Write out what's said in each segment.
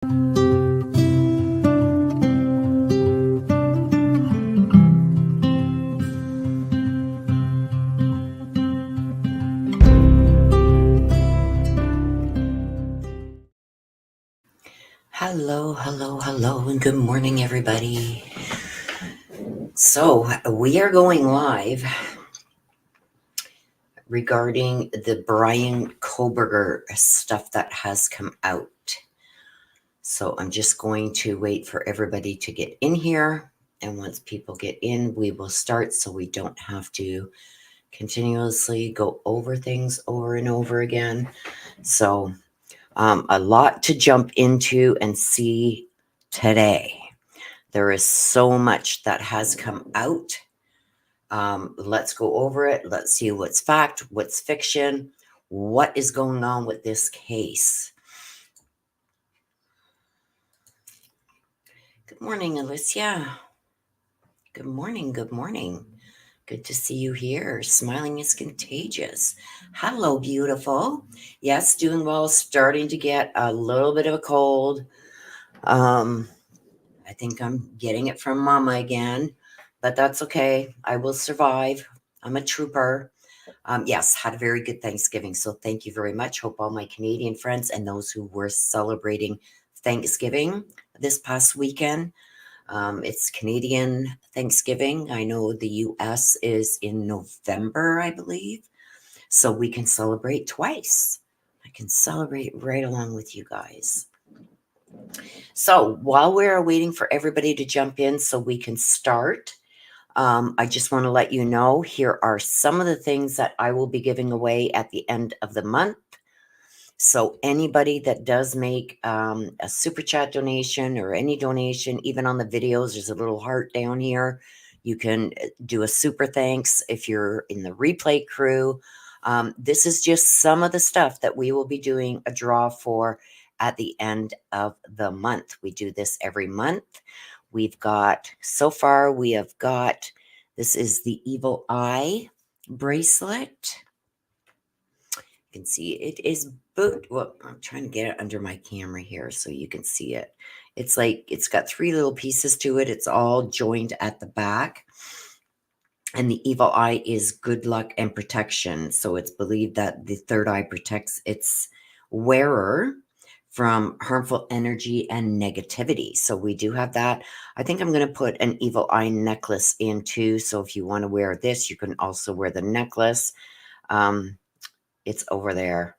Hello, and good morning, everybody. So, we are going live regarding the Bryan Kohberger stuff that has come out. So, I'm just going to wait for everybody to get in here. And once people get in, we will start so we don't have to continuously go over things over and over again. So, a lot to jump into and see today. There is so much that has come out. Let's go over it. Let's see what's fact, what's fiction, what is going on with this case. Good morning, Alicia. Good morning. Good morning. Good to see you here. Smiling is contagious. Hello, beautiful. Yes, doing well. Starting to get a little bit of a cold. I think I'm getting it from Mama again, but that's okay. I will survive. I'm a trooper. Yes, had a very good Thanksgiving. So thank you very much. Hope all my Canadian friends and those who were celebrating Thanksgiving this past weekend. It's Canadian Thanksgiving. I know the US is in November, I believe. So we can celebrate twice. I can celebrate right along with you guys. So while we're waiting for everybody to jump in so we can start, I just want to let you know, here are some of the things that I will be giving away at the end of the month. So anybody that does make a super chat donation or any donation, even on the videos, there's a little heart down here. You can do a super thanks if you're in the replay crew. This is just some of the stuff that we will be doing a draw for at the end of the month. We do this every month. We've got, so far, we have got, this is the Evil Eye bracelet. You can see it is boot. Well, I'm trying to get it under my camera here so you can see it. It's like, it's got 3 little pieces to it. It's all joined at the back. And the evil eye is good luck and protection. So it's believed that the third eye protects its wearer from harmful energy and negativity. So we do have that. I think I'm going to put an evil eye necklace in too. So if you want to wear this, you can also wear the necklace. It's over there.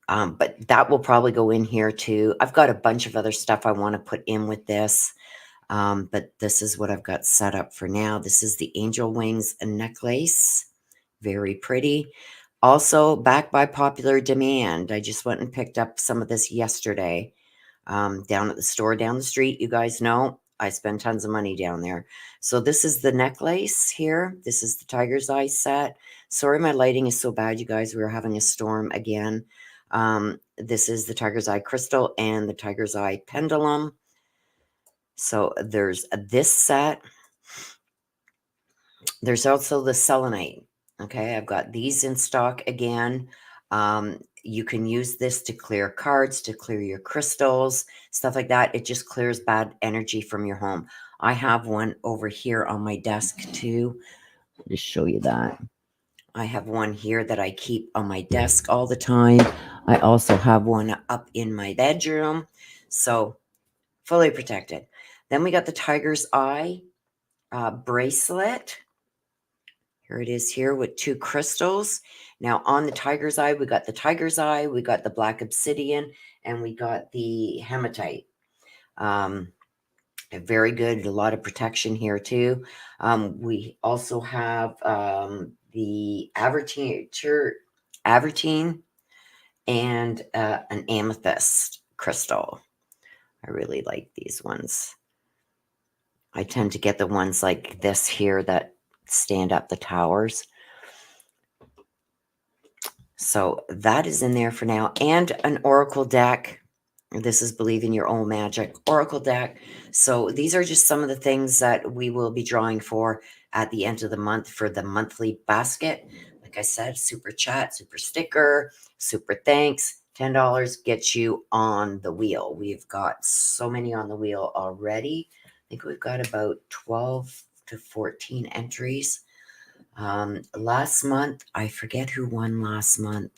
But that will probably go in here too. I've got a bunch of other stuff I want to put in with this. But this is what I've got set up for now. This is the angel wings necklace. Very pretty. Also, back by popular demand. I just went and picked up some of this yesterday down at the store down the street. You guys know I spend tons of money down there. So this is the necklace here. This is the tiger's eye set. Sorry, my lighting is so bad, you guys. We're having a storm again. This is the tiger's eye crystal and the tiger's eye pendulum. So there's this set. There's also the selenite. Okay, I've got these in stock again. You can use this to clear cards, to clear your crystals, stuff like that. It just clears bad energy from your home. I have one over here on my desk too. I'll just show you that. I have one here that I keep on my desk all the time. I also have one up in my bedroom. So fully protected. Then we got the tiger's eye bracelet. Here it is here with 2 crystals. Now on the tiger's eye, we got the tiger's eye, we got the black obsidian, and we got the hematite. Very good. A lot of protection here too. We also have the avertine and an amethyst crystal. I really like these ones. I tend to get the ones like this here that stand up the towers. So that is in there for now. And an oracle deck. This is Believe in Your Own Magic oracle deck. So these are just some of the things that we will be drawing for at the end of the month for the monthly basket. Like I said, super chat, super sticker, super thanks, $10 gets you on the wheel. We've got so many on the wheel already. I think we've got about 12 to 14 entries. Last month, I forget who won last month,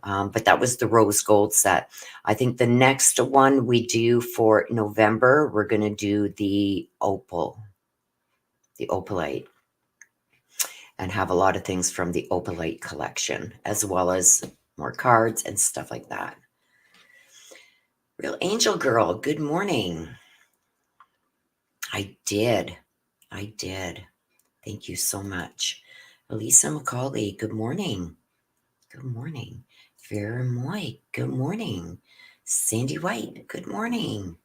but that was the rose gold set. I think the next one we do for November, we're going to do the opalite, and have a lot of things from the opalite collection, as well as more cards and stuff like that. Real Angel Girl, good morning. I did. Thank you so much. Elisa Macaulay, good morning. Good morning. Vera Moy, good morning. Sandy White, good morning.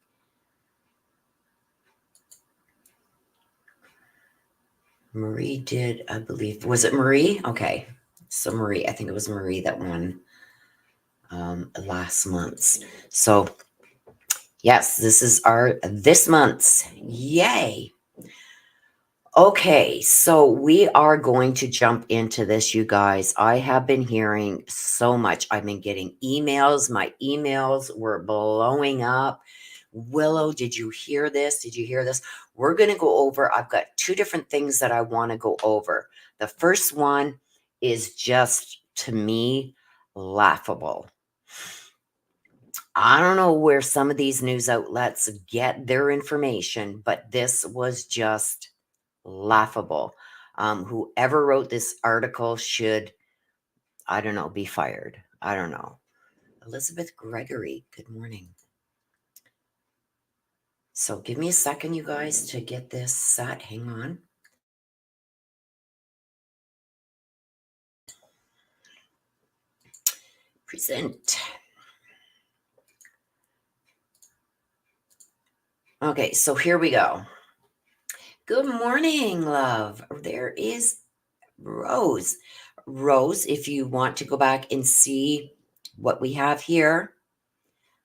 Marie did, I believe. Was it Marie? Okay. So Marie, I think it was Marie that won last month's. So yes, this is this month's. Yay. Okay, so we are going to jump into this, you guys. I have been hearing so much. I've been getting emails. My emails were blowing up. Willow, did you hear this? Did you hear this? We're going to go over, I've got two different things that I want to go over. The first one is just, to me, laughable. I don't know where some of these news outlets get their information, but this was just laughable. Whoever wrote this article should, I don't know, be fired. I don't know. Elizabeth Gregory, good morning. So give me a second, you guys, to get this set. Hang on. Present. Okay, so here we go. Good morning, love. There is Rose. Rose, if you want to go back and see what we have here,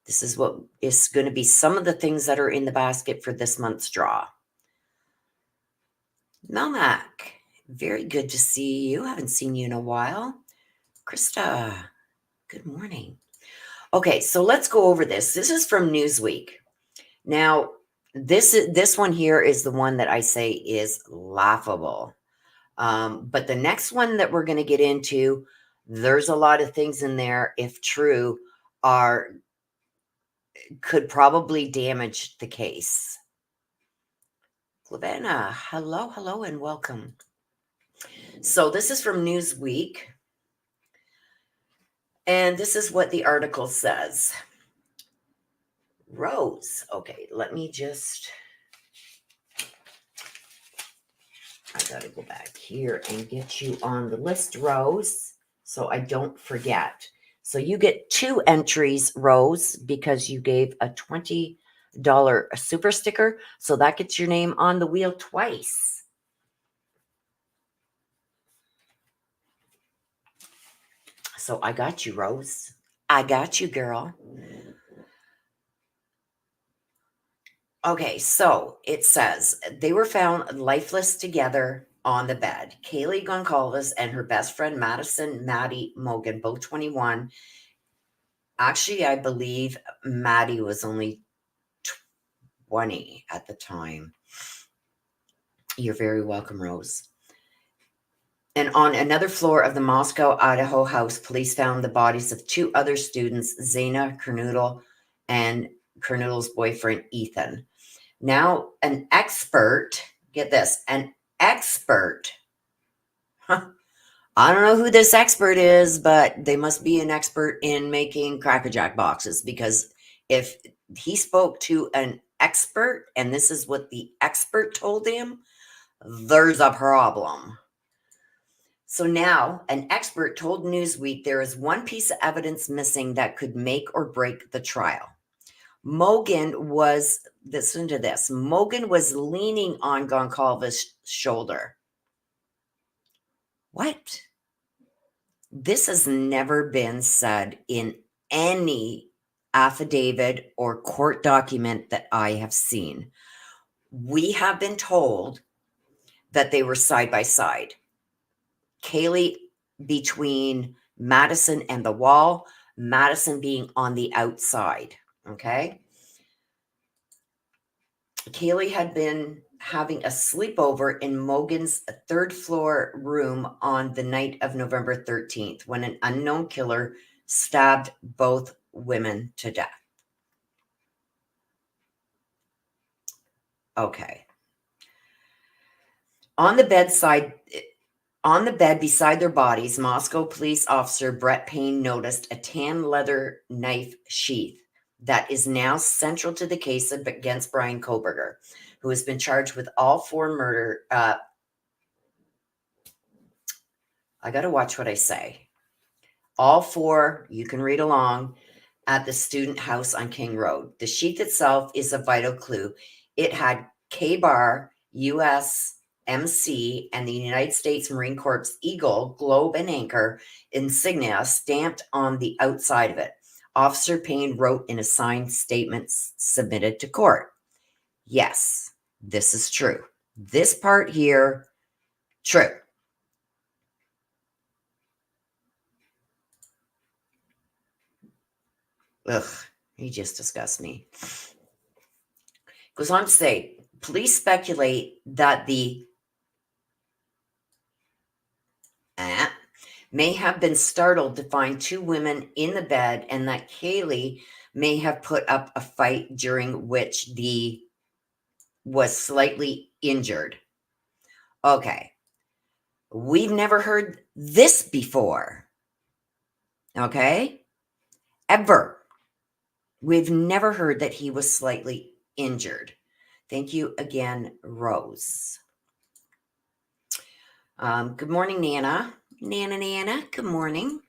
this is what is going to be some of the things that are in the basket for this month's draw. Melmac, very good to see you. Haven't seen you in a while. Krista, good morning. Okay, so let's go over this. This is from Newsweek. Now, this one here is the one that I say is laughable. But the next one that we're going to get into, there's a lot of things in there, if true, could probably damage the case. Glavana, hello, and welcome. So this is from Newsweek. And this is what the article says. Rose. Okay, let me just... I got to go back here and get you on the list, Rose, so I don't forget. So you get 2 entries, Rose, because you gave a $20 super sticker. So that gets your name on the wheel twice. So I got you, Rose. I got you, girl. Okay, so it says they were found lifeless together on the bed. Kaylee Goncalves and her best friend Madison Maddie Mogan, both 21. Actually, I believe Maddie was only 20 at the time. You're very welcome, Rose. And on another floor of the Moscow, Idaho house, police found the bodies of 2 other students, Zaina Kernoodle and Kernoodle's boyfriend, Ethan. Now, an expert, get this, an expert, I don't know who this expert is, but they must be an expert in making Cracker Jack boxes, because if he spoke to an expert and this is what the expert told him, there's a problem. So now an expert told Newsweek there is one piece of evidence missing that could make or break the trial. Mogan was, listen to this, Mogan was leaning on Goncalves' shoulder. What? This has never been said in any affidavit or court document that I have seen. We have been told that they were side by side. Kaylee between Madison and the wall, Madison being on the outside. Okay. Kaylee had been having a sleepover in Mogan's third floor room on the night of November 13th when an unknown killer stabbed both women to death. Okay. On the bed beside their bodies, Moscow police officer Brett Payne noticed a tan leather knife sheath that is now central to the case against Bryan Kohberger, who has been charged with all 4 murder. I got to watch what I say. All 4, you can read along, at the student house on King Road. The sheath itself is a vital clue. It had K-Bar, USMC, and the United States Marine Corps Eagle, Globe, and Anchor insignia stamped on the outside of it. Officer Payne wrote in a signed statement submitted to court. Yes, this is true. This part here, true. Ugh, he just disgusts me. Goes on to say, police speculate that the may have been startled to find 2 women in the bed and that Kaylee may have put up a fight during which the was slightly injured. Okay. We've never heard this before. Okay? Ever. We've never heard that he was slightly injured. Thank you again, Rose. Good morning, Nana. Nana, good morning.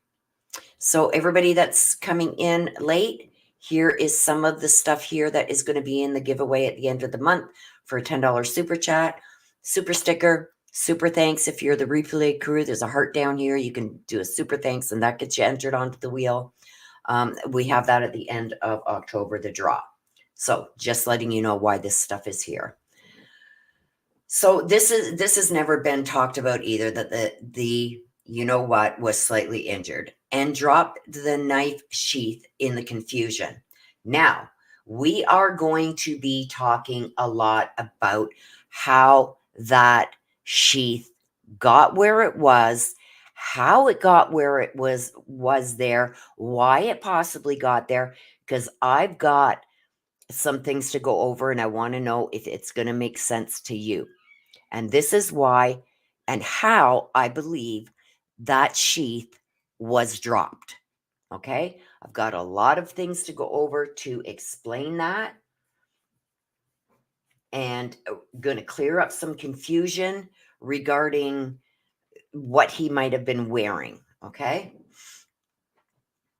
So everybody that's coming in late, here is some of the stuff here that is going to be in the giveaway at the end of the month for a $10 super chat, super sticker, super thanks. If you're the replay crew, there's a heart down here. You can do a super thanks and that gets you entered onto the wheel. We have that at the end of October, the draw. So just letting you know why this stuff is here. So this has never been talked about either, that the you know what was slightly injured and dropped the knife sheath in the confusion. Now, we are going to be talking a lot about how that sheath got where it was, how it got where it was there, why it possibly got there, because I've got some things to go over and I want to know if it's going to make sense to you. And this is why and how I believe that sheath was dropped. Okay? I've got a lot of things to go over to explain that. And going to clear up some confusion regarding what he might have been wearing. Okay?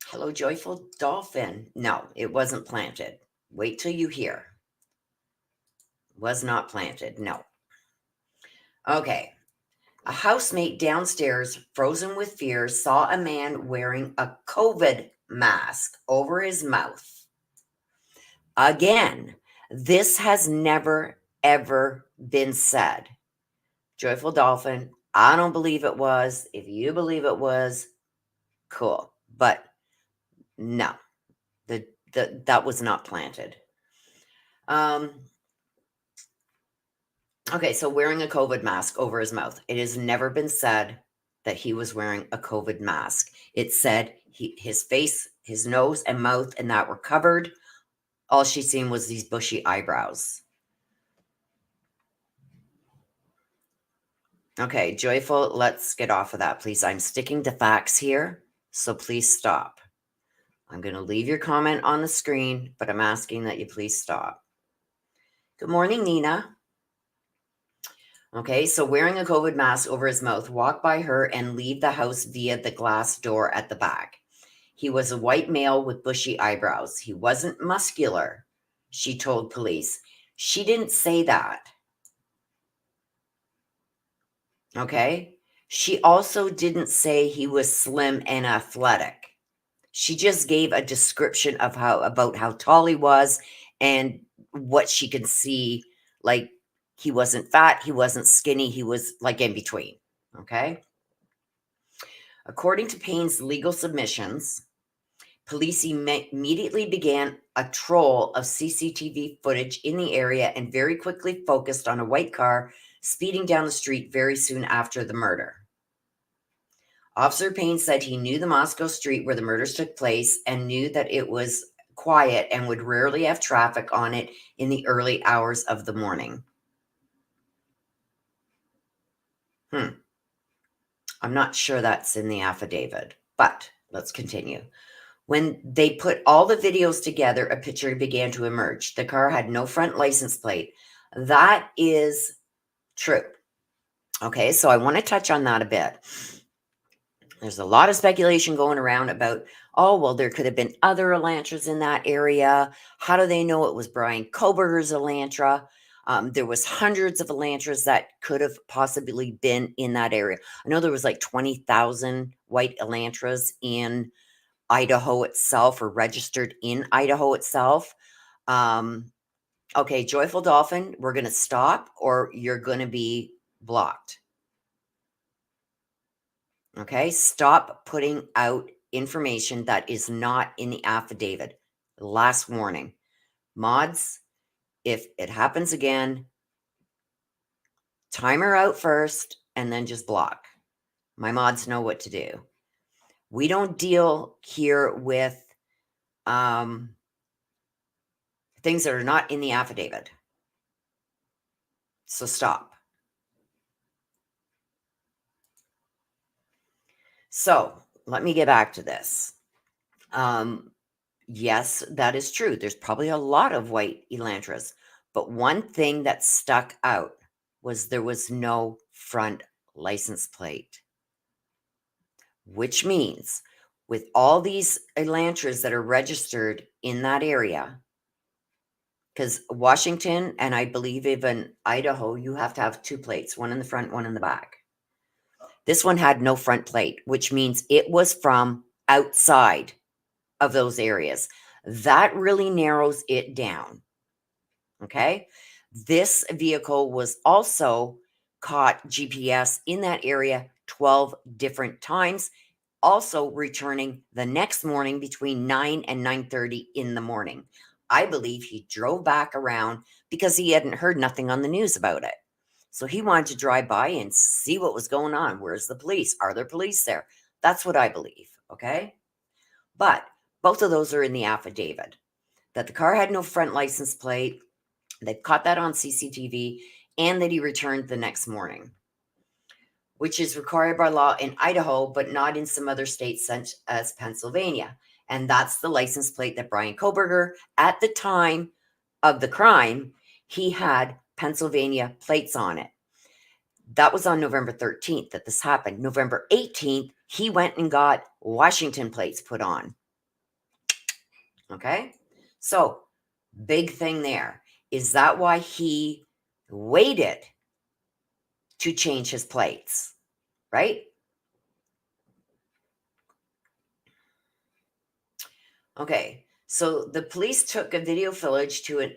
Hello, Joyful Dolphin. No, it wasn't planted. Wait till you hear. Was not planted. No. Okay. A housemate downstairs, frozen with fear, saw a man wearing a COVID mask over his mouth. Again, this has never, ever been said. Joyful Dolphin, I don't believe it was. If you believe it was, cool. But no, that was not planted. Okay, so wearing a COVID mask over his mouth. It has never been said that he was wearing a COVID mask. It said his face, his nose, and mouth, and that were covered. All she seen was these bushy eyebrows. Okay, Joyful, let's get off of that, please. I'm sticking to facts here, so please stop. I'm going to leave your comment on the screen, but I'm asking that you please stop. Good morning, Nina. Okay, so wearing a COVID mask over his mouth, walk by her and leave the house via the glass door at the back. He was a white male with bushy eyebrows. He wasn't muscular, she told police. She didn't say that. Okay? She also didn't say he was slim and athletic. She just gave a description of about how tall he was and what she could see. Like, he wasn't fat, he wasn't skinny, he was like in between. Okay? According to Payne's legal submissions, Police immediately began a troll of CCTV footage in the area and very quickly focused on a white car speeding down the street very soon after the murder. Officer Payne said he knew the Moscow street where the murders took place and knew that it was quiet and would rarely have traffic on it in the early hours of the morning. I'm not sure that's in the affidavit, but let's continue. When they put all the videos together, a picture began to emerge. The car had no front license plate. That is true. Okay, so I want to touch on that a bit. There's a lot of speculation going around about, oh, well, there could have been other Elantras in that area. How do they know it was Bryan Kohberger'S Elantra? There was hundreds of Elantras that could have possibly been in that area. I know there was like 20,000 white Elantras in Idaho itself, or registered in Idaho itself. Okay, Joyful Dolphin, we're going to stop or you're going to be blocked. Okay, stop putting out information that is not in the affidavit. Last warning. Mods, if it happens again, timer out first and then just block. My mods know what to do. We don't deal here with things that are not in the affidavit. So stop. So let me get back to this. Yes, that is true. There's probably a lot of white Elantras, but one thing that stuck out was there was no front license plate, which means with all these Elantras that are registered in that area, because Washington and I believe even Idaho, you have to have two plates, one in the front, one in the back. This one had no front plate, which means it was from outside of those areas. That really narrows it down. Okay. This vehicle was also caught GPS in that area 12 different times, also returning the next morning between 9 and 9:30 in the morning. I believe he drove back around because he hadn't heard nothing on the news about it. So he wanted to drive by and see what was going on. Where's the police? Are there police there? That's what I believe. Okay. But both of those are in the affidavit, that the car had no front license plate. They caught that on CCTV, and that he returned the next morning, which is required by law in Idaho, but not in some other states such as Pennsylvania. And that's the license plate that Bryan Kohberger, at the time of the crime, he had Pennsylvania plates on it. That was on November 13th that this happened. November 18th, he went and got Washington plates put on. Okay, so big thing there. Is that why he waited to change his plates, right? Okay, so the police took a video footage to an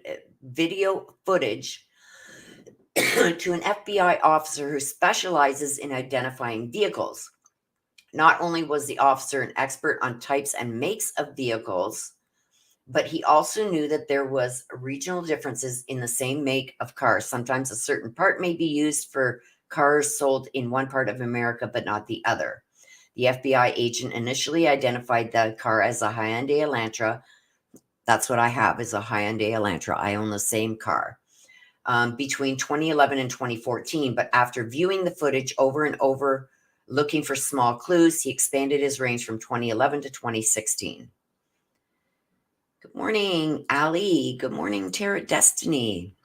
FBI officer who specializes in identifying vehicles. Not only was the officer an expert on types and makes of vehicles, but he also knew that there was regional differences in the same make of cars. Sometimes a certain part may be used for cars sold in one part of America, but not the other. The FBI agent initially identified the car as a Hyundai Elantra. That's what I have, is a Hyundai Elantra. I own the same car. Between 2011 and 2014, but after viewing the footage over and over, looking for small clues, he expanded his range from 2011 to 2016. Good morning, Ali. Good morning, Terra Destiny.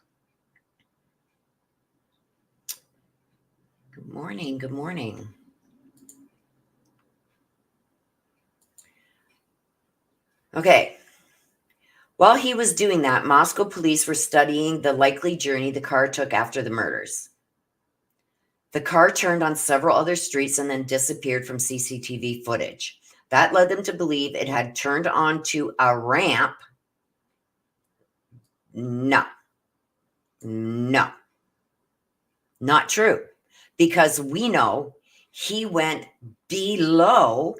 Good morning. Good morning. Okay. While he was doing that, Moscow police were studying the likely journey the car took after the murders. The car turned on several other streets and then disappeared from CCTV footage. That led them to believe it had turned onto a ramp. No, not true. Because we know he went below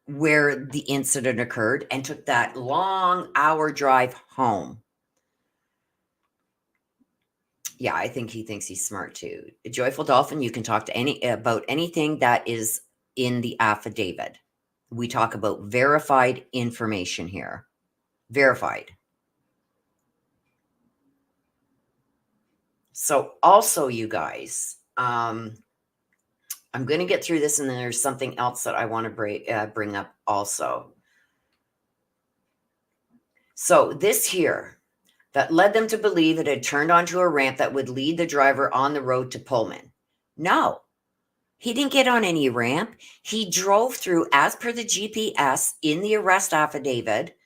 where the incident occurred and took that long hour drive home. Yeah, I think he thinks he's smart too. Joyful Dolphin, you can talk to about anything that is in the affidavit. We talk about verified information here. Verified. So also, you guys, I'm going to get through this, and then there's something else that I want to bring up also. So this here, that led them to believe it had turned onto a ramp that would lead the driver on the road to Pullman. No, he didn't get on any ramp. He drove through, as per the GPS in the arrest affidavit.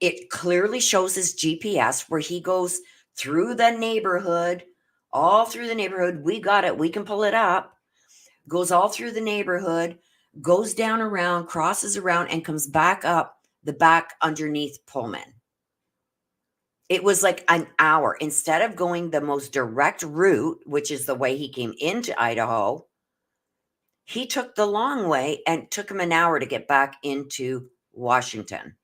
It clearly shows his GPS where he goes through the neighborhood, all through the neighborhood. We got it. We can pull it up. Goes all through the neighborhood, goes down around, crosses around, and comes back up the back underneath Pullman. It was like an hour. Instead of going the most direct route, which is the way he came into Idaho, he took the long way, and took him an hour to get back into Washington.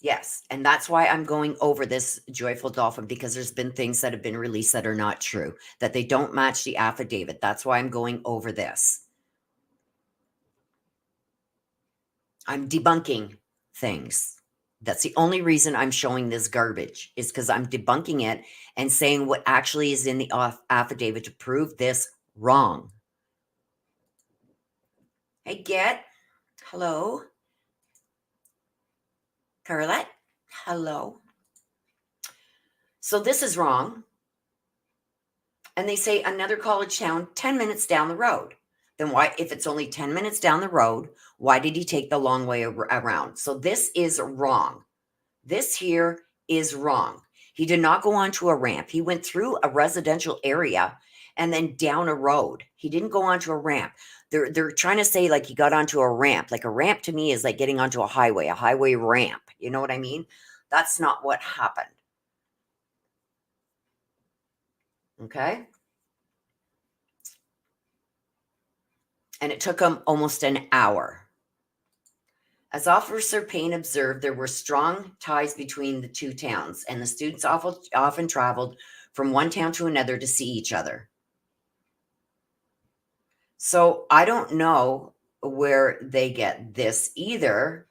Yes, and that's why I'm going over this, Joyful Dolphin, because there's been things that have been released that are not true, that they don't match the affidavit. That's why I'm going over this. I'm debunking things. That's the only reason I'm showing this garbage, is because I'm debunking it and saying what actually is in the affidavit to prove this wrong. Hey, Get. Hello. Carlette. Hello. So this is wrong. And they say another college town 10 minutes down the road. Then why, if it's only 10 minutes down the road, why did he take the long way around? So this is wrong. This here is wrong. He did not go onto a ramp. He went through a residential area and then down a road. He didn't go onto a ramp. They're trying to say like he got onto a ramp. Like a ramp to me is like getting onto a highway ramp. You know what I mean? That's not what happened. Okay. And it took him almost an hour. As Officer Payne observed, there were strong ties between the two towns, and the students often traveled from one town to another to see each other. So I don't know where they get this either,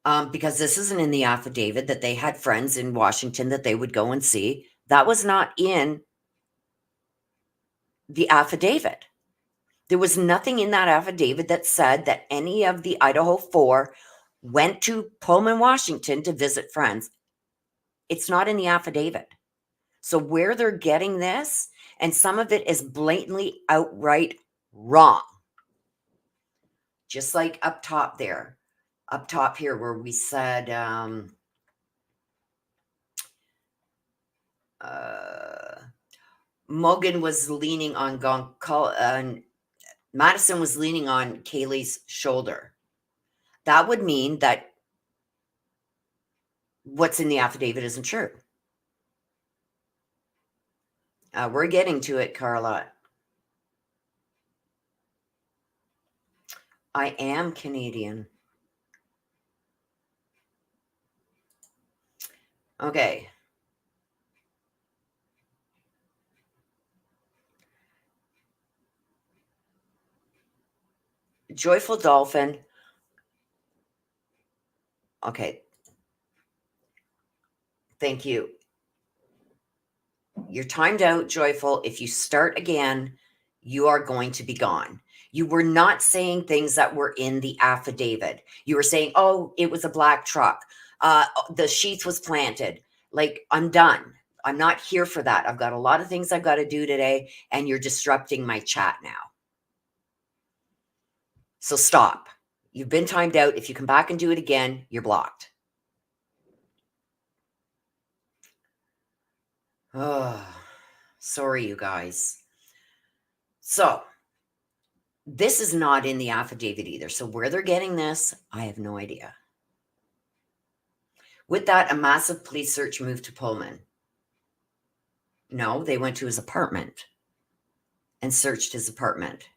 because this isn't in the affidavit that they had friends in Washington that they would go and see. That was not in the affidavit. There was nothing in that affidavit that said that any of the Idaho 4 went to Pullman, Washington to visit friends. It's not in the affidavit. So where they're getting this, and some of it is blatantly outright wrong. Just like up top there, up top here where we said, Mogan was leaning on Madison was leaning on Kaylee's shoulder. That would mean that what's in the affidavit isn't true. We're getting to it, Carla. I am Canadian. Okay. Joyful Dolphin. Okay. Thank you. You're timed out, Joyful. If you start again, you are going to be gone. You were not saying things that were in the affidavit. You were saying, oh, it was a black truck. The sheath was planted. Like, I'm done. I'm not here for that. I've got a lot of things I've got to do today, and you're disrupting my chat now. So stop. You've been timed out. If you come back and do it again, you're blocked. Oh, sorry, you guys. So this is not in the affidavit either. So where they're getting this, I have no idea. With that, a massive police search moved to Pullman. No, they went to his apartment and searched his apartment.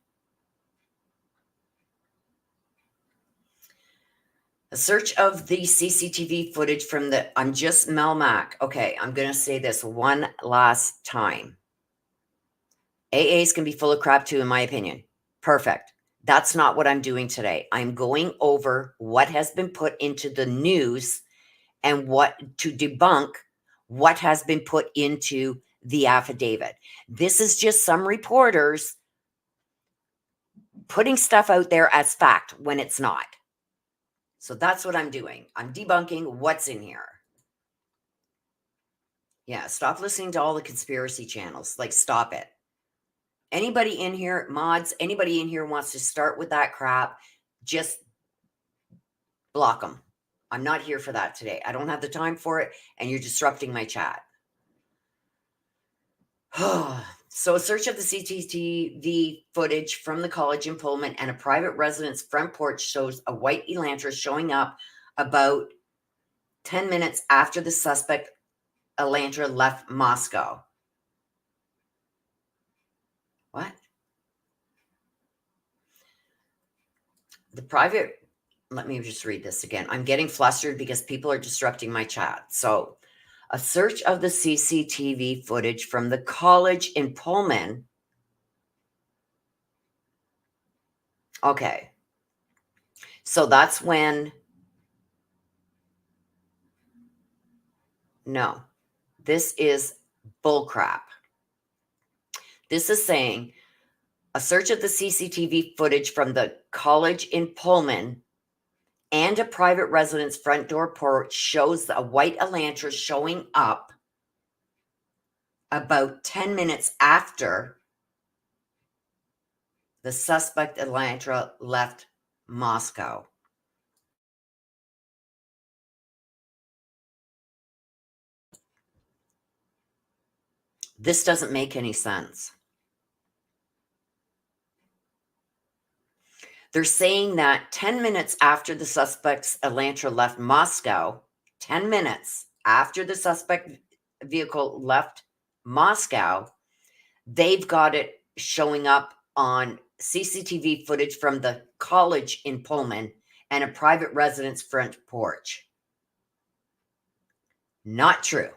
A search of the CCTV footage from the, I'm just Mel Mac. Okay, I'm going to say this one last time. AAs can be full of crap too, in my opinion. Perfect. That's not what I'm doing today. I'm going over what has been put into the news and what to debunk what has been put into the affidavit. This is just some reporters putting stuff out there as fact when it's not. So that's what I'm doing. I'm debunking what's in here. Yeah, stop listening to all the conspiracy channels. Like, stop it. Anybody in here, mods, anybody in here wants to start with that crap, just block them. I'm not here for that today. I don't have the time for it, and you're disrupting my chat. So a search of the CCTV footage from the college in Pullman and a private residence front porch shows a white Elantra showing up about 10 minutes after the suspect Elantra left Moscow. What? The private, let me just read this again. I'm getting flustered because people are disrupting my chat. So a search of the CCTV footage from the college in Pullman. Okay. So that's when, no, this is bullcrap. This is saying a search of the CCTV footage from the college in Pullman and a private residence front door porch shows a white Elantra showing up about 10 minutes after the suspect Elantra left Moscow. This doesn't make any sense. They're saying that 10 minutes after the suspect's Elantra left Moscow, 10 minutes after the suspect vehicle left Moscow, they've got it showing up on CCTV footage from the college in Pullman and a private residence front porch. Not true,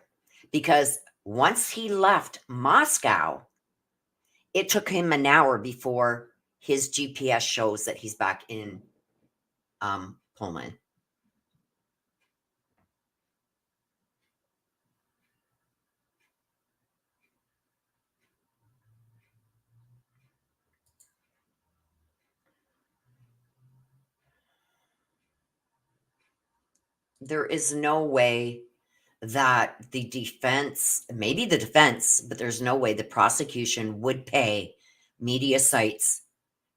because once he left Moscow, it took him an hour before his GPS shows that he's back in Pullman. There is no way that the defense, maybe the defense, but there's no way the prosecution would pay media sites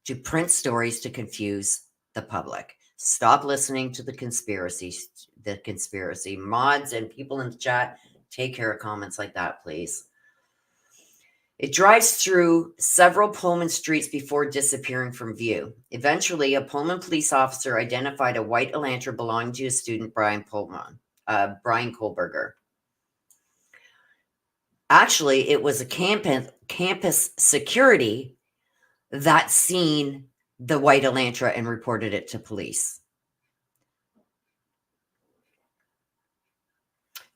to print stories to confuse the public. Stop listening to the conspiracy mods and people in the chat. Take care of comments like that, please. It drives through several Pullman streets before disappearing from view. Eventually, a Pullman police officer identified a white Elantra belonging to a student, Bryan Kohberger. Actually, it was a campus security that seen the white Elantra and reported it to police.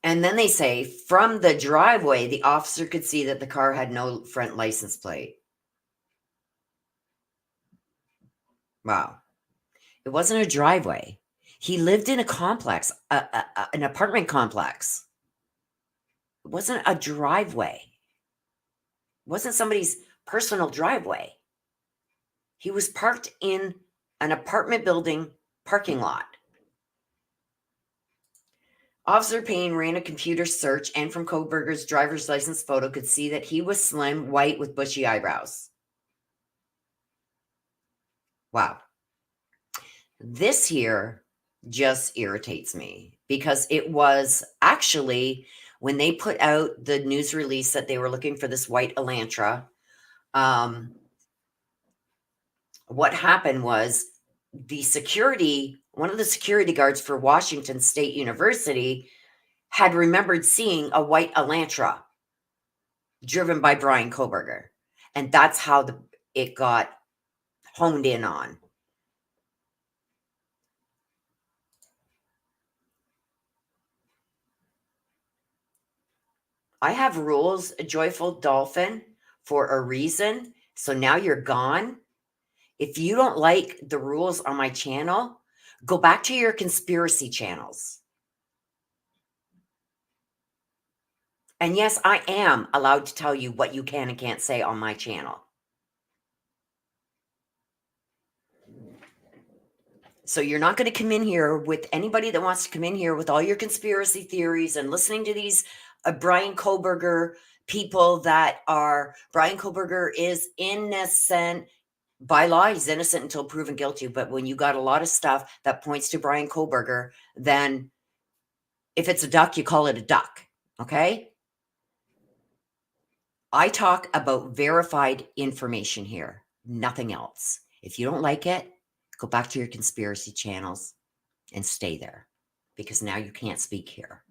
And then they say from the driveway, the officer could see that the car had no front license plate. Wow. It wasn't a driveway. He lived in a complex, an apartment complex. It wasn't a driveway. It wasn't somebody's personal driveway. He was parked in an apartment building parking lot. Officer Payne ran a computer search and from Kohberger's driver's license photo could see that he was slim, white with bushy eyebrows. Wow. This here just irritates me because it was actually when they put out the news release that they were looking for this white Elantra. What happened was one of the security guards for Washington State University had remembered seeing a white Elantra driven by Bryan Kohberger. And that's how it got honed in on. I have rules, a joyful dolphin, for a reason. So now you're gone. If you don't like the rules on my channel, go back to your conspiracy channels. And yes, I am allowed to tell you what you can and can't say on my channel. So you're not going to come in here with anybody that wants to come in here with all your conspiracy theories and listening to these Bryan Kohberger people that are, Bryan Kohberger is innocent. By law, he's innocent until proven guilty. But when you got a lot of stuff that points to Bryan Kohberger, then if it's a duck, you call it a duck. Okay? I talk about verified information here, nothing else. If you don't like it, go back to your conspiracy channels and stay there, because now you can't speak here.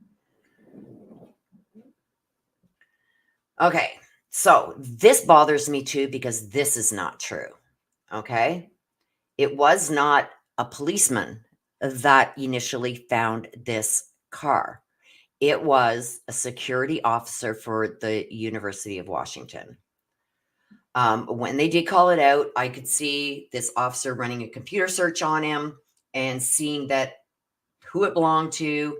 Okay, so this bothers me too, because this is not true. Okay, it was not a policeman that initially found this car. It was a security officer for the University of Washington. When they did call it out, I could see this officer running a computer search on him and seeing that who it belonged to,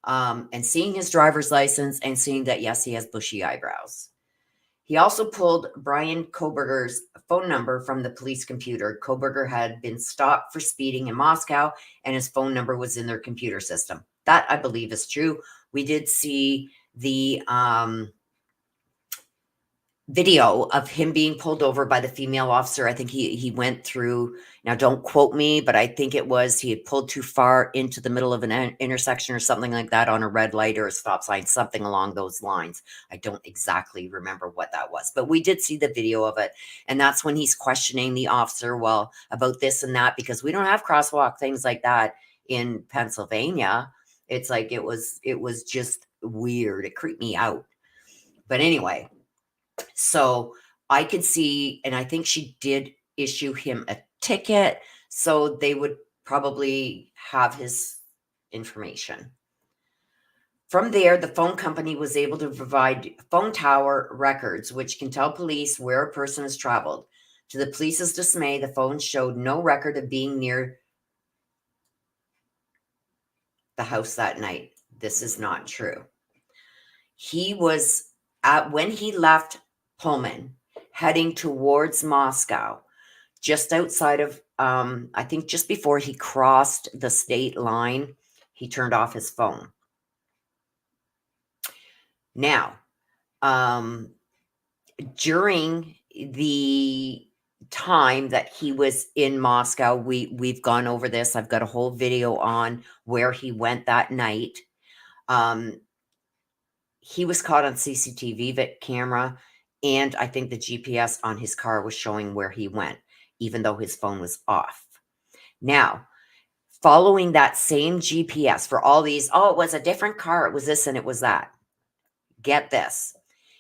and seeing his driver's license and seeing that, yes, he has bushy eyebrows. He also pulled Bryan Kohberger's phone number from the police computer. Kohberger had been stopped for speeding in Moscow, and his phone number was in their computer system. That, I believe, is true. We did see the video of him being pulled over by the female officer. I think he went through, now don't quote me, but I think it was he had pulled too far into the middle of an intersection or something like that on a red light or a stop sign, something along those lines. I don't exactly remember what that was, but we did see the video of it. And that's when he's questioning the officer, well, about this and that, because we don't have crosswalk, things like that in Pennsylvania. It's like, it was just weird. It creeped me out. But anyway, so I could see, and I think she did issue him a ticket, so they would probably have his information. From there, the phone company was able to provide phone tower records, which can tell police where a person has traveled. To the police's dismay, the phone showed no record of being near the house that night. This is not true. He was when he left Pullman, heading towards Moscow, just outside of, I think just before he crossed the state line, he turned off his phone. Now, during the time that he was in Moscow, we've gone over this. I've got a whole video on where he went that night. He was caught on CCTV camera, and I think the GPS on his car was showing where he went, even though his phone was off. Now, following that same GPS for all these, oh, it was a different car, it was this and it was that. Get this.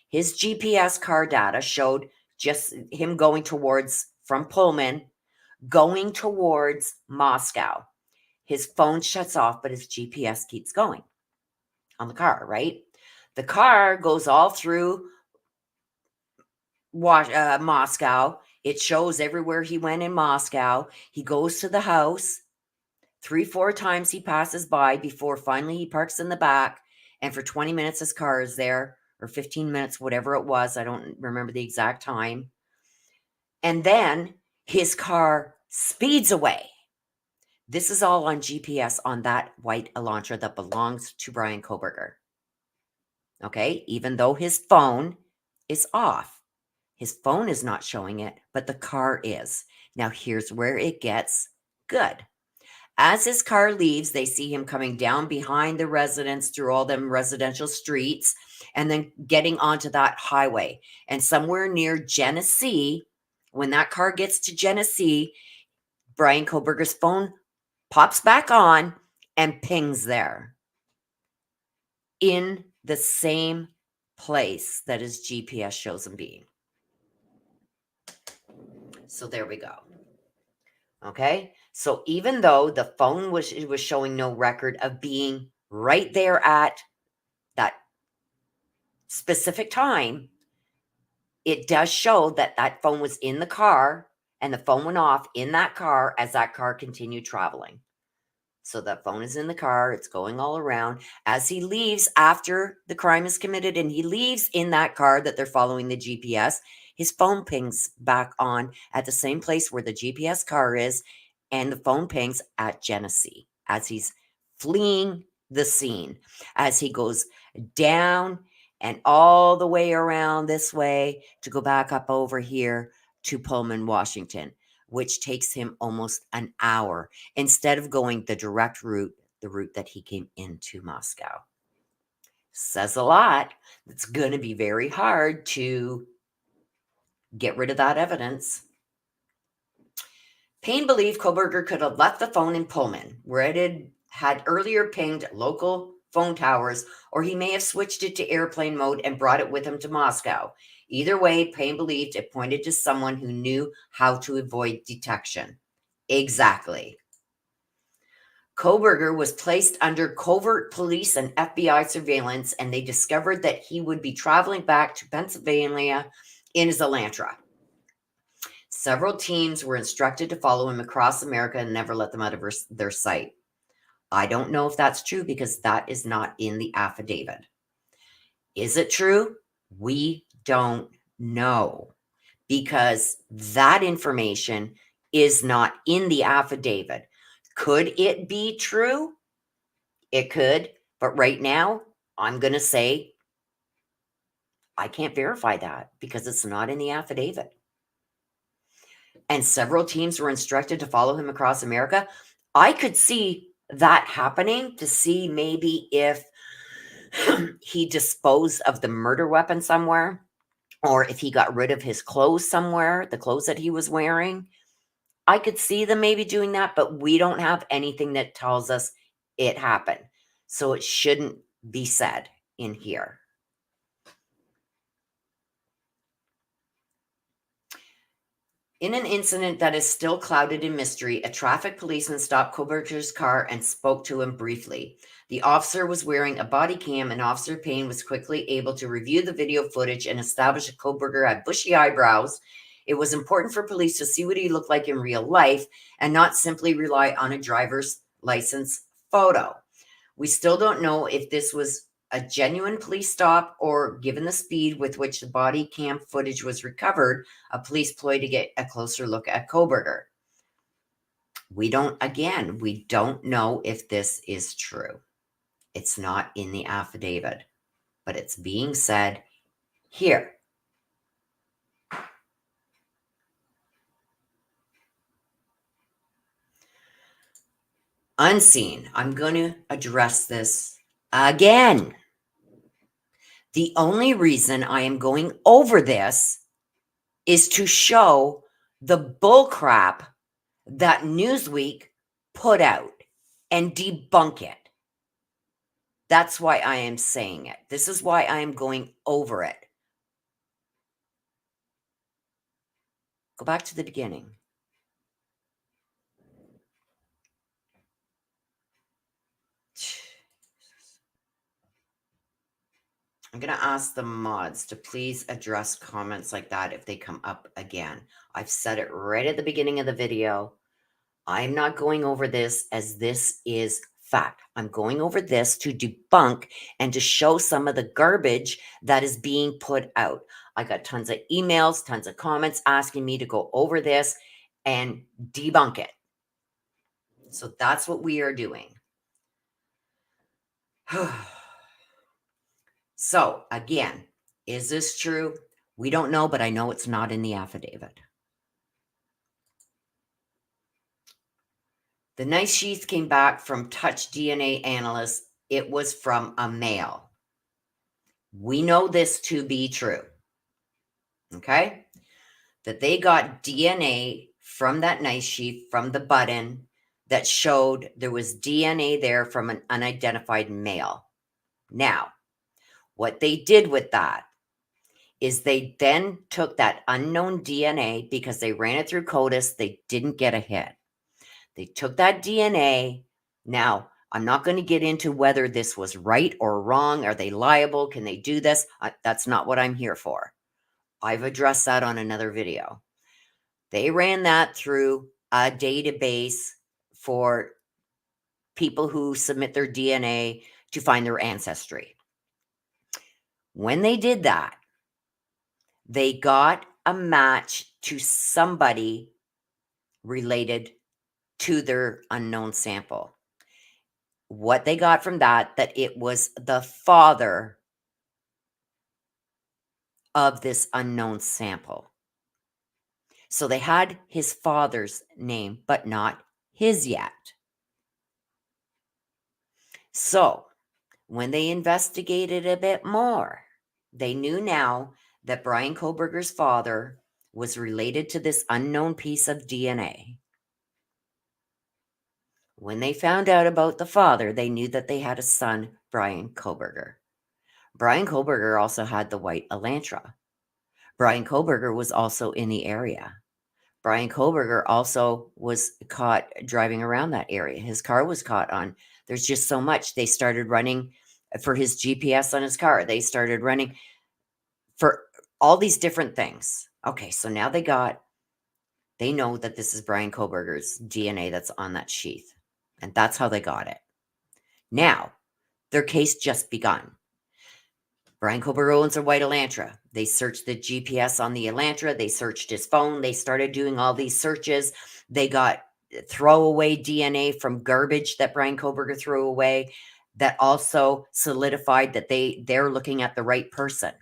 His GPS car data showed just him going towards, from Pullman, going towards Moscow. His phone shuts off, but his GPS keeps going on the car, right? The car goes all through Moscow. It shows everywhere he went in Moscow. He goes to the house. 3-4 times he passes by before finally he parks in the back. And for 20 minutes, his car is there, or 15 minutes, whatever it was. I don't remember the exact time. And then his car speeds away. This is all on GPS on that white Elantra that belongs to Bryan Kohberger. Okay, even though his phone is off. His phone is not showing it, but the car is. Now, here's where it gets good. As his car leaves, they see him coming down behind the residence through all them residential streets and then getting onto that highway. And somewhere near Genesee, when that car gets to Genesee, Bryan Kohberger's phone pops back on and pings there. in the same place that his GPS shows him being. So there we go. Okay. So even though the phone was showing no record of being right there at that specific time, it does show that that phone was in the car and the phone went off in that car as that car continued traveling. So that phone is in the car. It's going all around. As he leaves after the crime is committed and he leaves in that car that they're following the GPS, his phone pings back on at the same place where the GPS car is, and the phone pings at Genesee as he's fleeing the scene, as he goes down and all the way around this way to go back up over here to Pullman, Washington, which takes him almost an hour instead of going the direct route, the route that he came into Moscow. Says a lot. It's going to be very hard to get rid of that evidence. Payne believed Kohberger could have left the phone in Pullman, where it had earlier pinged local phone towers, or he may have switched it to airplane mode and brought it with him to Moscow. Either way, Payne believed it pointed to someone who knew how to avoid detection. Exactly. Kohberger was placed under covert police and FBI surveillance, and they discovered that he would be traveling back to Pennsylvania in his Elantra. Several teams were instructed to follow him across America and never let them out of their sight. I don't know if that's true because that is not in the affidavit. Is it true? We don't know because that information is not in the affidavit. Could it be true? It could, but right now I'm going to say I can't verify that because it's not in the affidavit. And several teams were instructed to follow him across America. I could see that happening, to see maybe if he disposed of the murder weapon somewhere, or if he got rid of his clothes somewhere, the clothes that he was wearing. I could see them maybe doing that, but we don't have anything that tells us it happened. So it shouldn't be said in here. In an incident that is still clouded in mystery, a traffic policeman stopped Kohberger's car and spoke to him briefly. The officer was wearing a body cam, and Officer Payne was quickly able to review the video footage and establish that Kohberger had bushy eyebrows. It was important for police to see what he looked like in real life and not simply rely on a driver's license photo. We still don't know if this was a genuine police stop or, given the speed with which the body cam footage was recovered, a police ploy to get a closer look at Kohberger. We don't know if this is true. It's not in the affidavit, but it's being said here. Unseen. I'm going to address this again. The only reason I am going over this is to show the bullcrap that Newsweek put out and debunk it. That's why I am saying it. This is why I am going over it. Go back to the beginning. I'm going to ask the mods to please address comments like that if they come up again. I've said it right at the beginning of the video. I'm not going over this as this is fact. I'm going over this to debunk and to show some of the garbage that is being put out. I got tons of emails, tons of comments asking me to go over this and debunk it. So that's what we are doing. So again, is this true? We don't know, but I know it's not in the affidavit. The knife sheath came back from touch DNA analysts. It was from a male. We know this to be true. Okay? That they got DNA from that knife sheath, from the button, that showed there was DNA there from an unidentified male. Now, what they did with that is they then took that unknown DNA because they ran it through CODIS. They didn't get a hit. They took that DNA. Now, I'm not going to get into whether this was right or wrong. Are they liable? Can they do this? That's not what I'm here for. I've addressed that on another video. They ran that through a database for people who submit their DNA to find their ancestry. When they did that, they got a match to somebody related to their unknown sample. What they got from that it was the father of this unknown sample. So they had his father's name, but not his yet. So when they investigated a bit more, they knew now that Bryan Kohberger's father was related to this unknown piece of DNA. When they found out about the father, they knew that they had a son, Bryan Kohberger. Bryan Kohberger also had the white Elantra. Bryan Kohberger was also in the area. Bryan Kohberger also was caught driving around that area. His car was caught on. There's just so much. They started running for his GPS on his car. They started running for all these different things. Okay, so now they know that this is Bryan Kohberger's DNA that's on that sheath. And that's how they got it. Now, their case just begun. Bryan Kohberger owns a white Elantra. They searched the GPS on the Elantra. They searched his phone. They started doing all these searches. They got throwaway DNA from garbage that Bryan Kohberger threw away that also solidified that they're looking at the right person.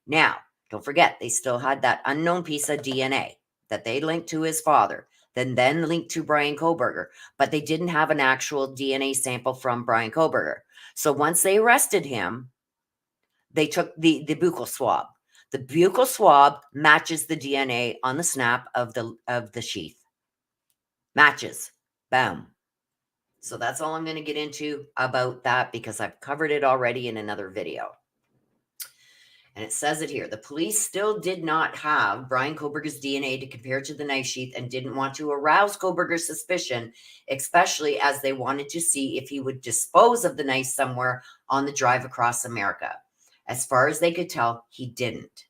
Now, don't forget, they still had that unknown piece of DNA that they linked to his father, then linked to Bryan Kohberger, but they didn't have an actual DNA sample from Bryan Kohberger. So once they arrested him, they took the buccal swab. The buccal swab matches the DNA on the snap of the sheath. Matches. Boom. So that's all I'm going to get into about that because I've covered it already in another video. And it says it here. The police still did not have Bryan Kohberger's DNA to compare to the knife sheath and didn't want to arouse Kohberger's suspicion, especially as they wanted to see if he would dispose of the knife somewhere on the drive across America. As far as they could tell, he didn't.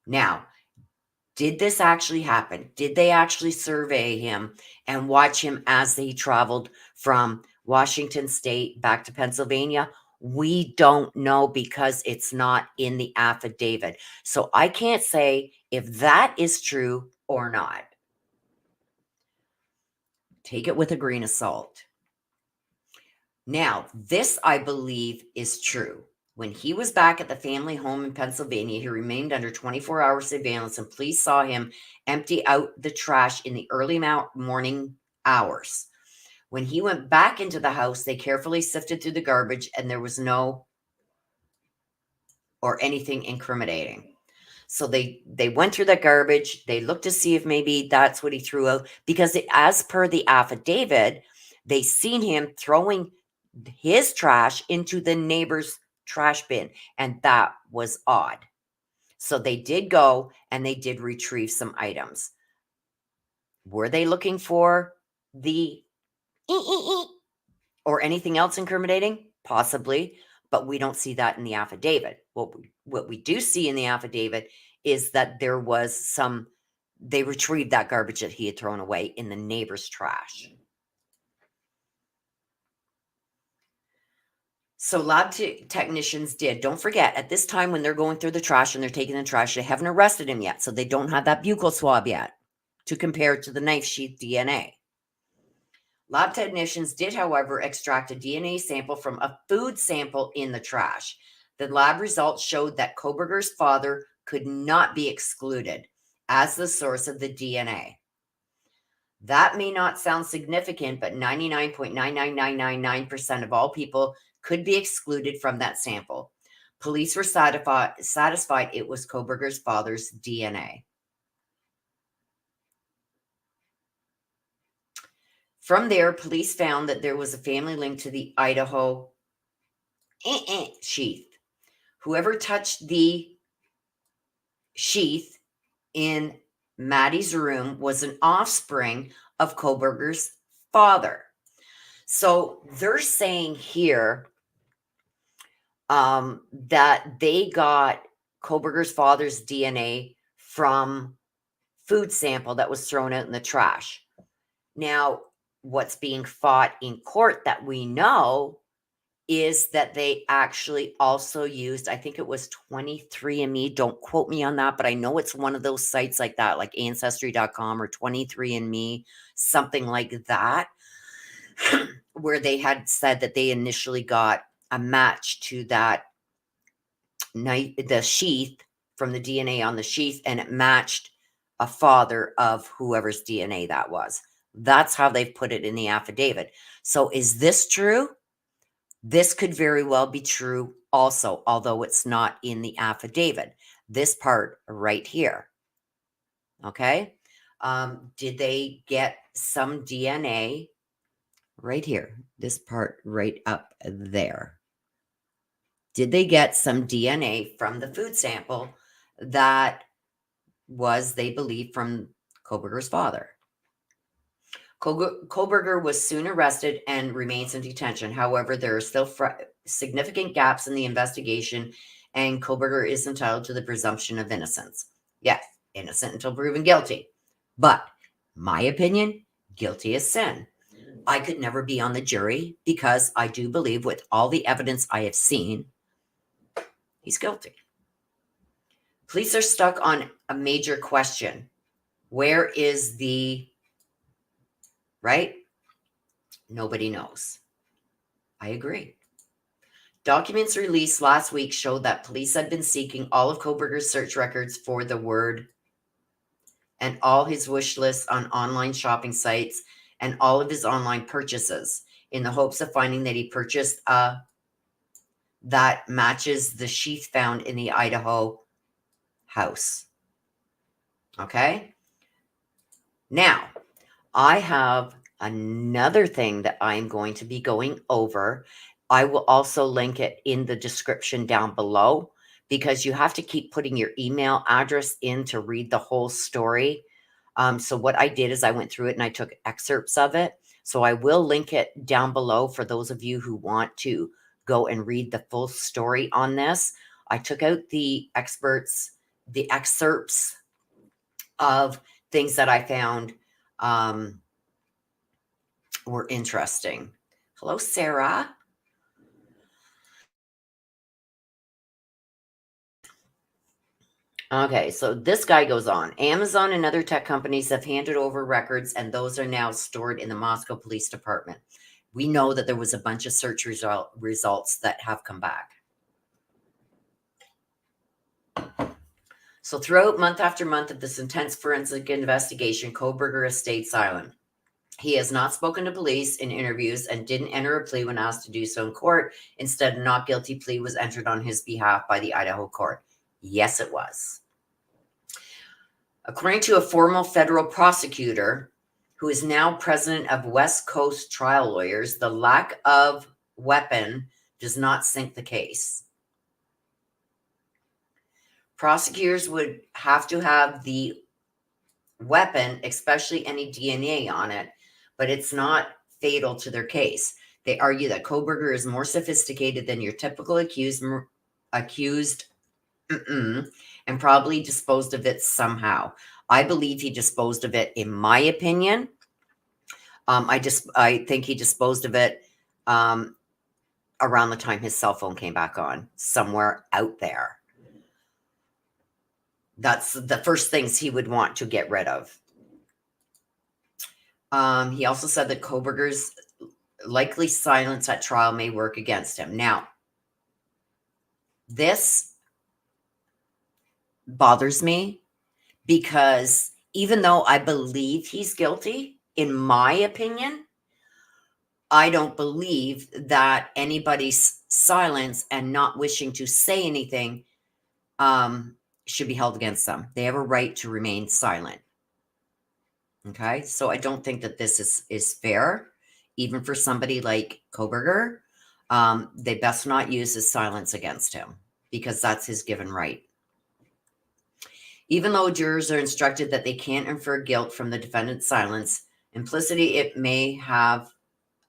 Now, did this actually happen? Did they actually survey him and watch him as he traveled from Washington State back to Pennsylvania? We don't know because it's not in the affidavit. So I can't say if that is true or not. Take it with a grain of salt. Now, this I believe is true. When he was back at the family home in Pennsylvania, he remained under 24-hour surveillance and police saw him empty out the trash in the early morning hours. When he went back into the house, they carefully sifted through the garbage and there was no or anything incriminating. So they went through that garbage. They looked to see if maybe that's what he threw out because as per the affidavit, they seen him throwing his trash into the neighbor's trash bin, and that was odd. So they did go and they did retrieve some items. Were they looking for the or anything else incriminating? Possibly, but we don't see that in the affidavit. What we do see in the affidavit is that there was they retrieved that garbage that he had thrown away in the neighbor's trash. So lab technicians don't forget, at this time when they're going through the trash and they're taking the trash, they haven't arrested him yet. So they don't have that buccal swab yet to compare to the knife sheath DNA. Lab technicians did, however, extract a DNA sample from a food sample in the trash. The lab results showed that Kohberger's father could not be excluded as the source of the DNA. That may not sound significant, but 99.99999% of all people could be excluded from that sample. Police were satisfied it was Kohberger's father's DNA. From there, police found that there was a family link to the Idaho sheath. Whoever touched the sheath in Maddie's room was an offspring of Kohberger's father. So they're saying here that they got Kohberger's father's DNA from food sample that was thrown out in the trash. Now, what's being fought in court that we know is that they actually also used, I think it was 23andMe. Don't quote me on that, but I know it's one of those sites like that, like Ancestry.com or 23andMe, something like that, where they had said that they initially got a match to that the sheath from the DNA on the sheath, and it matched a father of whoever's DNA that was. That's how they've put it in the affidavit. So is this true? This could very well be true also, although it's not in the affidavit. This part right here. Okay. Did they get some DNA right here? This part right up there. Did they get some DNA from the food sample that was, they believe, from Kohberger's father? Kohberger was soon arrested and remains in detention. However, there are still significant gaps in the investigation, and Kohberger is entitled to the presumption of innocence. Yes, innocent until proven guilty. But my opinion, guilty as sin. I could never be on the jury because I do believe, with all the evidence I have seen, he's guilty. Police are stuck on a major question. Where is the right? Nobody knows. I agree. Documents released last week showed that police had been seeking all of Kohberger's search records for the word and all his wish lists on online shopping sites and all of his online purchases in the hopes of finding that he purchased that matches the sheath found in the Idaho house. Okay? Now, I have another thing that I'm going to be going over. I will also link it in the description down below because you have to keep putting your email address in to read the whole story. So what I did is I went through it and I took excerpts of it. So I will link it down below for those of you who want to go and read the full story on this. I took out the excerpts of things that I found were interesting. Hello, Sarah. Okay, so this guy goes on. Amazon and other tech companies have handed over records, and those are now stored in the Moscow Police Department. We know that there was a bunch of search results that have come back. So throughout month after month of this intense forensic investigation, Kohberger has stayed silent. He has not spoken to police in interviews and didn't enter a plea when asked to do so in court. Instead, a not guilty plea was entered on his behalf by the Idaho court. Yes, it was. According to a former federal prosecutor, who is now president of West Coast Trial Lawyers, the lack of weapon does not sink the case. Prosecutors would have to have the weapon, especially any DNA on it, but it's not fatal to their case. They argue that Kohberger is more sophisticated than your typical accused and probably disposed of it somehow. I believe he disposed of it, in my opinion. I think he disposed of it around the time his cell phone came back on, somewhere out there. That's the first things he would want to get rid of. He also said that Kohberger's likely silence at trial may work against him. Now, this bothers me because even though I believe he's guilty, in my opinion, I don't believe that anybody's silence and not wishing to say anything should be held against them. They have a right to remain silent. Okay, so I don't think that this is fair, even for somebody like Kohberger. they best not use his silence against him because that's his given right. Even though jurors are instructed that they can't infer guilt from the defendant's silence, implicitly it may have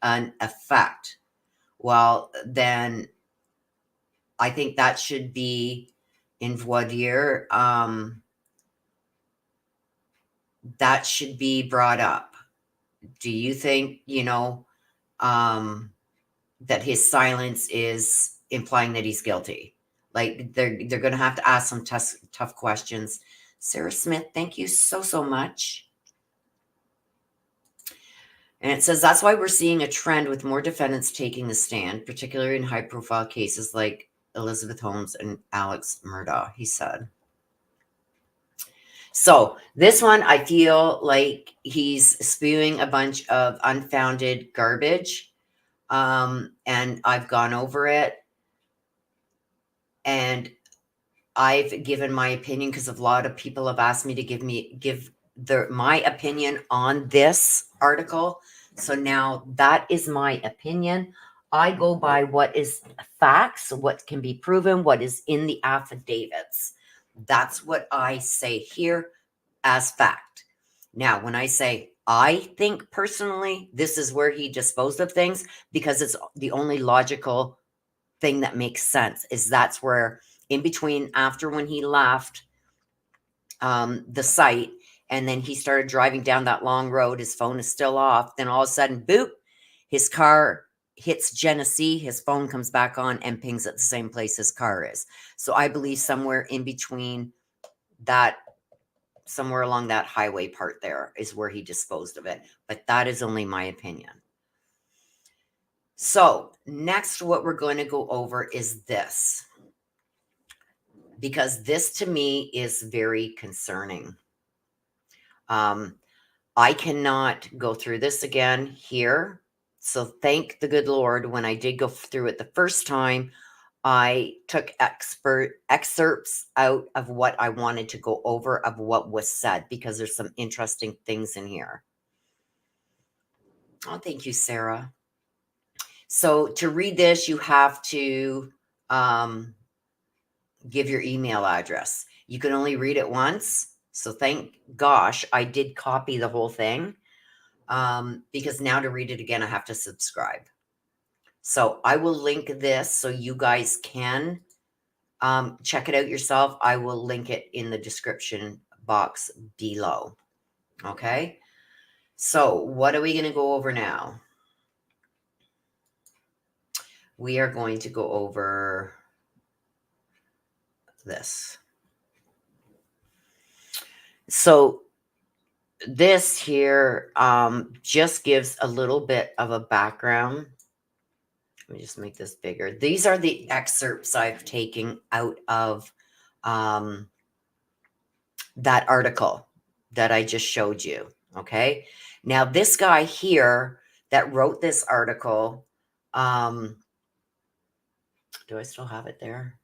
an effect. Well, then I think that should be in voir dire. That should be brought up. Do you think, that his silence is implying that he's guilty? Like they're going to have to ask some tough questions. Sarah Smith, thank you so much. And it says that's why we're seeing a trend with more defendants taking the stand, particularly in high-profile cases like Elizabeth Holmes and Alex Murdaugh, he said. So this one, I feel like he's spewing a bunch of unfounded garbage. And I've gone over it. And I've given my opinion because a lot of people have asked me to give my opinion on this article. So now that is my opinion. I go by what is facts, what can be proven, what is in the affidavits. That's what I say here as fact. Now, when I say I think personally, this is where he disposed of things because it's the only logical thing that makes sense is that's where in between after when he left the site and then he started driving down that long road, his phone is still off. Then all of a sudden, boop, his car hits Genesee, his phone comes back on and pings at the same place his car is. So I believe somewhere in between that, somewhere along that highway part there is where he disposed of it. But that is only my opinion. So next, what we're going to go over is this, because this to me is very concerning. I cannot go through this again here. So thank the good Lord, when I did go through it the first time, I took excerpts out of what I wanted to go over of what was said, because there's some interesting things in here. Oh, thank you, Sarah. So to read this, you have to give your email address. You can only read it once. So thank gosh, I did copy the whole thing because now to read it again, I have to subscribe. So I will link this so you guys can check it out yourself. I will link it in the description box below. Okay. So what are we going to go over now? We are going to go over this. So this here just gives a little bit of a background. Let me just make this bigger. These are the excerpts I've taken out of that article that I just showed you. Okay. Now this guy here that wrote this article, do I still have it there?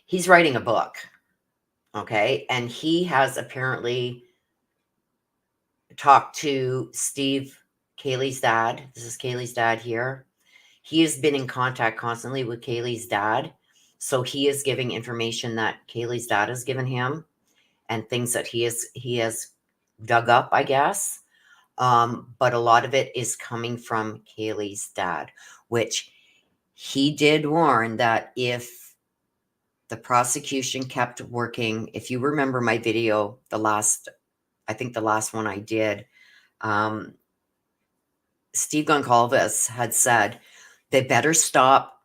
He's writing a book. Okay. And he has apparently talked to Steve, Kaylee's dad. This is Kaylee's dad here. He has been in contact constantly with Kaylee's dad. So he is giving information that Kaylee's dad has given him and things that he has dug up, I guess. But a lot of it is coming from Kaylee's dad, which he did warn that if the prosecution kept working, if you remember my video, I think the last one I did, Steve Goncalves had said they better stop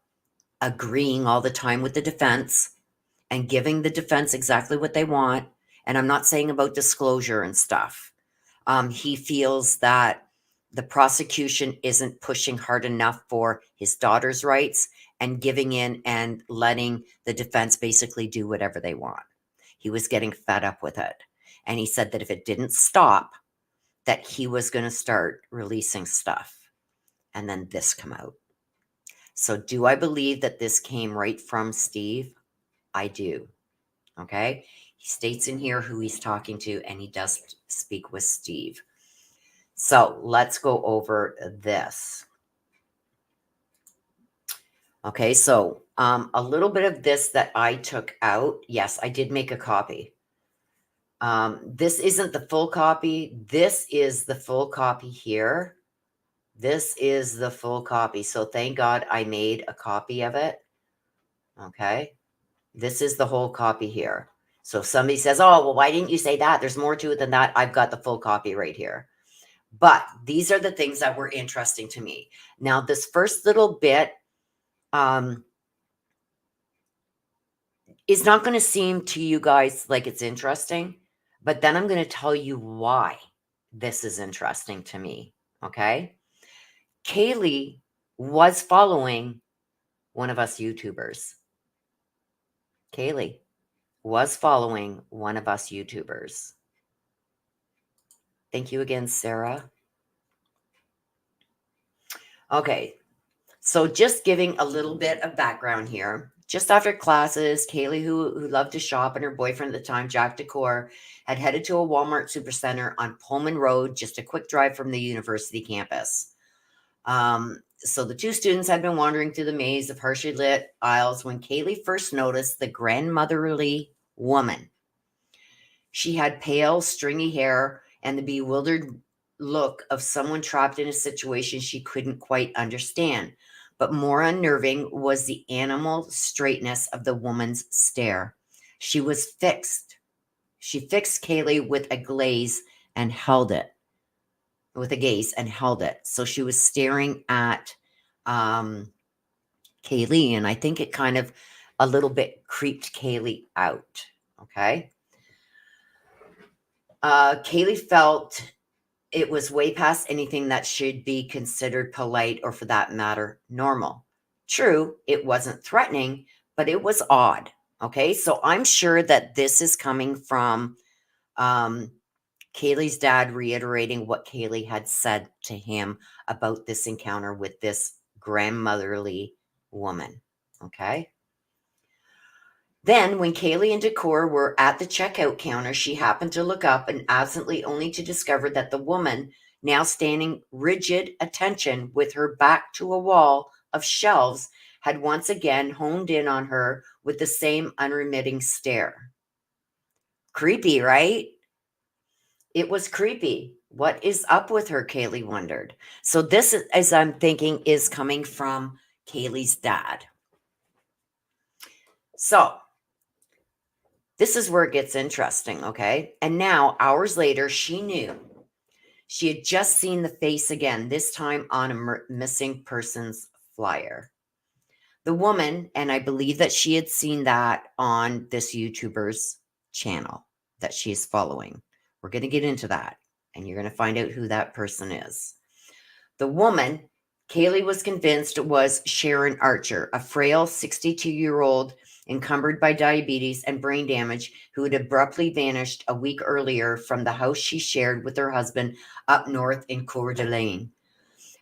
agreeing all the time with the defense and giving the defense exactly what they want. And I'm not saying about disclosure and stuff. He feels that the prosecution isn't pushing hard enough for his daughter's rights and giving in and letting the defense basically do whatever they want. He was getting fed up with it. And he said that if it didn't stop, that he was going to start releasing stuff. And then this come out. So do I believe that this came right from Steve? I do. Okay. He states in here who he's talking to, and he does speak with Steve. So let's go over this. Okay, so a little bit of this that I took out. Yes, I did make a copy. This isn't the full copy. This is the full copy here. This is the full copy. So thank God I made a copy of it. Okay. This is the whole copy here. So if somebody says, oh, well, why didn't you say that? There's more to it than that. I've got the full copy right here. But these are the things that were interesting to me. Now, this first little bit is not going to seem to you guys like it's interesting, but then I'm going to tell you why this is interesting to me. Okay. Kaylee was following one of us YouTubers. Kaylee was following one of us YouTubers. Thank you again, Sarah. Okay, so just giving a little bit of background here. Just after classes, Kaylee, who loved to shop, and her boyfriend at the time, Jack Decor, had headed to a Walmart Supercenter on Pullman Road, just a quick drive from the university campus. So the two students had been wandering through the maze of harshly lit aisles when Kaylee first noticed the grandmotherly woman. She had pale, stringy hair and the bewildered look of someone trapped in a situation she couldn't quite understand. But more unnerving was the animal straightness of the woman's stare. She was fixed. She fixed Kaylee with a gaze and held it. So she was staring at Kaylee, and I think it kind of a little bit creeped Kaylee out. Okay. Kaylee felt it was way past anything that should be considered polite or, for that matter, normal. True, it wasn't threatening, but it was odd. Okay, so I'm sure that this is coming from Kaylee's dad reiterating what Kaylee had said to him about this encounter with this grandmotherly woman. Okay. Then, when Kaylee and Decor were at the checkout counter, she happened to look up and absently only to discover that the woman, now standing rigid attention with her back to a wall of shelves, had once again honed in on her with the same unremitting stare. Creepy, right? It was creepy. What is up with her, Kaylee wondered. So this, as I'm thinking, is coming from Kaylee's dad. So this is where it gets interesting, okay? And now, hours later, she knew. She had just seen the face again, this time on a missing persons flyer. The woman, and I believe that she had seen that on this YouTuber's channel that she is following. We're going to get into that, and you're going to find out who that person is. The woman, Kaylee was convinced, was Sharon Archer, a frail 62-year-old encumbered by diabetes and brain damage, who had abruptly vanished a week earlier from the house she shared with her husband up north in Coeur d'Alene.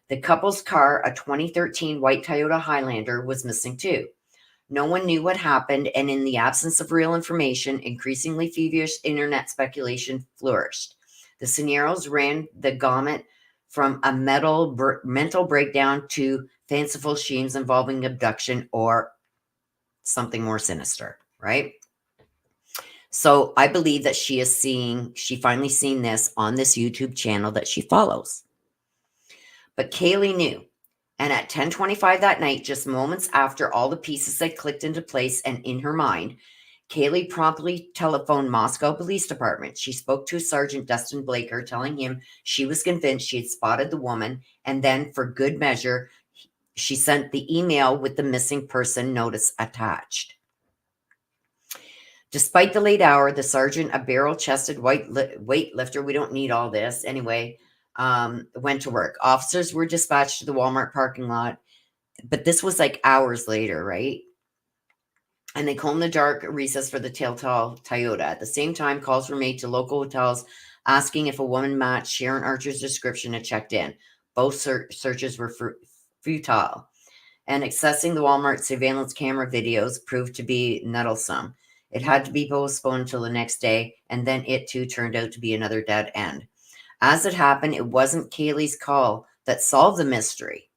The couple's car, a 2013 white Toyota Highlander, was missing too. No one knew what happened, and in the absence of real information, increasingly feverish internet speculation flourished. The scenarios ran the gamut from a mental breakdown to fanciful schemes involving abduction or something more sinister, right? So I believe that she finally seen this on this YouTube channel that she follows. But Kaylee knew. And at 10:25 that night, just moments after all the pieces had clicked into place and in her mind, Kaylee promptly telephoned Moscow Police Department. She spoke to Sergeant Dustin Blaker, telling him she was convinced she had spotted the woman, and then, for good measure, she sent the email with the missing person notice attached. Despite the late hour, the sergeant, a barrel-chested weightlifter, we don't need all this anyway, went to work. Officers were dispatched to the Walmart parking lot, but this was like hours later, right? And they combed the dark recess for the telltale Toyota. At the same time, calls were made to local hotels asking if a woman matched Sharon Archer's description had checked in. Both searches were futile, and accessing the Walmart surveillance camera videos proved to be nettlesome. It had to be postponed until the next day, and then it too turned out to be another dead end. As it happened, it wasn't Kaylee's call that solved the mystery.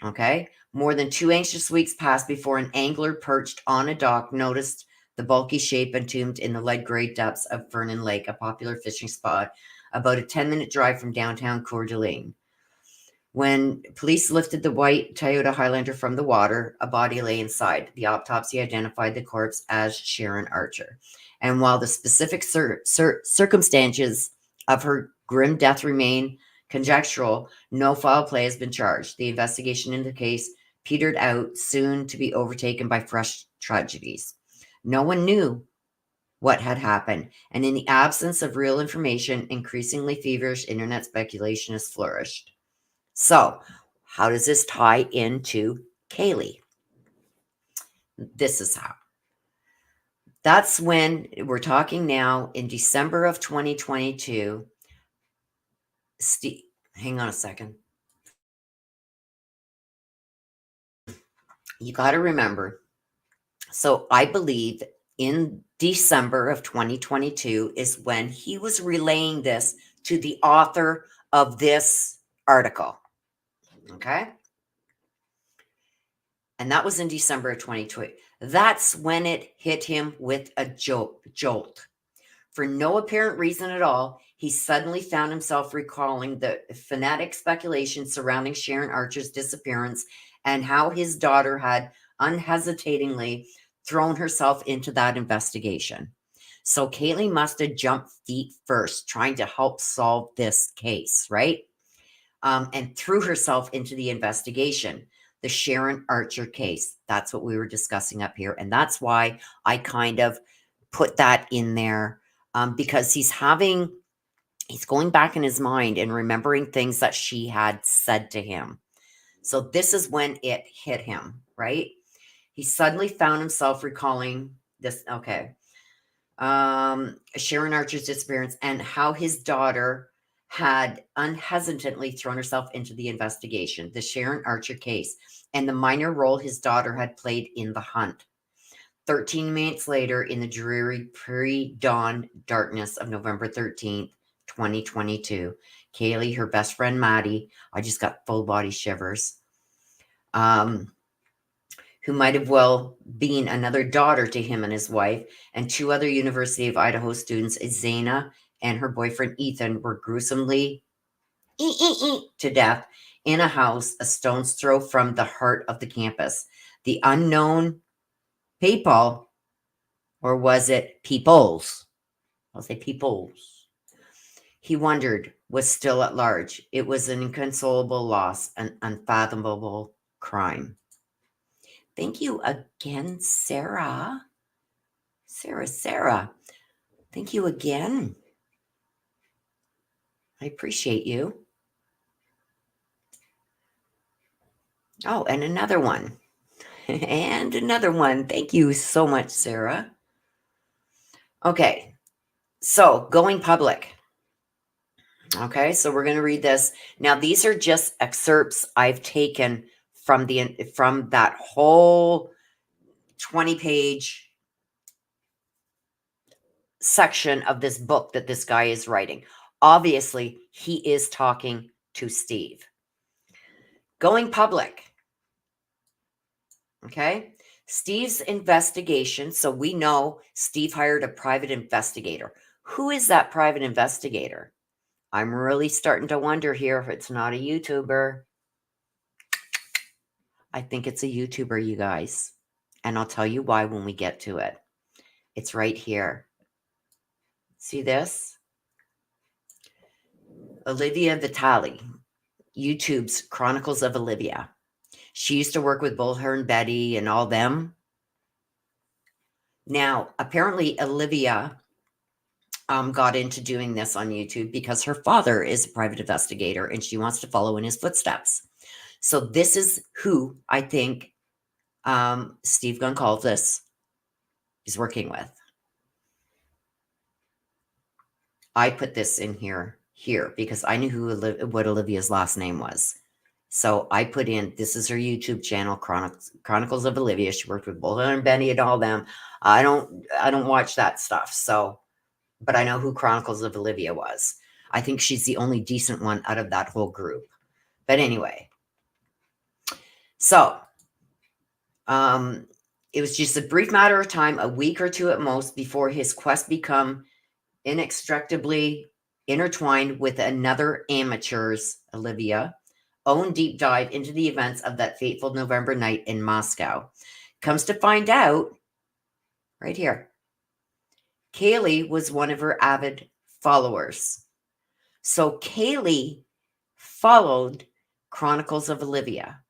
Okay. More than 2 anxious weeks passed before an angler perched on a dock noticed the bulky shape entombed in the lead gray depths of Vernon Lake, a popular fishing spot about a 10-minute drive from downtown Coeur d'Alene. When police lifted the white Toyota Highlander from the water, a body lay inside. The autopsy identified the corpse as Sharon Archer. And while the specific circumstances of her grim death remain conjectural, no foul play has been charged. The investigation into the case petered out, soon to be overtaken by fresh tragedies. No one knew what had happened, and in the absence of real information, increasingly feverish internet speculation has flourished. So, how does this tie into Kaylee? This is how. That's when we're talking now in December of 2022. Steve, hang on a second. You got to remember. So, I believe in December of 2022 is when he was relaying this to the author of this article. Okay. And that was in December of 2020. That's when it hit him with a jolt. For no apparent reason at all, he suddenly found himself recalling the fanatic speculation surrounding Sharon Archer's disappearance and how his daughter had unhesitatingly thrown herself into that investigation. So Kaylee must have jumped feet first, trying to help solve this case, right? And threw herself into the investigation, the Sharon Archer case. That's what we were discussing up here. And that's why I kind of put that in there, because he's going back in his mind and remembering things that she had said to him. So this is when it hit him, right? He suddenly found himself recalling this. Okay. Sharon Archer's disappearance and how his daughter had unhesitantly thrown herself into the investigation, the Sharon Archer case, and the minor role his daughter had played in the hunt. 13 minutes later, in the dreary pre-dawn darkness of November 13th, 2022, Kaylee, her best friend Maddie, I just got full body shivers, who might have well been another daughter to him and his wife, and two other University of Idaho students, Zaina and her boyfriend Ethan, were gruesomely to death in a house a stone's throw from the heart of the campus. The unknown people, or was it peoples? I'll say peoples. He wondered, was still at large. It was an inconsolable loss, an unfathomable crime. Thank you again, Sarah. Sarah. Thank you again. I appreciate you. Oh, and another one. And another one. Thank you so much, Sarah. Okay. So, going public. Okay, so we're going to read this. Now, these are just excerpts I've taken from that whole 20-page section of this book that this guy is writing. Obviously, he is talking to Steve. Going public. Okay, Steve's investigation. So we know Steve hired a private investigator. Who is that private investigator? I'm really starting to wonder here if it's not a YouTuber. I think it's a YouTuber, you guys. And I'll tell you why when we get to it. It's right here. See this? Olivia Vitale, YouTube's Chronicles of Olivia. She used to work with both her and Betty and all them. Now, apparently Olivia got into doing this on YouTube because her father is a private investigator and she wants to follow in his footsteps. So this is who I think Steve Goncalves is working with. I put this in here because I knew what Olivia's last name was. So I put in, this is her YouTube channel, Chronicles of Olivia. She worked with both her and Benny and all them. I don't watch that stuff. So, but I know who Chronicles of Olivia was. I think she's the only decent one out of that whole group. But anyway, so it was just a brief matter of time, a week or two at most, before his quest become inextricably intertwined with another amateur's, Olivia, own deep dive into the events of that fateful November night in Moscow. Comes to find out, right here, Kaylee was one of her avid followers. So Kaylee followed Chronicles of Olivia.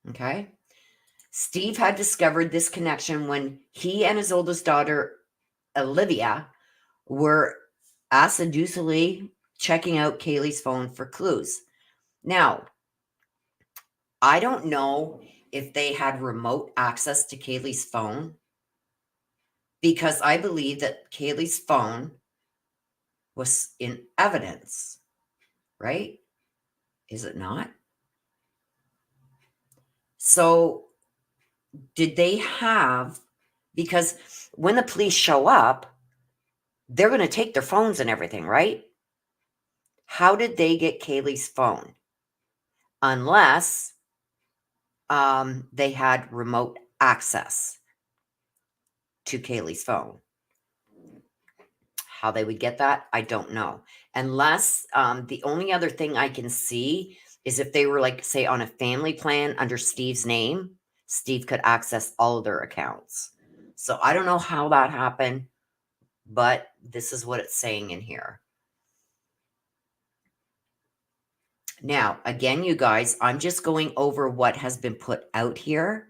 Okay. Steve had discovered this connection when he and his oldest daughter, Olivia, were assiduously checking out Kaylee's phone for clues. Now, I don't know if they had remote access to Kaylee's phone, because I believe that Kaylee's phone was in evidence, right? Is it not? So did they have, because when the police show up, they're going to take their phones and everything, right? How did they get Kaylee's phone? Unless they had remote access to Kaylee's phone. How they would get that, I don't know. Unless the only other thing I can see is if they were, like, say, on a family plan under Steve's name, Steve could access all of their accounts. So I don't know how that happened, but this is what it's saying in here. Now, again, you guys, I'm just going over what has been put out here.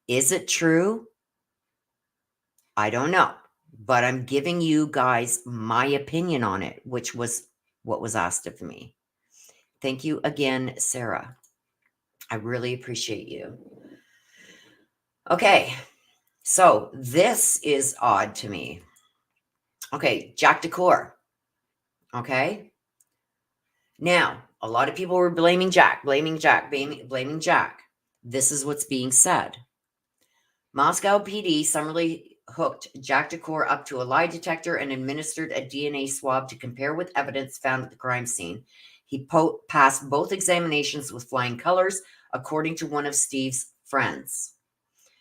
Is it true? I don't know, but I'm giving you guys my opinion on it, which was what was asked of me. Thank you again, Sarah. I really appreciate you. Okay, so this is odd to me. Okay, Jack Decor. Okay. Now, a lot of people were blaming Jack. Blaming Jack. This is what's being said. Moscow PD summarily hooked Jack Decor up to a lie detector and administered a DNA swab to compare with evidence found at the crime scene. He passed both examinations with flying colors, according to one of Steve's friends.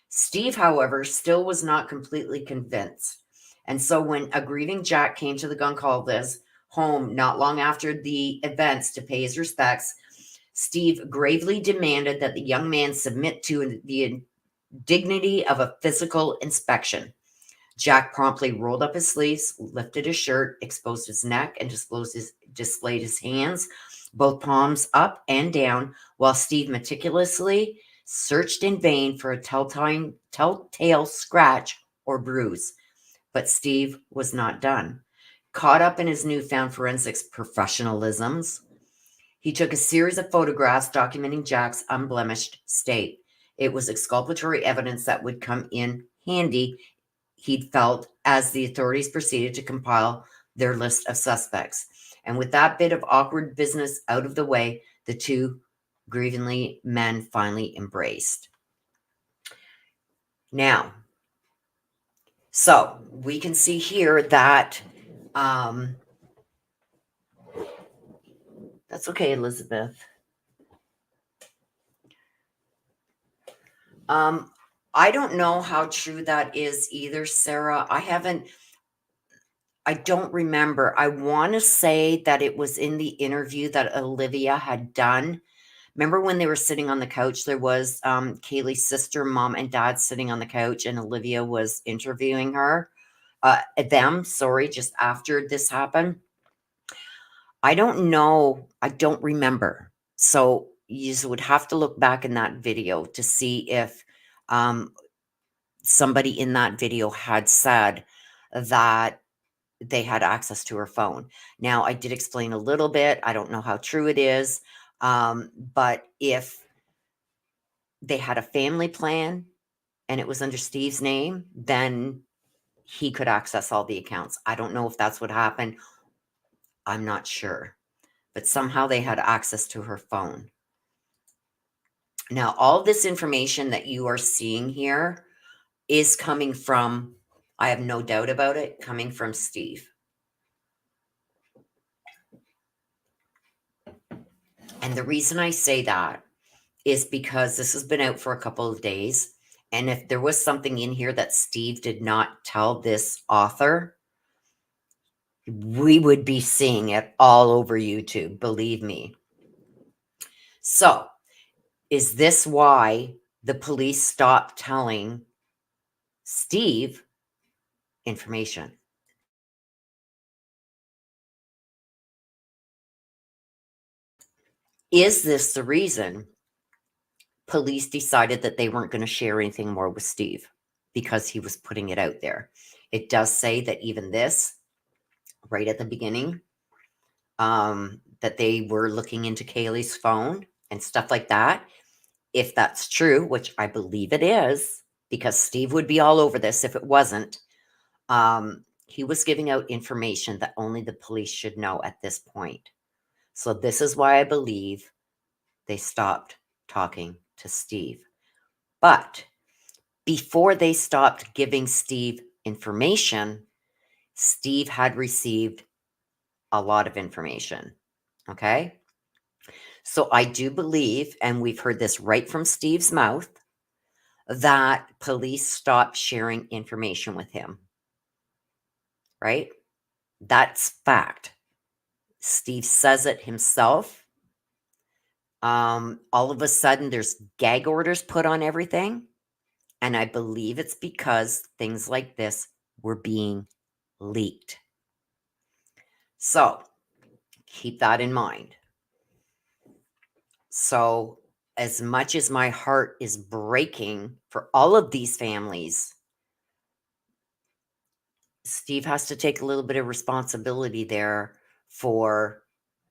Steve, however, still was not completely convinced. And so when a grieving Jack came to the Goncalves home not long after the events to pay his respects, Steve gravely demanded that the young man submit to the dignity of a physical inspection. Jack promptly rolled up his sleeves, lifted his shirt, exposed his neck, and displayed his hands, both palms up and down, while Steve meticulously searched in vain for a telltale scratch or bruise. But Steve was not done. Caught up in his newfound forensics professionalisms, he took a series of photographs documenting Jack's unblemished state. It was exculpatory evidence that would come in handy, he'd felt, as the authorities proceeded to compile their list of suspects. And with that bit of awkward business out of the way, the two grievingly men finally embraced. Now, so we can see here that that's okay, Elizabeth. I don't know how true that is either, Sarah. I don't remember. I want to say that it was in the interview that Olivia had done. Remember when they were sitting on the couch? There was Kaylee's sister, mom, and dad sitting on the couch, and Olivia was interviewing them, just after this happened. I don't know. I don't remember. So you would have to look back in that video to see if somebody in that video had said that they had access to her phone. Now, I did explain a little bit. I don't know how true it is. But if they had a family plan and it was under Steve's name, then he could access all the accounts. I don't know if that's what happened. I'm not sure. But somehow they had access to her phone. Now, all this information that you are seeing here is coming from, I have no doubt about it, coming from Steve. And the reason I say that is because this has been out for a couple of days. And if there was something in here that Steve did not tell this author, we would be seeing it all over YouTube, believe me. So, is this why the police stopped telling Steve information? Is this the reason police decided that they weren't going to share anything more with Steve because he was putting it out there? It does say that even this, right at the beginning, that they were looking into Kaylee's phone and stuff like that. If that's true, which I believe it is, because Steve would be all over this if it wasn't, he was giving out information that only the police should know at this point. So this is why I believe they stopped talking to Steve. But before they stopped giving Steve information, Steve had received a lot of information. Okay. So I do believe, and we've heard this right from Steve's mouth, that police stopped sharing information with him. Right? That's fact. Steve says it himself. All of a sudden, there's gag orders put on everything. And I believe it's because things like this were being leaked. So keep that in mind. So, as much as my heart is breaking for all of these families, Steve has to take a little bit of responsibility there for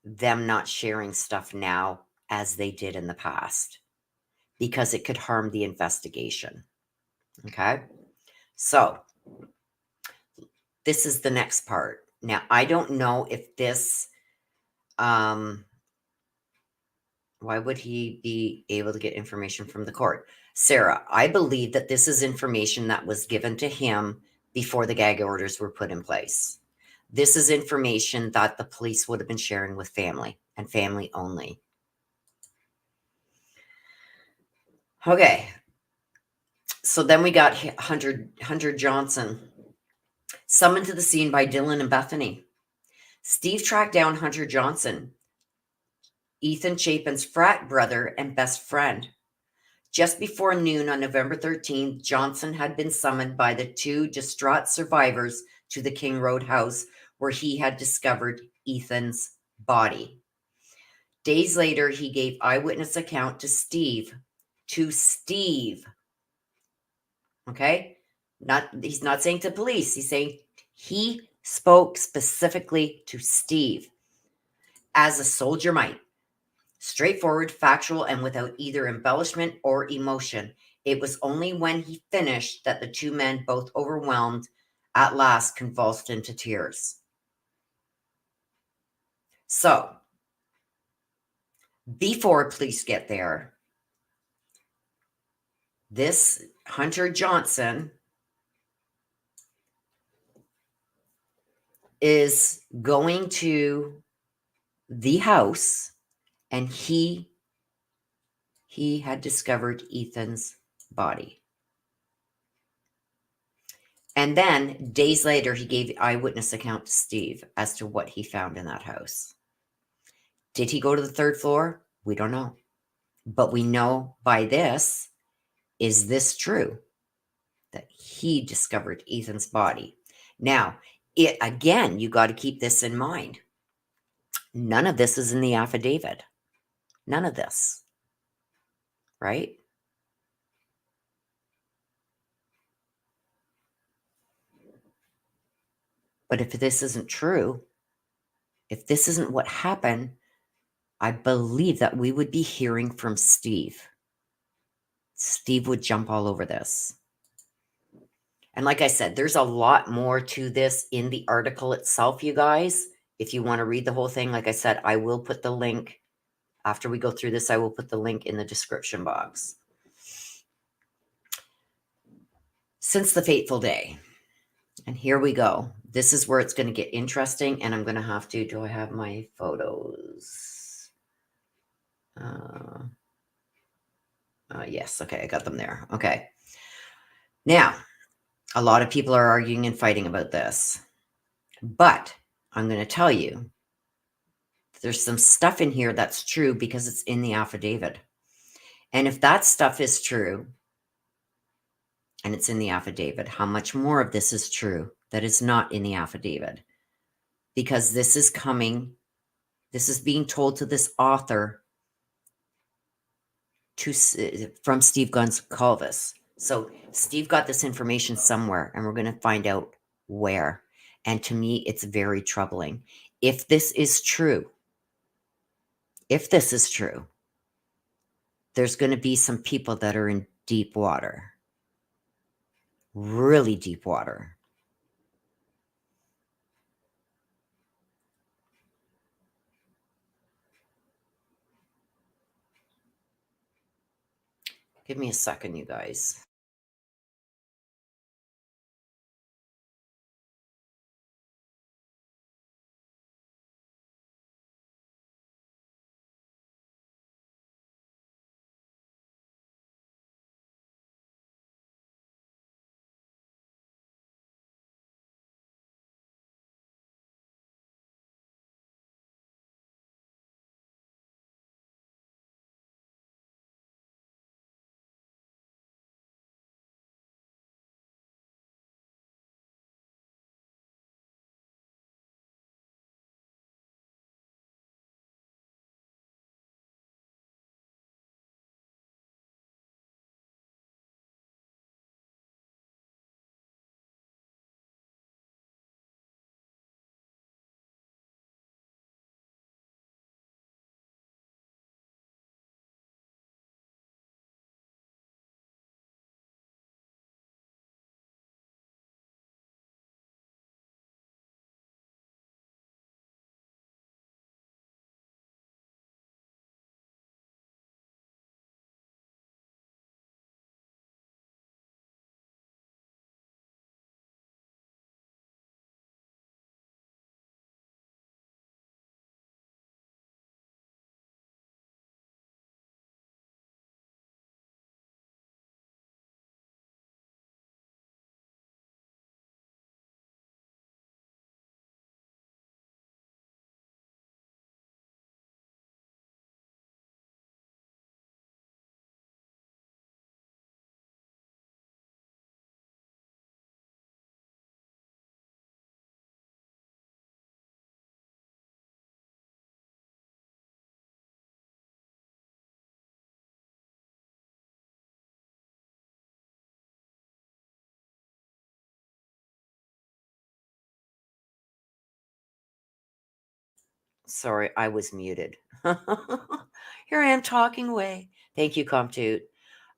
them not sharing stuff now as they did in the past, because it could harm the investigation. Okay. So this is the next part. Now, I don't know if this, why would he be able to get information from the court? Sarah, I believe that this is information that was given to him before the gag orders were put in place. This is information that the police would have been sharing with family and family only. Okay. So then we got Hunter Johnson, summoned to the scene by Dylan and Bethany. Steve tracked down Hunter Johnson, Ethan Chapin's frat brother and best friend. Just before noon on November 13th, Johnson had been summoned by the two distraught survivors to the King Road house where he had discovered Ethan's body. Days later, he gave eyewitness account to Steve. Okay? He's not saying to police. He's saying he spoke specifically to Steve as a soldier might. Straightforward, factual, and without either embellishment or emotion. It was only when he finished that the two men, both overwhelmed, at last convulsed into tears. So, before police get there, this Hunter Johnson is going to the house, and he had discovered Ethan's body. And then days later, he gave eyewitness account to Steve as to what he found in that house. Did he go to the third floor? We don't know. But we know by this, is this true? That he discovered Ethan's body. Now, again, you got to keep this in mind. None of this is in the affidavit. None of this. Right? But if this isn't true, if this isn't what happened, I believe that we would be hearing from Steve. Steve would jump all over this. And like I said, there's a lot more to this in the article itself, you guys. If you want to read the whole thing, like I said, I will put the link. After we go through this, I will put the link in the description box. Since the fateful day. And here we go. This is where it's going to get interesting. And I'm going to have to, do I have my photos? Yes, okay, I got them there. Okay. Now, a lot of people are arguing and fighting about this, but I'm going to tell you there's some stuff in here that's true because it's in the affidavit. And if that stuff is true, and it's in the affidavit, how much more of this is true that is not in the affidavit? Because this is being told to this author from Steve Goncalves. So Steve got this information somewhere, and we're going to find out where. And to me, it's very troubling. If this is true, there's going to be some people that are in deep water, really deep water. Give me a second, you guys. Sorry, I was muted. Here I am talking away. Thank you, Comptoot.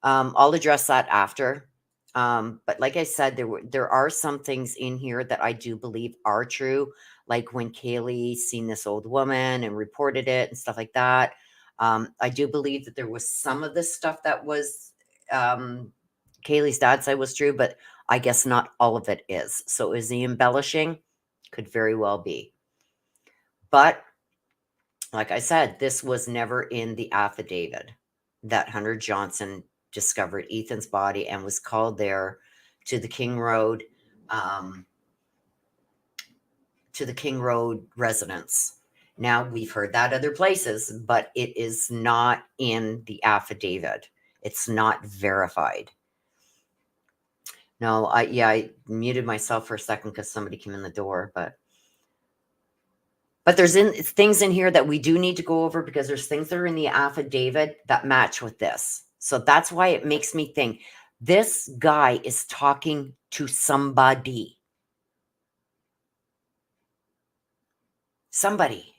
I'll address that after. But like I said, there are some things in here that I do believe are true, like when Kaylee seen this old woman and reported it and stuff like that. I do believe that there was some of this stuff that was Kaylee's dad said was true, but I guess not all of it is. So is he embellishing? Could very well be. But like I said, this was never in the affidavit that Hunter Johnson discovered Ethan's body and was called there to the King Road, um, residence. Now we've heard that other places, but it is not in the affidavit. It's not verified. No, I muted myself for a second because somebody came in the door, but there's things in here that we do need to go over because there's things that are in the affidavit that match with this. So that's why it makes me think this guy is talking to somebody. Somebody.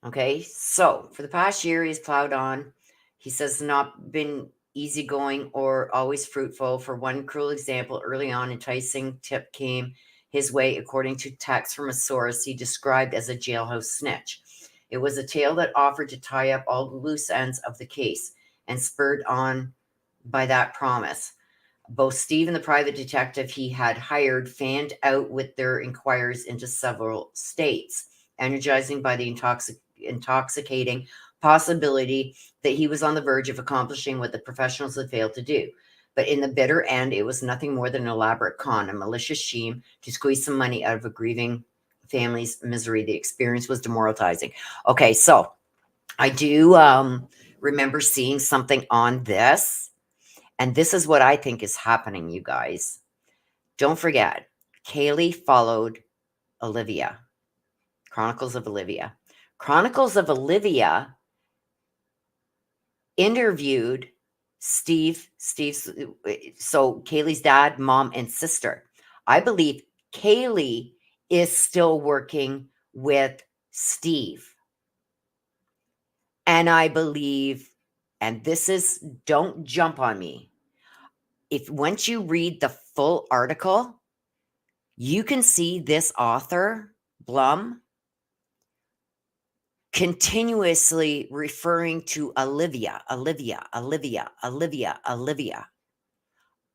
Okay. So for the past year, he's plowed on. He says not been easygoing or always fruitful. For one cruel example, early on, enticing tip came his way, according to text from a source he described as a jailhouse snitch. It was a tale that offered to tie up all the loose ends of the case, and spurred on by that promise. Both Steve and the private detective he had hired fanned out with their inquiries into several states. energizing by the intoxicating possibility that he was on the verge of accomplishing what the professionals had failed to do. But in the bitter end, it was nothing more than an elaborate con, a malicious scheme to squeeze some money out of a grieving family's misery. The experience was demoralizing. Okay, so I do remember seeing something on this, and this is what I think is happening, you guys. Don't forget, Kaylee followed Olivia. Chronicles of Olivia. Chronicles of Olivia interviewed Steve's, so Kaylee's dad, mom, and sister. I believe Kaylee is still working with Steve. And I believe, and this is, don't jump on me. If once you read the full article, you can see this author, Blum, continuously referring to Olivia.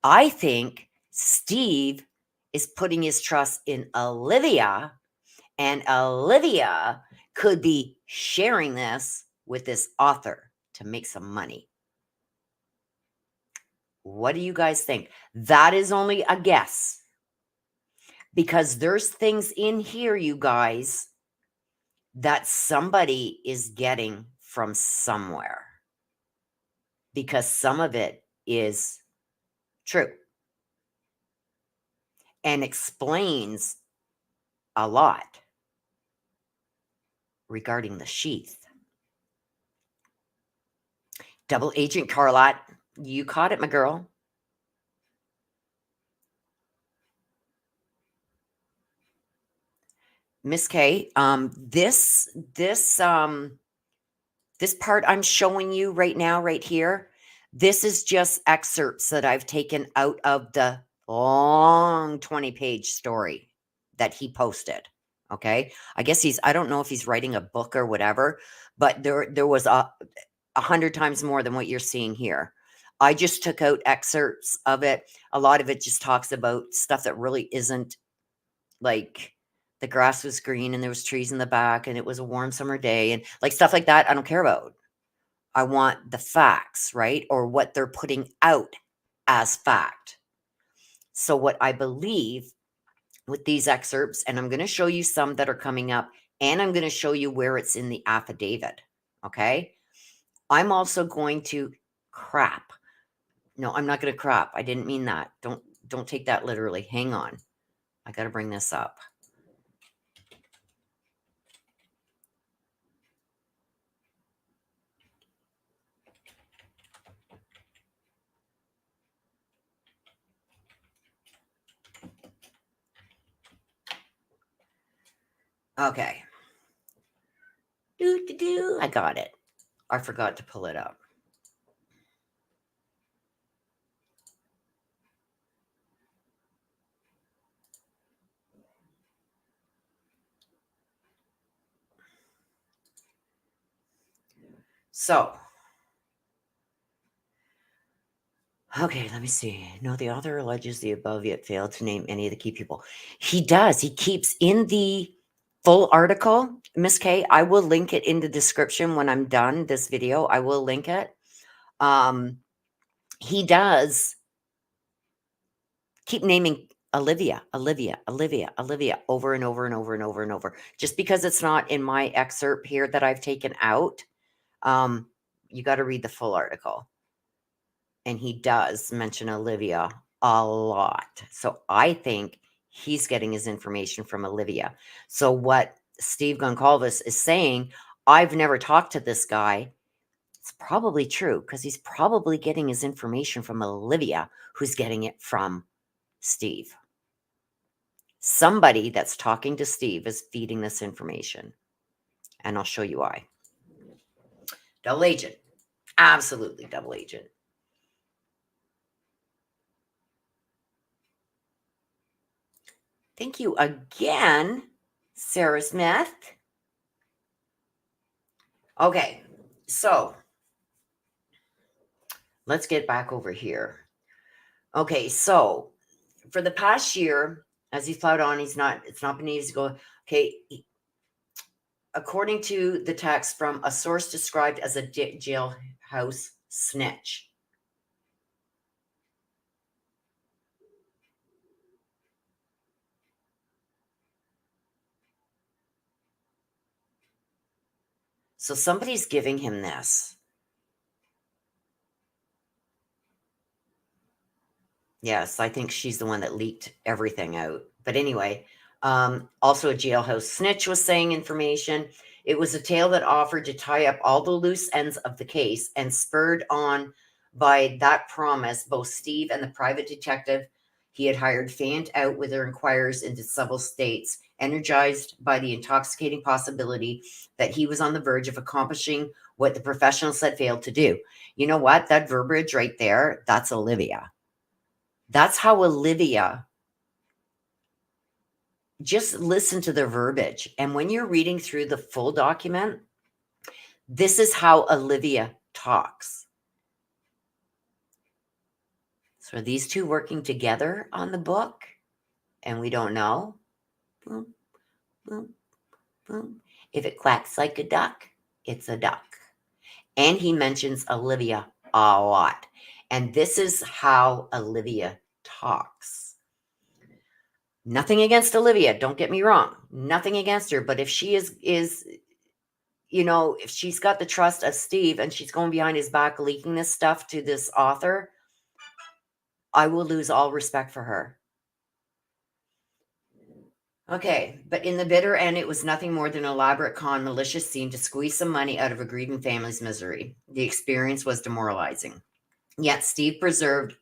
I think Steve is putting his trust in Olivia, and Olivia could be sharing this with this author to make some money. What do you guys think? That is only a guess, because there's things in here, you guys, that somebody is getting from somewhere, because some of it is true and explains a lot regarding the sheath. Double Agent Carlot, you caught it, my girl. Miss K, this part I'm showing you right now, right here, this is just excerpts that I've taken out of the long 20-page story that he posted. Okay. I guess I don't know if he's writing a book or whatever, but there was 100 times more than what you're seeing here. I just took out excerpts of it. A lot of it just talks about stuff that really isn't, like the grass was green and there was trees in the back and it was a warm summer day and like stuff like that. I don't care about. I want the facts, right? Or what they're putting out as fact. So what I believe with these excerpts, and I'm going to show you some that are coming up, and I'm going to show you where it's in the affidavit. Okay. I'm also going to crap. No, I'm not going to crap. I didn't mean that. Don't take that literally. Hang on. I got to bring this up. Okay. I got it. I forgot to pull it up. So, okay, let me see. No, the author alleges the above yet failed to name any of the key people. He does. He keeps in the full article, Miss K. I will link it in the description when I'm done this video. I will link it. He does keep naming Olivia over and over and over and over and over. Just because it's not in my excerpt here that I've taken out, you got to read the full article. And he does mention Olivia a lot. So I think he's getting his information from Olivia. So what Steve Goncalves is saying, I've never talked to this guy. It's probably true, because he's probably getting his information from Olivia, who's getting it from Steve. Somebody that's talking to Steve is feeding this information. And I'll show you why. Double agent. Absolutely double agent. Thank you again, Sarah Smith. Okay, so let's get back over here. Okay, so for the past year, as he's plowed on, it's not been easy to go. Okay, according to the text from a source described as a jailhouse snitch. So somebody's giving him this. Yes, I think she's the one that leaked everything out. But anyway, also a jailhouse snitch was saying information. It was a tale that offered to tie up all the loose ends of the case, and spurred on by that promise, both Steve and the private detective he had hired fanned out with their inquiries into several states, energized by the intoxicating possibility that he was on the verge of accomplishing what the professionals had failed to do. You know what? That verbiage right there, that's Olivia. That's how Olivia, just listen to the verbiage. And when you're reading through the full document, this is how Olivia talks. So are these two working together on the book? And we don't know. Boom, boom, boom. If it quacks like a duck, it's a duck. And he mentions Olivia a lot. And this is how Olivia talks. Nothing against Olivia, don't get me wrong. Nothing against her. But if she is if she's got the trust of Steve and she's going behind his back leaking this stuff to this author, I will lose all respect for her. Okay, but in the bitter end, it was nothing more than an elaborate con, malicious scheme to squeeze some money out of a grieving family's misery. The experience was demoralizing. Yet Steve persevered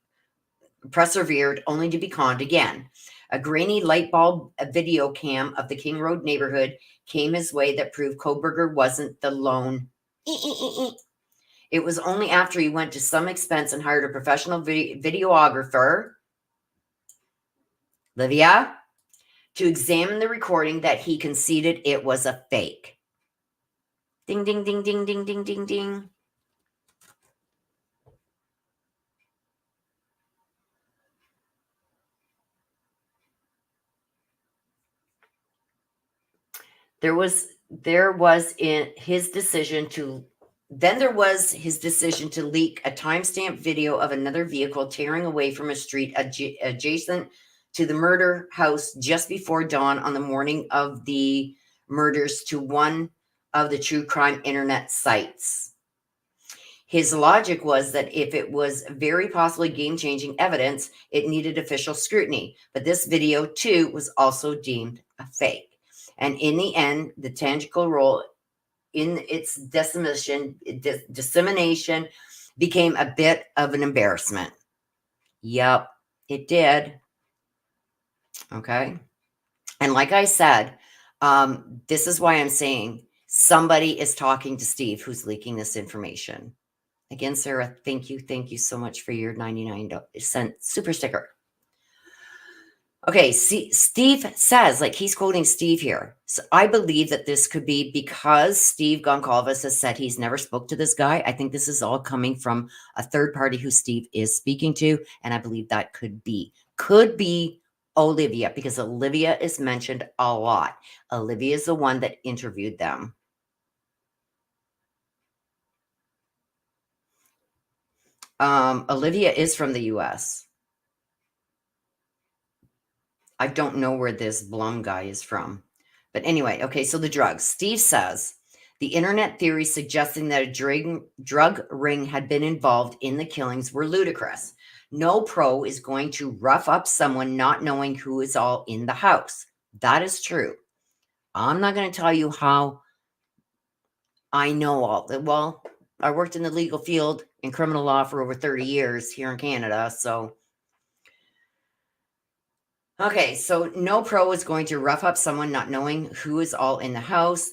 only to be conned again. A grainy light bulb video cam of the King Road neighborhood came his way that proved Kohberger wasn't the lone. It was only after he went to some expense and hired a professional videographer, Livia, to examine the recording that he conceded it was a fake. Ding, ding, ding, ding, ding, ding, ding, ding. There was his decision to leak a timestamp video of another vehicle tearing away from a street adjacent to the murder house just before dawn on the morning of the murders to one of the true crime internet sites. His logic was that if it was very possibly game-changing evidence, it needed official scrutiny. But this video, too, was also deemed a fake. And in the end, the tangible role in its dissemination became a bit of an embarrassment. Yep, it did. Okay. And like I said, this is why I'm saying somebody is talking to Steve who's leaking this information. Again, Sarah, thank you. Thank you so much for your 99-cent super sticker. Okay, see, Steve says, like he's quoting Steve here. So I believe that this could be because Steve Goncalves has said he's never spoke to this guy. I think this is all coming from a third party who Steve is speaking to. And I believe that could be Olivia, because Olivia is mentioned a lot. Olivia is the one that interviewed them. Olivia is from the US. I don't know where this Blum guy is from. But anyway, okay, so the drugs. Steve says the internet theories suggesting that a drug ring had been involved in the killings were ludicrous. No pro is going to rough up someone not knowing who is all in the house. That is true. I'm not going to tell you how I know all that. Well, I worked in the legal field in criminal law for over 30 years here in Canada, so okay, so no pro is going to rough up someone not knowing who is all in the house,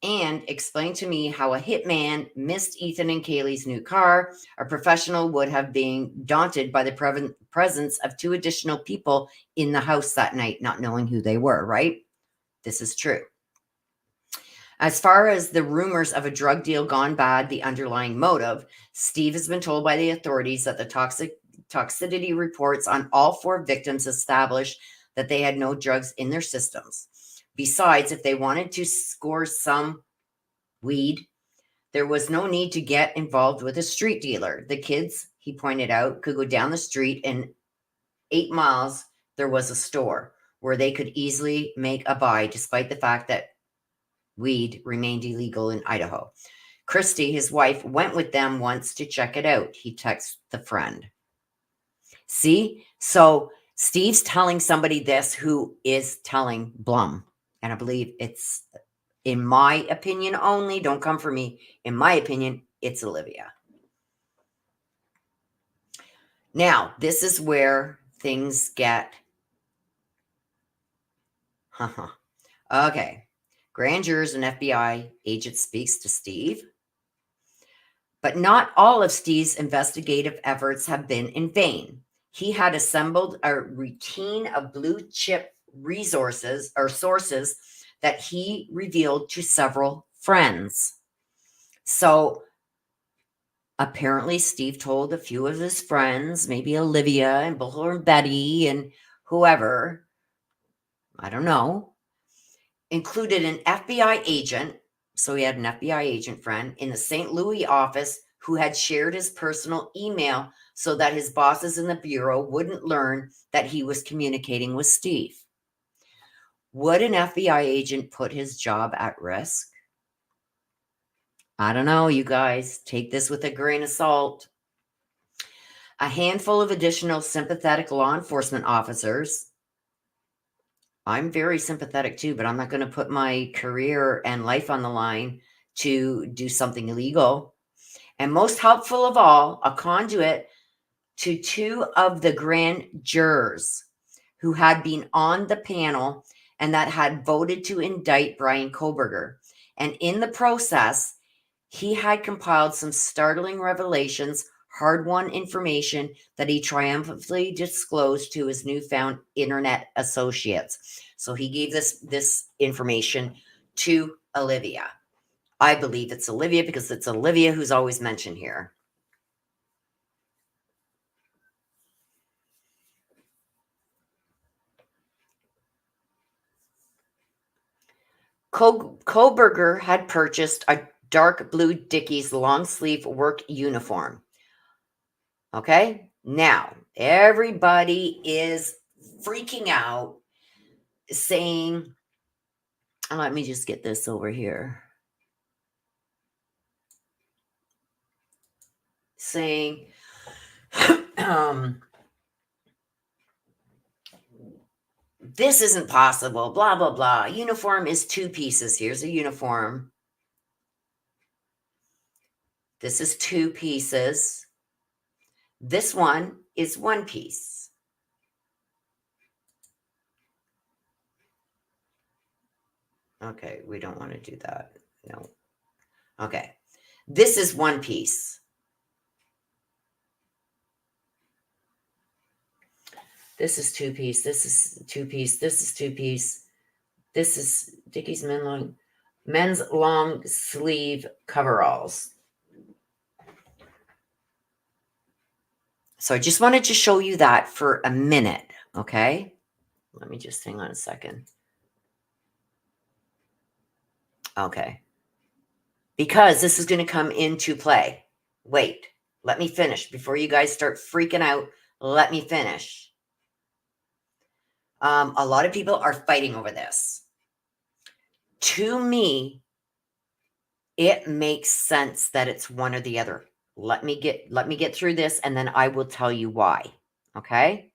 and explain to me how a hitman missed Ethan and Kaylee's new car. A professional would have been daunted by the presence of two additional people in the house that night, not knowing who they were, right? This is true. As far as the rumors of a drug deal gone bad, the underlying motive, Steve has been told by the authorities that the toxicity reports on all 4 victims established that they had no drugs in their systems. Besides, if they wanted to score some weed, there was no need to get involved with a street dealer. The kids, he pointed out, could go down the street and 8 miles, there was a store where they could easily make a buy, despite the fact that weed remained illegal in Idaho. Christy, his wife, went with them once to check it out. He texted the friend. See? So Steve's telling somebody this who is telling Blum. And I believe it's, in my opinion only, don't come for me. In my opinion, it's Olivia. Now, this is where things get... Okay. Grand jurors and FBI agent speaks to Steve. But not all of Steve's investigative efforts have been in vain. He had assembled a routine of blue chip resources or sources that he revealed to several friends. So apparently Steve told a few of his friends, maybe Olivia and Bull and Betty and whoever, I don't know, included an FBI agent. So he had an FBI agent friend in the St. Louis office who had shared his personal email so that his bosses in the bureau wouldn't learn that he was communicating with Steve. Would an FBI agent put his job at risk? I don't know, you guys. Take this with a grain of salt. A handful of additional sympathetic law enforcement officers. I'm very sympathetic too, but I'm not going to put my career and life on the line to do something illegal. And most helpful of all, a conduit to 2 of the grand jurors who had been on the panel and that had voted to indict Bryan Kohberger. And in the process, he had compiled some startling revelations, hard-won information that he triumphantly disclosed to his newfound internet associates. So he gave this information to Olivia. I believe it's Olivia because it's Olivia who's always mentioned here. Kohberger had purchased a dark blue Dickies long sleeve work uniform. Okay, now everybody is freaking out, saying, let me just get this over here, saying, this isn't possible, blah, blah, blah. Uniform is 2 pieces. Here's a uniform. This is 2 pieces. This one is 1 piece. Okay, we don't want to do that. No. Okay. This is 1 piece. This is 2 piece. This is 2 piece. This is 2 piece. This is Dickies men's long sleeve coveralls. So I just wanted to show you that for a minute. Okay. Let me just hang on a second. Okay. Because this is going to come into play. Wait, let me finish before you guys start freaking out. Let me finish. A lot of people are fighting over this. To me, it makes sense that it's one or the other. Let me get through this, and then I will tell you why. Okay?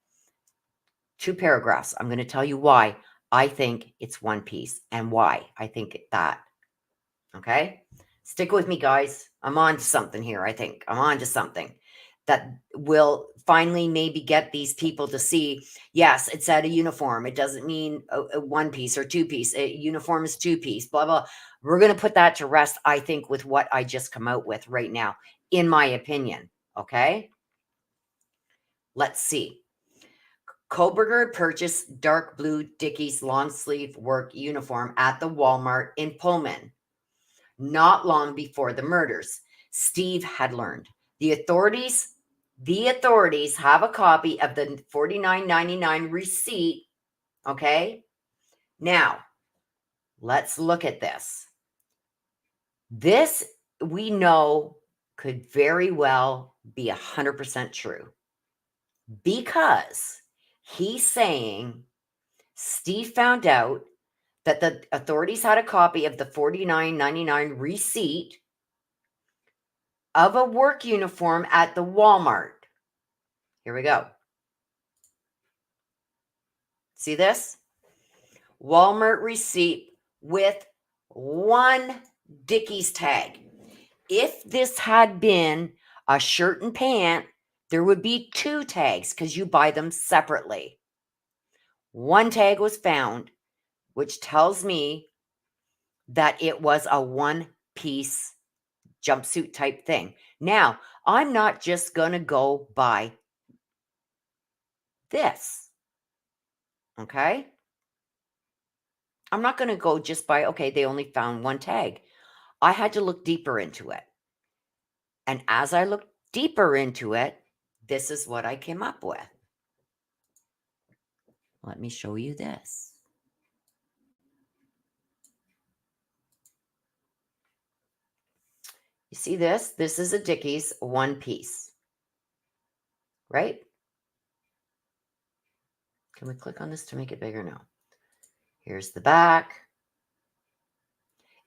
2 paragraphs. I'm going to tell you why I think it's 1 piece and why I think that. Okay? Stick with me, guys. I'm on to something here, I think. I'm on to something that will finally maybe get these people to see, yes, it's at a uniform. It doesn't mean a 1 piece or 2 piece. A uniform is 2 piece, blah, blah. We're going to put that to rest, I think, with what I just come out with right now, in my opinion. Okay? Let's see. Kohberger purchased dark blue Dickies long sleeve work uniform at the Walmart in Pullman. Not long before the murders, Steve had learned. The authorities have a copy of the $49.99 receipt. Okay. Now, Let's look at this. This, we know, could very well be 100% true because he's saying Steve found out that the authorities had a copy of the $49.99 receipt of a work uniform at the Walmart. Here we go. See this? Walmart receipt with one Dickies tag. If this had been a shirt and pant, there would be two tags because you buy them separately. One tag was found, which tells me that it was a one-piece jumpsuit type thing. Now, I'm not just going to go by this, okay? I'm not going to go just by, okay, they only found one tag. I had to look deeper into it. And as I looked deeper into it, this is what I came up with. Let me show you this. You see this? This is a Dickies one piece, right? Can we click on this to make it bigger? No. Here's the back.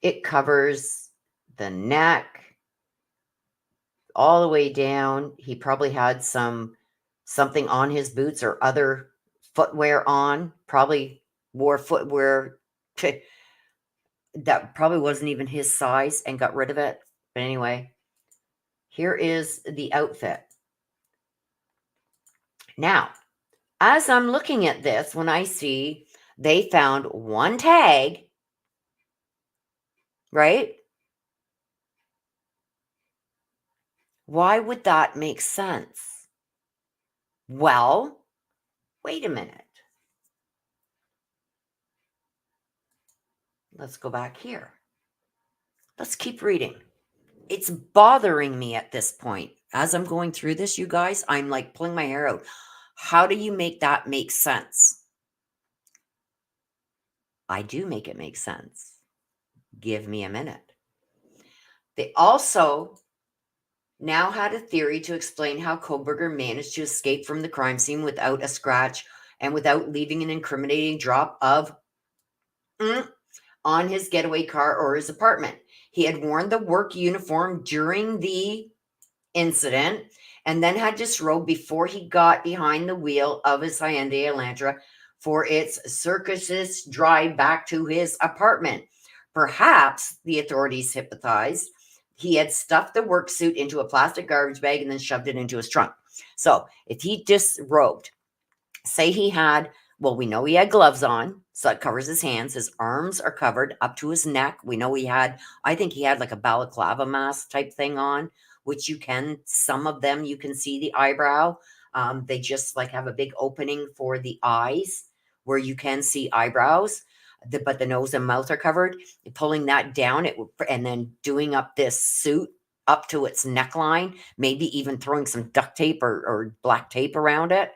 It covers the neck all the way down. He probably had something on his boots or other footwear on. Probably wore footwear that probably wasn't even his size and got rid of it. But anyway, here is the outfit. Now, as I'm looking at this, when I see they found one tag, right? Why would that make sense? Well, wait a minute. Let's go back here. Let's keep reading. It's bothering me at this point. As I'm going through this, you guys, I'm like pulling my hair out. How do you make that make sense? I do make it make sense. Give me a minute. They also now had a theory to explain how Kohberger managed to escape from the crime scene without a scratch and without leaving an incriminating drop of on his getaway car or his apartment. He had worn the work uniform during the incident and then had disrobed before he got behind the wheel of his Hyundai Elantra for its circuitous drive back to his apartment. Perhaps, the authorities hypothesized, he had stuffed the work suit into a plastic garbage bag and then shoved it into his trunk. So if he disrobed, say he had, well, we know he had gloves on, so it covers his hands. His arms are covered up to his neck. We know I think he had like a balaclava mask type thing on, which you can, some of them, you can see the eyebrow. They just like have a big opening for the eyes where you can see eyebrows, but the nose and mouth are covered. Pulling that down, and then doing up this suit up to its neckline, maybe even throwing some duct tape or black tape around it.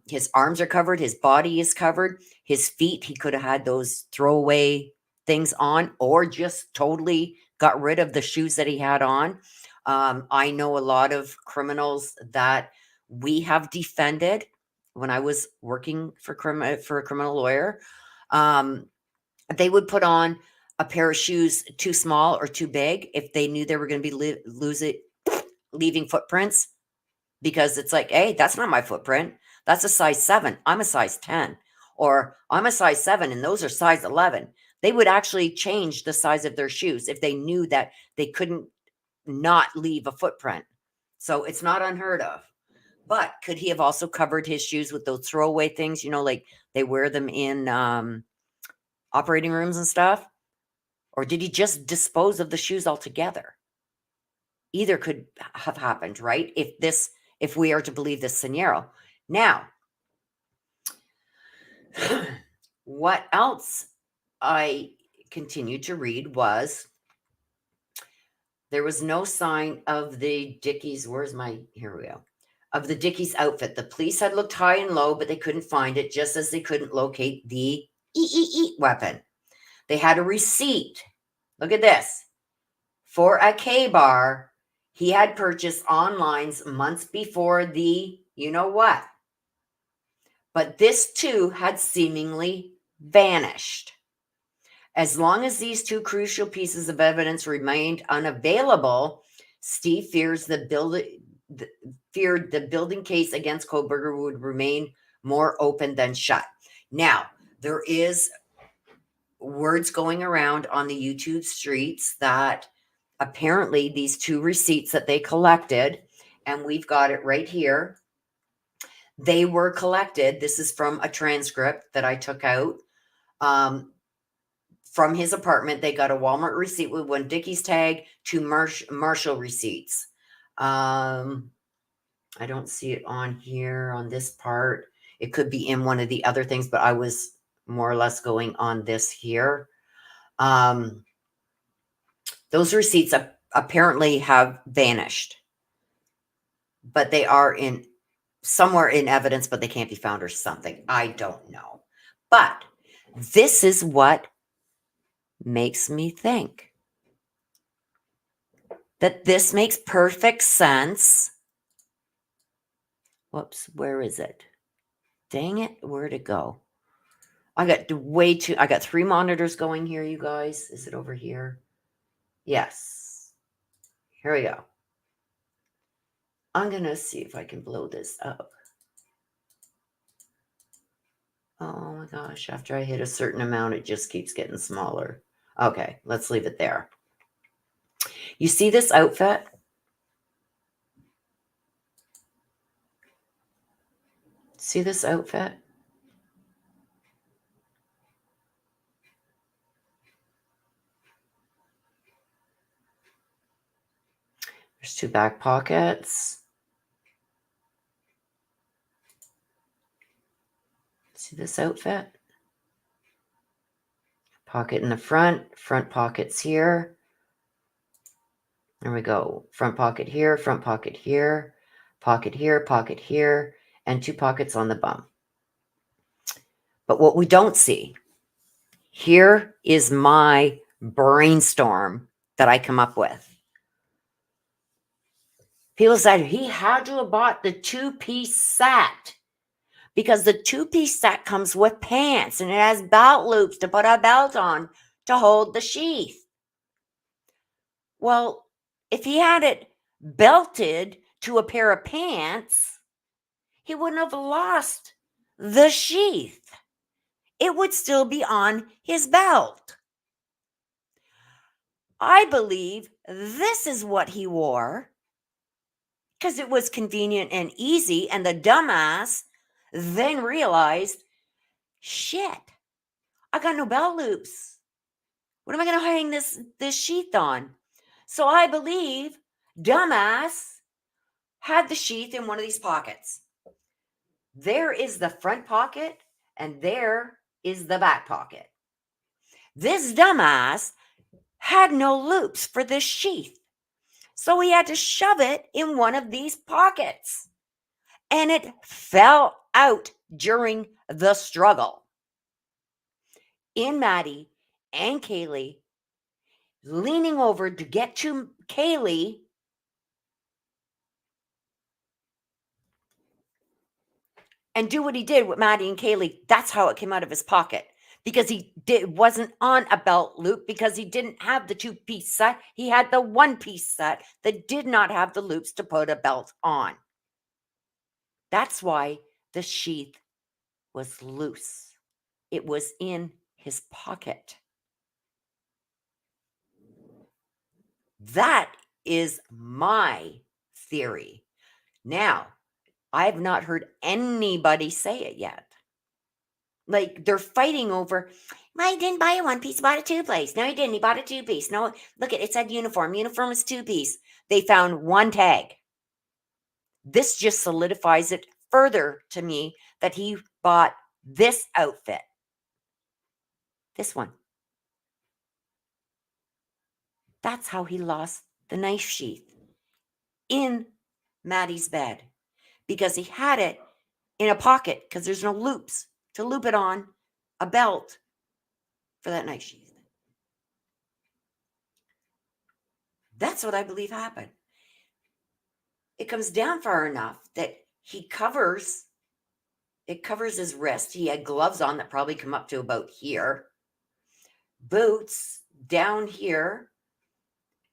His arms are covered. His body is covered. His feet, he could have had those throwaway things on or just totally got rid of the shoes that he had on. I know a lot of criminals that we have defended when I was working for a criminal lawyer. They would put on a pair of shoes too small or too big if they knew they were going to be leaving footprints, because it's like, hey, that's not my footprint. That's a size 7. I'm a size 10. Or I'm a size 7 and those are size 11. They would actually change the size of their shoes if they knew that they couldn't not leave a footprint. So it's not unheard of. But could he have also covered his shoes with those throwaway things, like they wear them in operating rooms and stuff? Or did he just dispose of the shoes altogether? Either could have happened, right? If we are to believe this scenario. Now, what else I continued to read was there was no sign of the Dickies. Here we go. Of the Dickies outfit. The police had looked high and low, but they couldn't find it, just as they couldn't locate the weapon. They had a receipt. Look at this. For a K-bar he had purchased online months before the you know what. But this too had seemingly vanished. As long as these two crucial pieces of evidence remained unavailable, Steve feared the building case against Kohberger would remain more open than shut. Now, there is words going around on the YouTube streets that apparently these two receipts that they collected, and we've got it right here, they were collected. This is from a transcript that I took out from his apartment. They got a Walmart receipt with one Dickies tag, two Marshall receipts. I don't see it on here on this part. It could be in one of the other things, but I was more or less going on this here. Those receipts apparently have vanished, but they are in somewhere in evidence, but they can't be found or something. I don't know. But this is what makes me think that this makes perfect sense. Whoops, where is it? Dang it, where'd it go? I got three monitors going here, you guys. Is it over here? Yes. Here we go. I'm going to see if I can blow this up. Oh my gosh, after I hit a certain amount, it just keeps getting smaller. Okay, let's leave it there. You see this outfit? See this outfit? There's two back pockets. See this outfit? Pocket in the front pockets here. There we go. Front pocket here, pocket here, pocket here, and two pockets on the bum. But what we don't see, here is my brainstorm that I come up with. People said he had to have bought the two-piece set because the two-piece set comes with pants and it has belt loops to put a belt on to hold the sheath. Well, if he had it belted to a pair of pants, he wouldn't have lost the sheath. It would still be on his belt. I believe this is what he wore because it was convenient and easy, and the dumbass then realized, shit, I got no belt loops. What am I going to hang this sheath on? So I believe dumbass had the sheath in one of these pockets. There is the front pocket, and there is the back pocket. This dumbass had no loops for this sheath, so he had to shove it in one of these pockets, and it fell out during the struggle. In Maddie and Kaylee leaning over to get to Kaylee, and do what he did with Maddie and Kaylee. That's how it came out of his pocket, because wasn't on a belt loop because he didn't have the two-piece set. He had the one-piece set that did not have the loops to put a belt on. That's why the sheath was loose. It was in his pocket. That is my theory. Now, I've not heard anybody say it yet. Like, they're fighting over, well, he didn't buy a one-piece, he bought a two-piece. No, he didn't. He bought a two-piece. No, look, it said uniform. Uniform is two-piece. They found one tag. This just solidifies it further to me that he bought this outfit. This one. That's how he lost the knife sheath in Maddie's bed, because he had it in a pocket because there's no loops to loop it on a belt for that knife sheath. That's what I believe happened. It comes down far enough that it covers his wrist. He had gloves on that probably come up to about here, boots down here,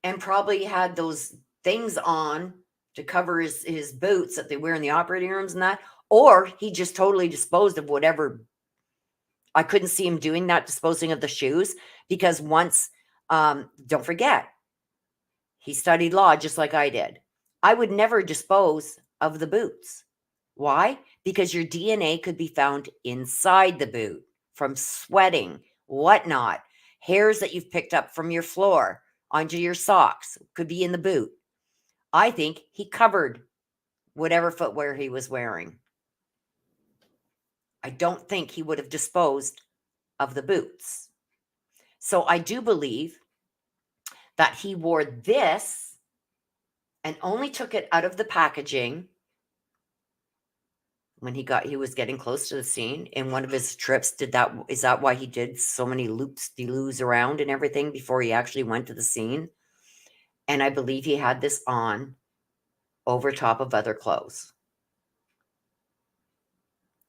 and probably had those things on to cover his boots that they wear in the operating rooms and that. Or he just totally disposed of whatever. I couldn't see him doing that, disposing of the shoes, because once, don't forget, he studied law just like I did. I would never dispose of the boots. Why? Because your DNA could be found inside the boot from sweating, whatnot. Hairs that you've picked up from your floor onto your socks could be in the boot. I think he covered whatever footwear he was wearing. I don't think he would have disposed of the boots. So I do believe that he wore this and only took it out of the packaging when he was getting close to the scene in one of his trips. Is that why he did so many loops-de-loos around and everything before he actually went to the scene? And I believe he had this on over top of other clothes.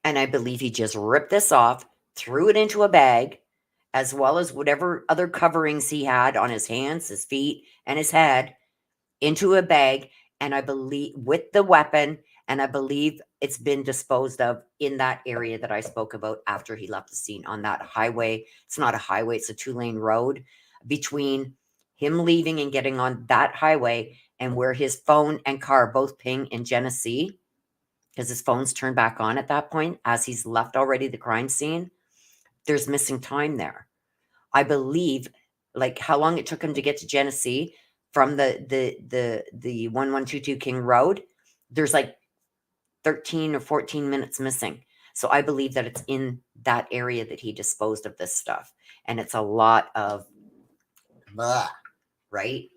And I believe he just ripped this off, threw it into a bag, as well as whatever other coverings he had on his hands, his feet, and his head, into a bag. And I believe with the weapon, and I believe it's been disposed of in that area that I spoke about after he left the scene on that highway. It's not a highway, it's a 2-lane road between him leaving and getting on that highway and where his phone and car both ping in Genesee, because his phone's turned back on at that point as he's left already the crime scene. There's missing time there. I believe, like, how long it took him to get to Genesee from the 1122 King Road, there's like 13 or 14 minutes missing. So I believe that it's in that area that he disposed of this stuff. And it's a lot of blah, right?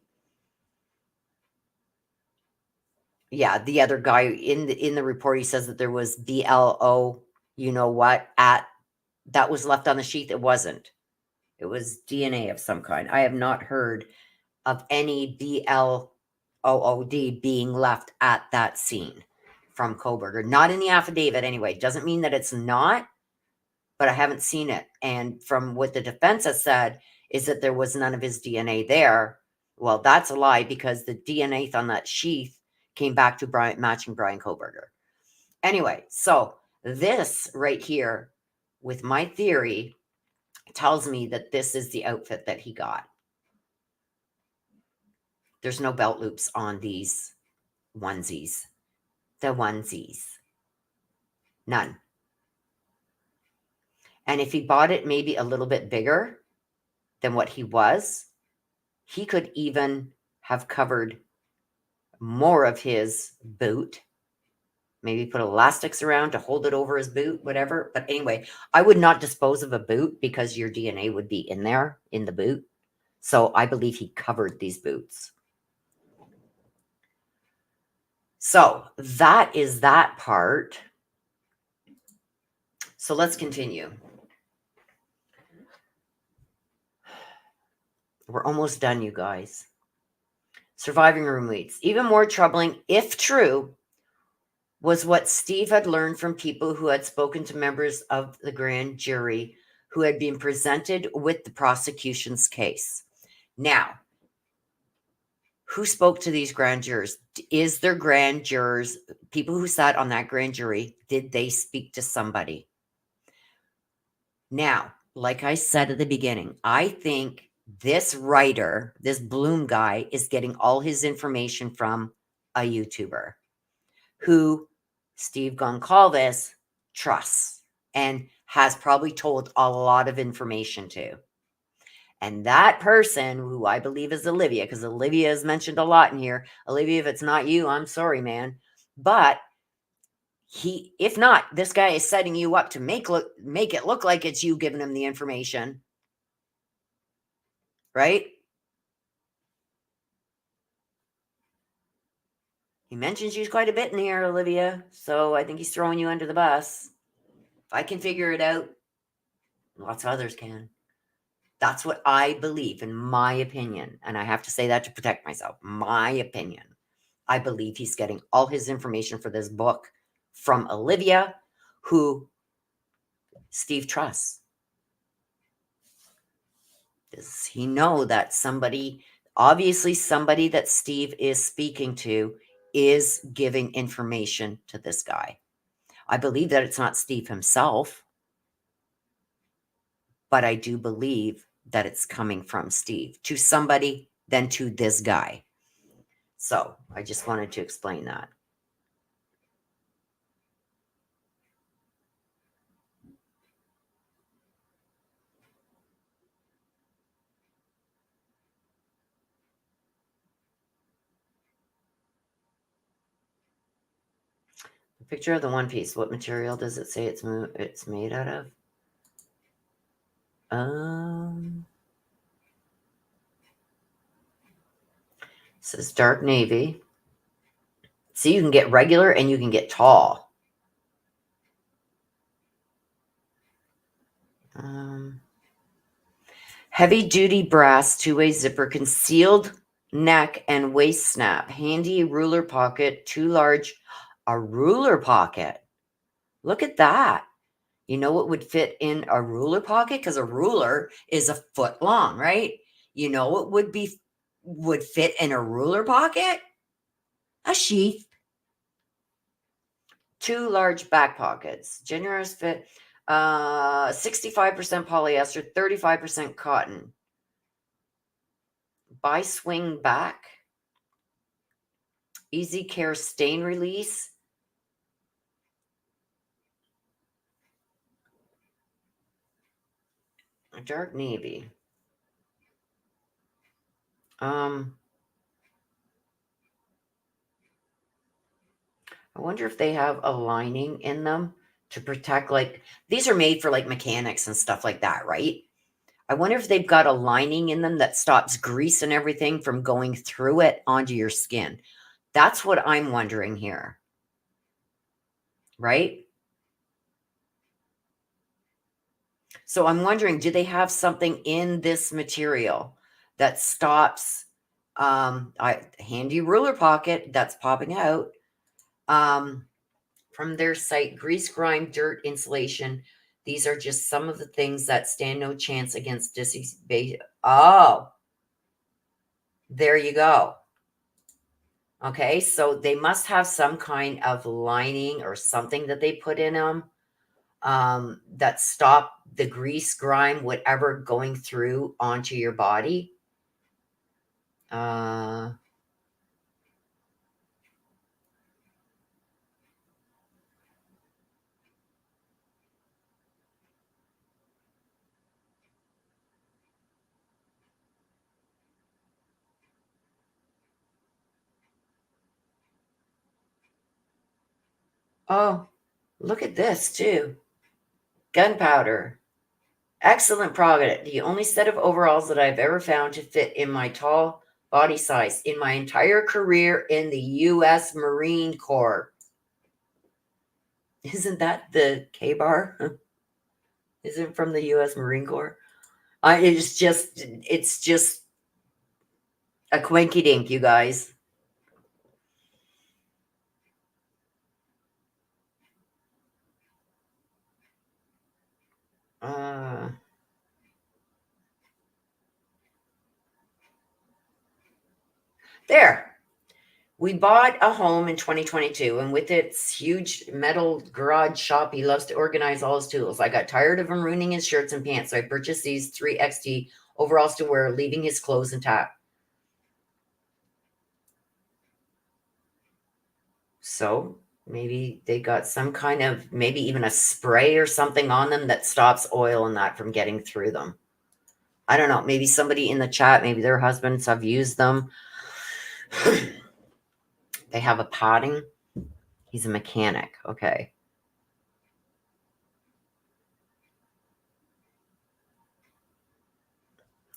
Yeah, the other guy in the report, he says that there was BLO, you know what, that was left on the sheath. It wasn't. It was DNA of some kind. I have not heard of any BLOOD being left at that scene from Kohberger. Not in the affidavit anyway. Doesn't mean that it's not, but I haven't seen it. And from what the defense has said is that there was none of his DNA there. Well, that's a lie, because the DNA on that sheath came back to matching Bryan Kohberger. Anyway, so this right here with my theory tells me that this is the outfit that he got. There's no belt loops on these onesies. The onesies. None. And if he bought it maybe a little bit bigger than what he was, he could even have covered more of his boot. Maybe put elastics around to hold it over his boot, whatever. But anyway, I would not dispose of a boot because your DNA would be in there, in the boot. So I believe he covered these boots. So that is that part. So let's continue. We're almost done, you guys. Surviving room leads. Even more troubling, if true, was what Steve had learned from people who had spoken to members of the grand jury who had been presented with the prosecution's case. Now, who spoke to these grand jurors? Is there grand jurors, people who sat on that grand jury, did they speak to somebody? Now, like I said at the beginning, I think this writer, this Bloom guy, is getting all his information from a YouTuber who Steve Goncalves trusts and has probably told a lot of information to. And that person, who I believe is Olivia, because Olivia is mentioned a lot in here. Olivia, if it's not you, I'm sorry, man. But if not, this guy is setting you up to make it look like it's you giving him the information. Right? He mentions you quite a bit in here, Olivia. So I think he's throwing you under the bus. If I can figure it out, lots of others can. That's what I believe, in my opinion. And I have to say that to protect myself. My opinion. I believe he's getting all his information for this book from Olivia, who Steve trusts. Does he know that somebody, obviously somebody that Steve is speaking to, is giving information to this guy? I believe that it's not Steve himself, but I do believe that it's coming from Steve to somebody, then to this guy. So I just wanted to explain that. The picture of the one piece, what material does it say it's made out of? It says dark navy. See, you can get regular and you can get tall. Heavy duty brass two-way zipper, concealed neck and waist snap, handy ruler pocket, too large. A ruler pocket. Look at that. You know what would fit in a ruler pocket? Because a ruler is a foot long, right? You know what would fit in a ruler pocket? A sheath. Two large back pockets. Generous fit. 65% polyester, 35% cotton. By swing back. Easy care stain release. A dark navy. I wonder if they have a lining in them to protect, like, these are made for like mechanics and stuff like that, right? I wonder if they've got a lining in them that stops grease and everything from going through it onto your skin. That's what I'm wondering here. Right? So I'm wondering, do they have something in this material that stops handy ruler pocket that's popping out from their site, grease, grime, dirt, insulation. These are just some of the things that stand no chance against disease. Oh, there you go. Okay, so they must have some kind of lining or something that they put in them that stop the grease, grime, whatever going through onto your body. Oh, look at this too. Gunpowder. Excellent product. The only set of overalls that I've ever found to fit in my tall body size in my entire career in the U.S. Marine Corps. Isn't that the K-bar? Isn't from the U.S. Marine Corps? It's just a quinky dink, you guys. There. We bought a home in 2022, and with its huge metal garage shop, he loves to organize all his tools. I got tired of him ruining his shirts and pants, so I purchased these 3 XT overalls to wear, leaving his clothes intact. So maybe they got some kind of, maybe even a spray or something on them that stops oil and that from getting through them. I don't know. Maybe somebody in the chat, maybe their husbands have used them. They have a padding. He's a mechanic. Okay.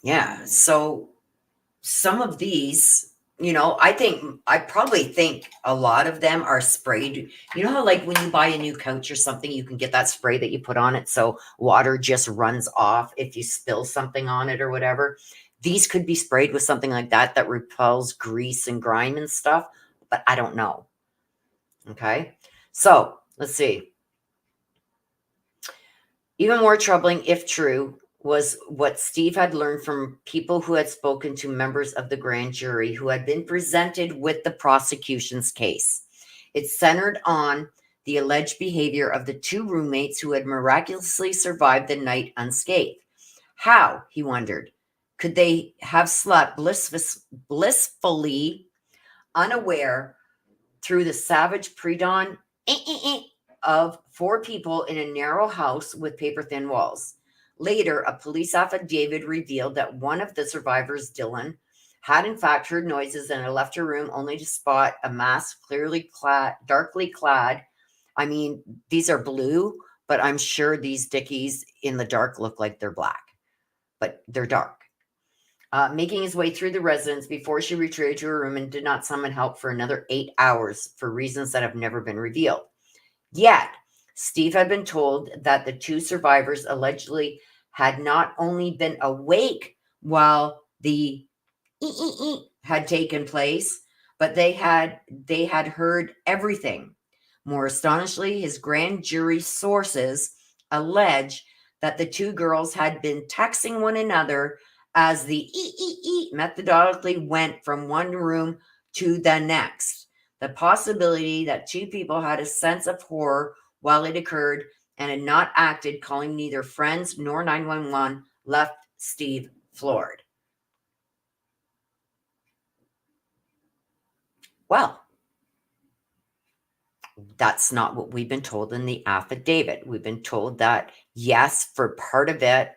Yeah. So some of these I probably think a lot of them are sprayed. You know how, like, when you buy a new couch or something, you can get that spray that you put on it so water just runs off if you spill something on it or whatever. These could be sprayed with something like that repels grease and grime and stuff, but I don't know. Okay. So let's see. Even more troubling, if true, was what Steve had learned from people who had spoken to members of the grand jury who had been presented with the prosecution's case. It centered on the alleged behavior of the two roommates who had miraculously survived the night unscathed. How, he wondered, could they have slept blissfully unaware through the savage pre-dawn of four people in a narrow house with paper-thin walls? Later, a police affidavit revealed that one of the survivors, Dylan, had in fact heard noises and had left her room only to spot a masked, darkly clad. I mean, these are blue, but I'm sure these dickies in the dark look like they're black, but they're dark. Making his way through the residence before she retreated to her room and did not summon help for another 8 hours for reasons that have never been revealed. Yet, Steve had been told that the two survivors allegedly had not only been awake while the had taken place, but they had heard everything. More astonishingly, his grand jury sources allege that the two girls had been texting one another as the methodically went from one room to the next. The possibility that two people had a sense of horror while it occurred and had not acted, calling neither friends nor 911, left Steve floored. Well, that's not what we've been told in the affidavit. We've been told that, yes, for part of it,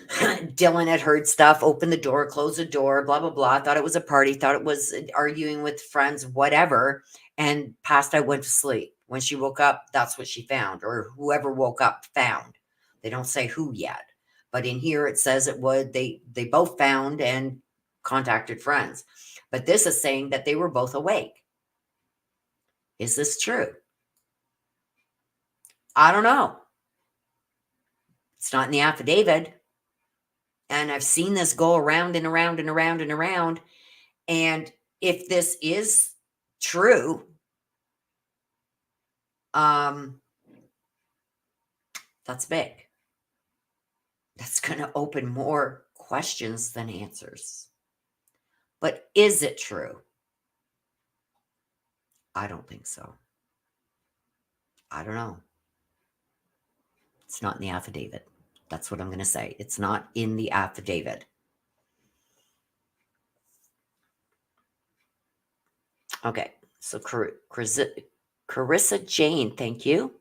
Dylan had heard stuff, opened the door, closed the door, blah, blah, blah. Thought it was a party, thought it was arguing with friends, whatever, and passed out, went to sleep. When she woke up, that's what she found, or whoever woke up found. They don't say who yet. But in here it says it would, they both found and contacted friends. But this is saying that they were both awake. Is this true? I don't know. It's not in the affidavit. And I've seen this go around and around and around and around. And if this is true, that's big. That's going to open more questions than answers. But is it true? I don't think so. I don't know. It's not in the affidavit. That's what I'm going to say. It's not in the affidavit. Okay, so Carissa Jane, thank you.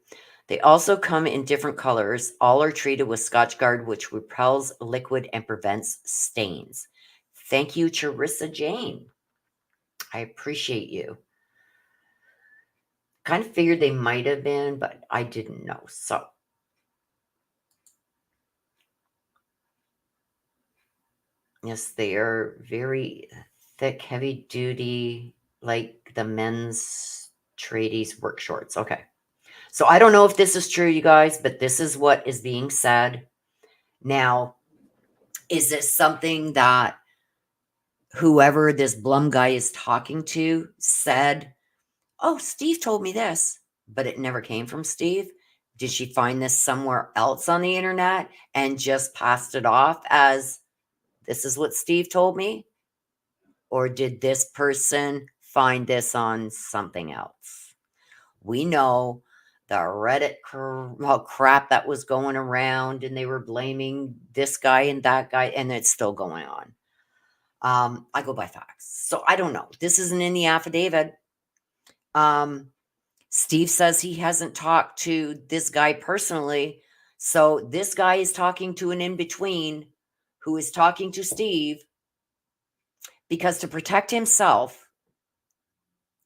They also come in different colors. All are treated with Scotchgard, which repels liquid and prevents stains. Thank you, Charissa Jane. I appreciate you. Kind of figured they might have been, but I didn't know. So, yes, they are very thick, heavy duty, like the men's tradies work shorts. Okay. So I don't know if this is true, you guys, but this is what is being said. Now, is this something that whoever this Blum guy is talking to said, oh, Steve told me this, but it never came from Steve? Did she find this somewhere else on the internet and just passed it off as, this is what Steve told me? Or did this person find this on something else? We know the Reddit crap that was going around, and they were blaming this guy and that guy, and it's still going on. I go by facts. So I don't know. This isn't in the affidavit. Steve says he hasn't talked to this guy personally. So this guy is talking to an in-between who is talking to Steve, because to protect himself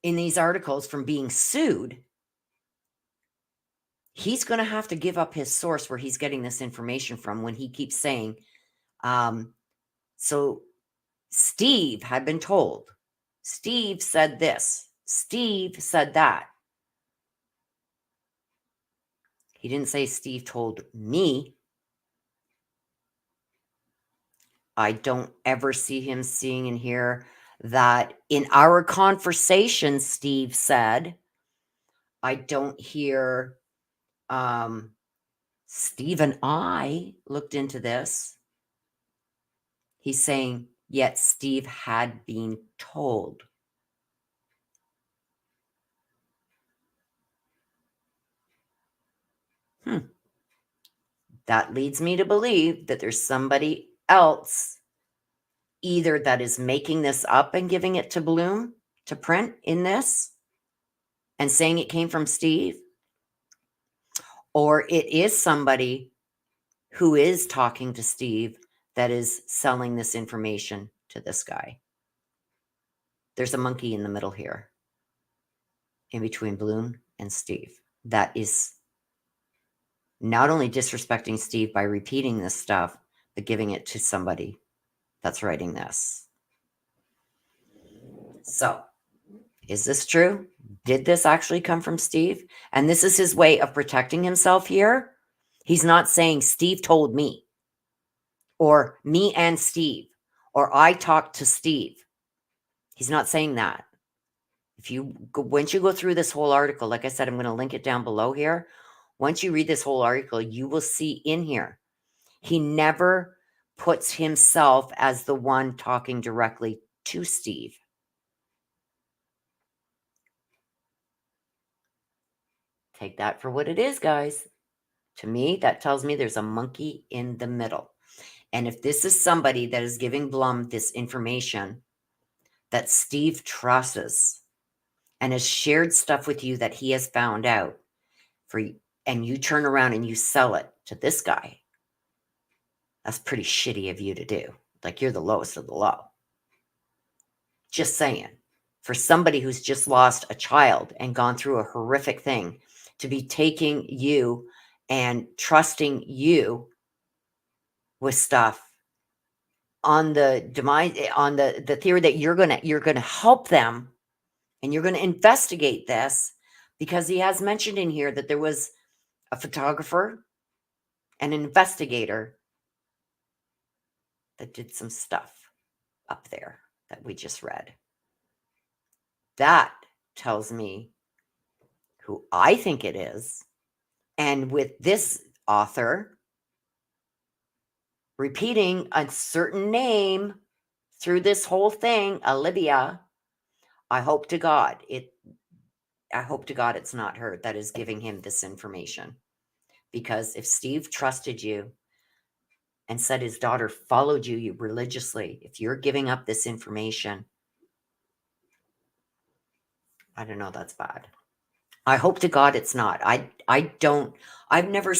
in these articles from being sued, he's going to have to give up his source where he's getting this information from when he keeps saying, so Steve had been told Steve said this. Steve said that. He didn't say Steve told me. I don't ever see him seeing and hear that in our conversation, Steve said. I don't hear Steve and I looked into this. He's saying, yet Steve had been told. That leads me to believe that there's somebody else either that is making this up and giving it to Bloom to print in this and saying it came from Steve, or it is somebody who is talking to Steve that is selling this information to this guy. There's a monkey in the middle here, in between Bloom and Steve, that is not only disrespecting Steve by repeating this stuff, but giving it to somebody that's writing this. So, is this true? Did this actually come from Steve? And this is his way of protecting himself here. He's not saying Steve told me, or me and Steve, or I talked to Steve. He's not saying that. Once you go through this whole article, like I said, I'm going to link it down below here. Once you read this whole article, you will see in here, he never puts himself as the one talking directly to Steve. Take that for what it is, guys. To me, that tells me there's a monkey in the middle. And if this is somebody that is giving Blum this information that Steve trusts and has shared stuff with you that he has found out and you turn around and you sell it to this guy, that's pretty shitty of you to do. Like, you're the lowest of the low. Just saying. For somebody who's just lost a child and gone through a horrific thing, to be taking you and trusting you with stuff on the demise, on the theory that you're gonna help them and you're gonna investigate this, because he has mentioned in here that there was a photographer and an investigator that did some stuff up there that we just read. That tells me who I think it is. And with this author repeating a certain name through this whole thing, Olivia, I hope to God it's not her that is giving him this information. Because if Steve trusted you and said his daughter followed you religiously, if you're giving up this information, I don't know, that's bad. I hope to God it's not. I've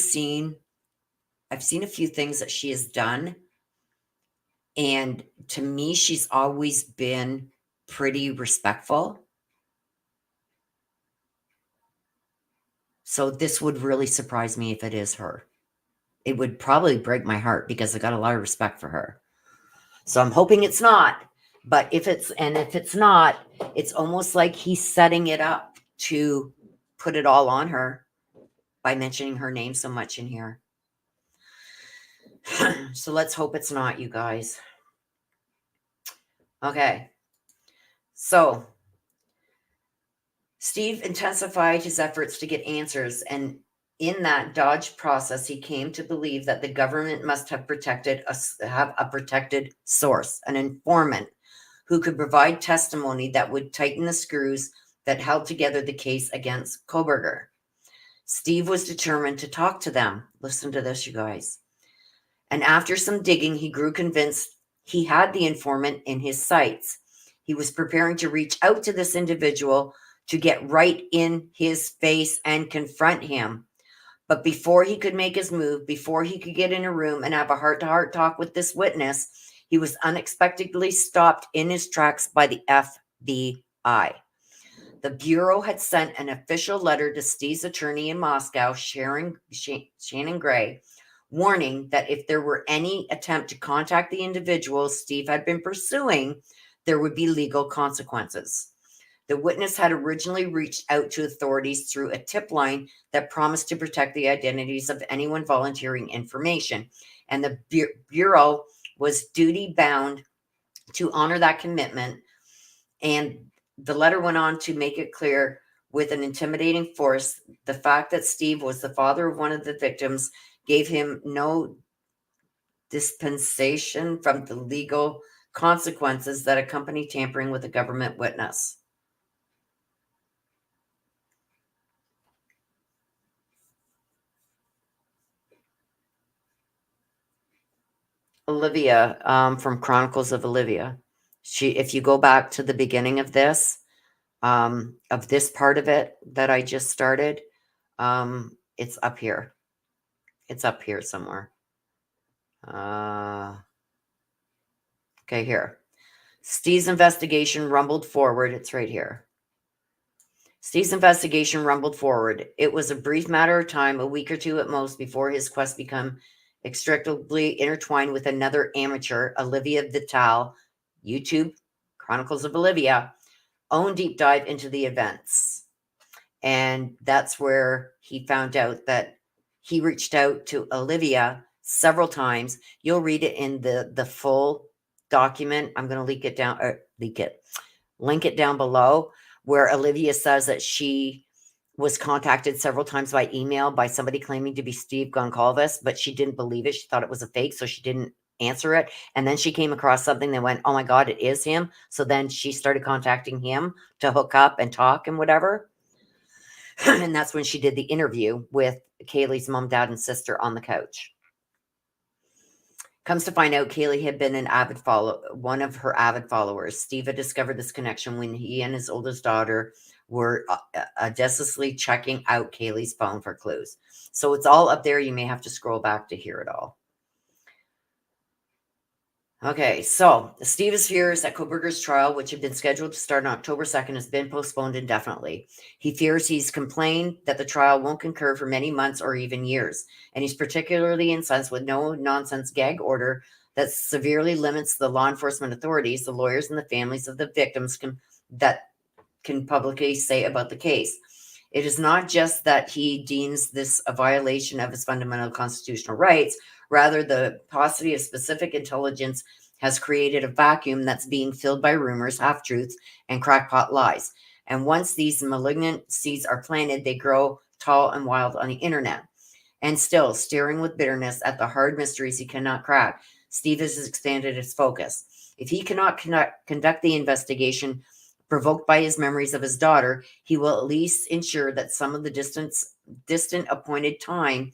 seen a few things that she has done. And to me, she's always been pretty respectful. So this would really surprise me if it is her. It would probably break my heart because I got a lot of respect for her. So I'm hoping it's not. But if it's not, it's almost like he's setting it up to put it all on her by mentioning her name so much in here. So let's hope it's not, you guys. Okay. So Steve intensified his efforts to get answers, and in that dodged process, he came to believe that the government must have a protected source, an informant who could provide testimony that would tighten the screws that held together the case against Kohberger. Steve was determined to talk to them. Listen to this, you guys. And after some digging, he grew convinced he had the informant in his sights. He was preparing to reach out to this individual to get right in his face and confront him. But before he could make his move, before he could get in a room and have a heart-to-heart talk with this witness, he was unexpectedly stopped in his tracks by the FBI. The Bureau had sent an official letter to Steve's attorney in Moscow, Shannon Gray, warning that if there were any attempt to contact the individual Steve had been pursuing, there would be legal consequences. The witness had originally reached out to authorities through a tip line that promised to protect the identities of anyone volunteering information, and the Bureau was duty bound to honor that commitment. And the letter went on to make it clear, with an intimidating force, the fact that Steve was the father of one of the victims gave him no dispensation from the legal consequences that accompany tampering with a government witness. Olivia, from Chronicles of Olivia. If you go back to the beginning of this part of it that I just started, it's up here. It's up here somewhere. Okay, here. Steve's investigation rumbled forward. It's right here. Steve's investigation rumbled forward. It was a brief matter of time, a week or two at most, before his quest became inextricably intertwined with another amateur, Olivia Vital, YouTube, Chronicles of Olivia, own deep dive into the events. And that's where he found out that he reached out to Olivia several times. You'll read it in the full document. I'm going to link it down below, where Olivia says that she was contacted several times by email by somebody claiming to be Steve Goncalves, but she didn't believe it. She thought it was a fake, so she didn't answer it. And then she came across something that went, oh my God, it is him. So then she started contacting him to hook up and talk and whatever. And that's when she did the interview with Kaylee's mom, dad, and sister on the couch. Comes to find out, Kaylee had been one of her avid followers. Steve had discovered this connection when he and his oldest daughter were audaciously checking out Kaylee's phone for clues. So it's all up there. You may have to scroll back to hear it all. Okay, so Steve's fears that Kohberger's trial, which had been scheduled to start on October 2nd, has been postponed indefinitely. He fears he's complained that the trial won't concur for many months or even years, and he's particularly incensed with no-nonsense gag order that severely limits the law enforcement authorities, the lawyers, and the families of the victims can publicly say about the case. It is not just that he deems this a violation of his fundamental constitutional rights. Rather, the paucity of specific intelligence has created a vacuum that's being filled by rumors, half-truths, and crackpot lies. And once these malignant seeds are planted, they grow tall and wild on the internet. And still, staring with bitterness at the hard mysteries he cannot crack, Steve has expanded his focus. If he cannot conduct the investigation provoked by his memories of his daughter, he will at least ensure that some of the distant appointed time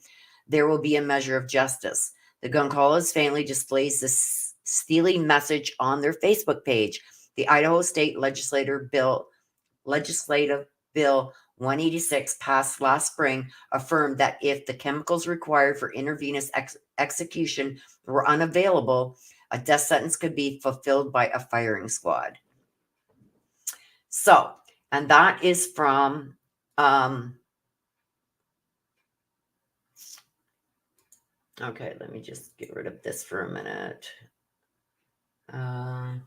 there will be a measure of justice. The Goncalves family displays this steely message on their Facebook page. The Idaho State Legislative Bill 186 passed last spring affirmed that if the chemicals required for intravenous execution were unavailable, a death sentence could be fulfilled by a firing squad. So, and that is from okay, let me just get rid of this for a minute. I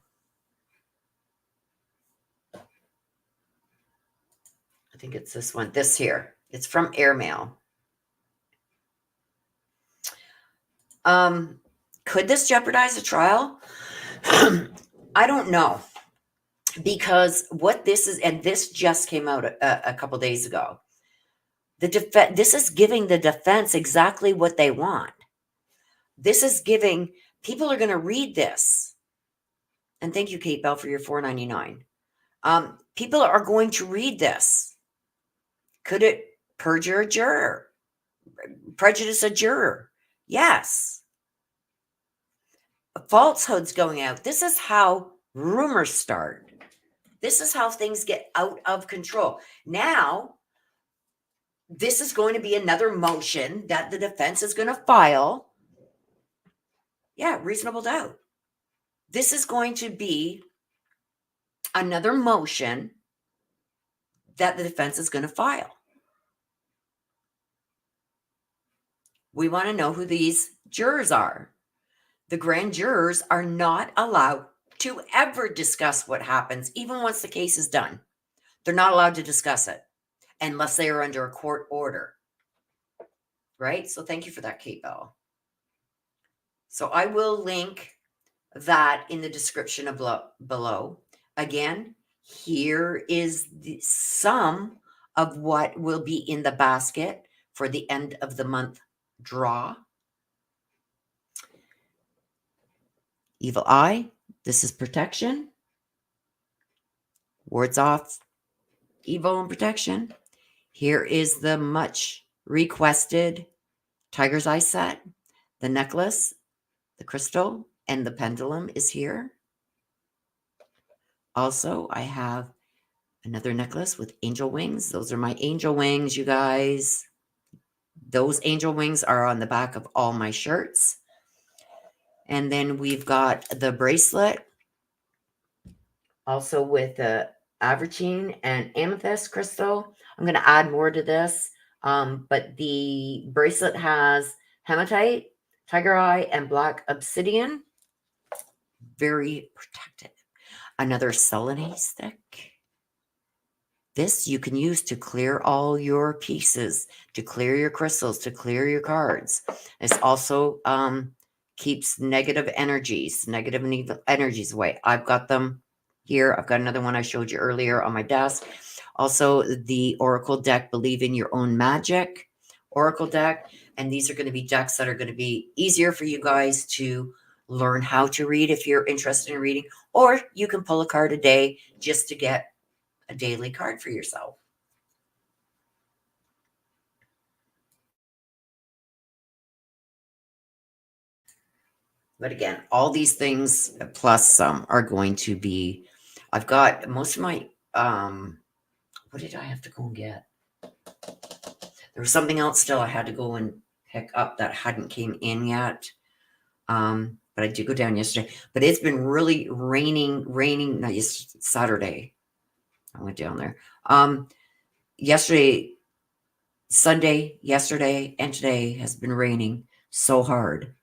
think it's this one, this here. It's from Airmail. Could this jeopardize a trial? I don't know. Because what this is, and this just came out a couple days ago, this is giving the defense exactly what they want. This is giving, people are going to read this. And thank you, Kate Bell, for your $4.99. People are going to read this. Could it perjure a juror? Prejudice a juror? Yes. Falsehoods going out. This is how rumors start. This is how things get out of control. Now, this is going to be another motion that the defense is going to file. Yeah, reasonable doubt. This is going to be another motion that the defense is going to file. We want to know who these jurors are. The grand jurors are not allowed to ever discuss what happens, even once the case is done. They're not allowed to discuss it unless they are under a court order. Right? So thank you for that, Kate Bell. So I will link that in the description below. Again, here is the sum of what will be in the basket for the end of the month draw. Evil eye, this is protection. Wards off evil and protection. Here is the much requested tiger's eye set. The necklace, the crystal, and the pendulum is here. Also, I have another necklace with angel wings. Those are my angel wings, you guys. Those angel wings are on the back of all my shirts. And then we've got the bracelet, also with the averagine and amethyst crystal. I'm going to add more to this, but the bracelet has hematite, tiger eye, and black obsidian. Very protected. Another selenite stick. This you can use to clear all your pieces, to clear your crystals, to clear your cards. This also keeps negative energies away. I've got them here. I've got another one I showed you earlier on my desk. Also, the Oracle deck, Believe in Your Own Magic Oracle deck. And these are going to be decks that are going to be easier for you guys to learn how to read if you're interested in reading. Or you can pull a card a day just to get a daily card for yourself. But again, all these things plus some are going to be, I've got most of my, what did I have to go and get? There was something else still I had to go and pick up that hadn't came in yet. But I did go down yesterday. But it's been really raining, not yesterday, Saturday. I went down there. Yesterday, Sunday, yesterday, and today has been raining so hard.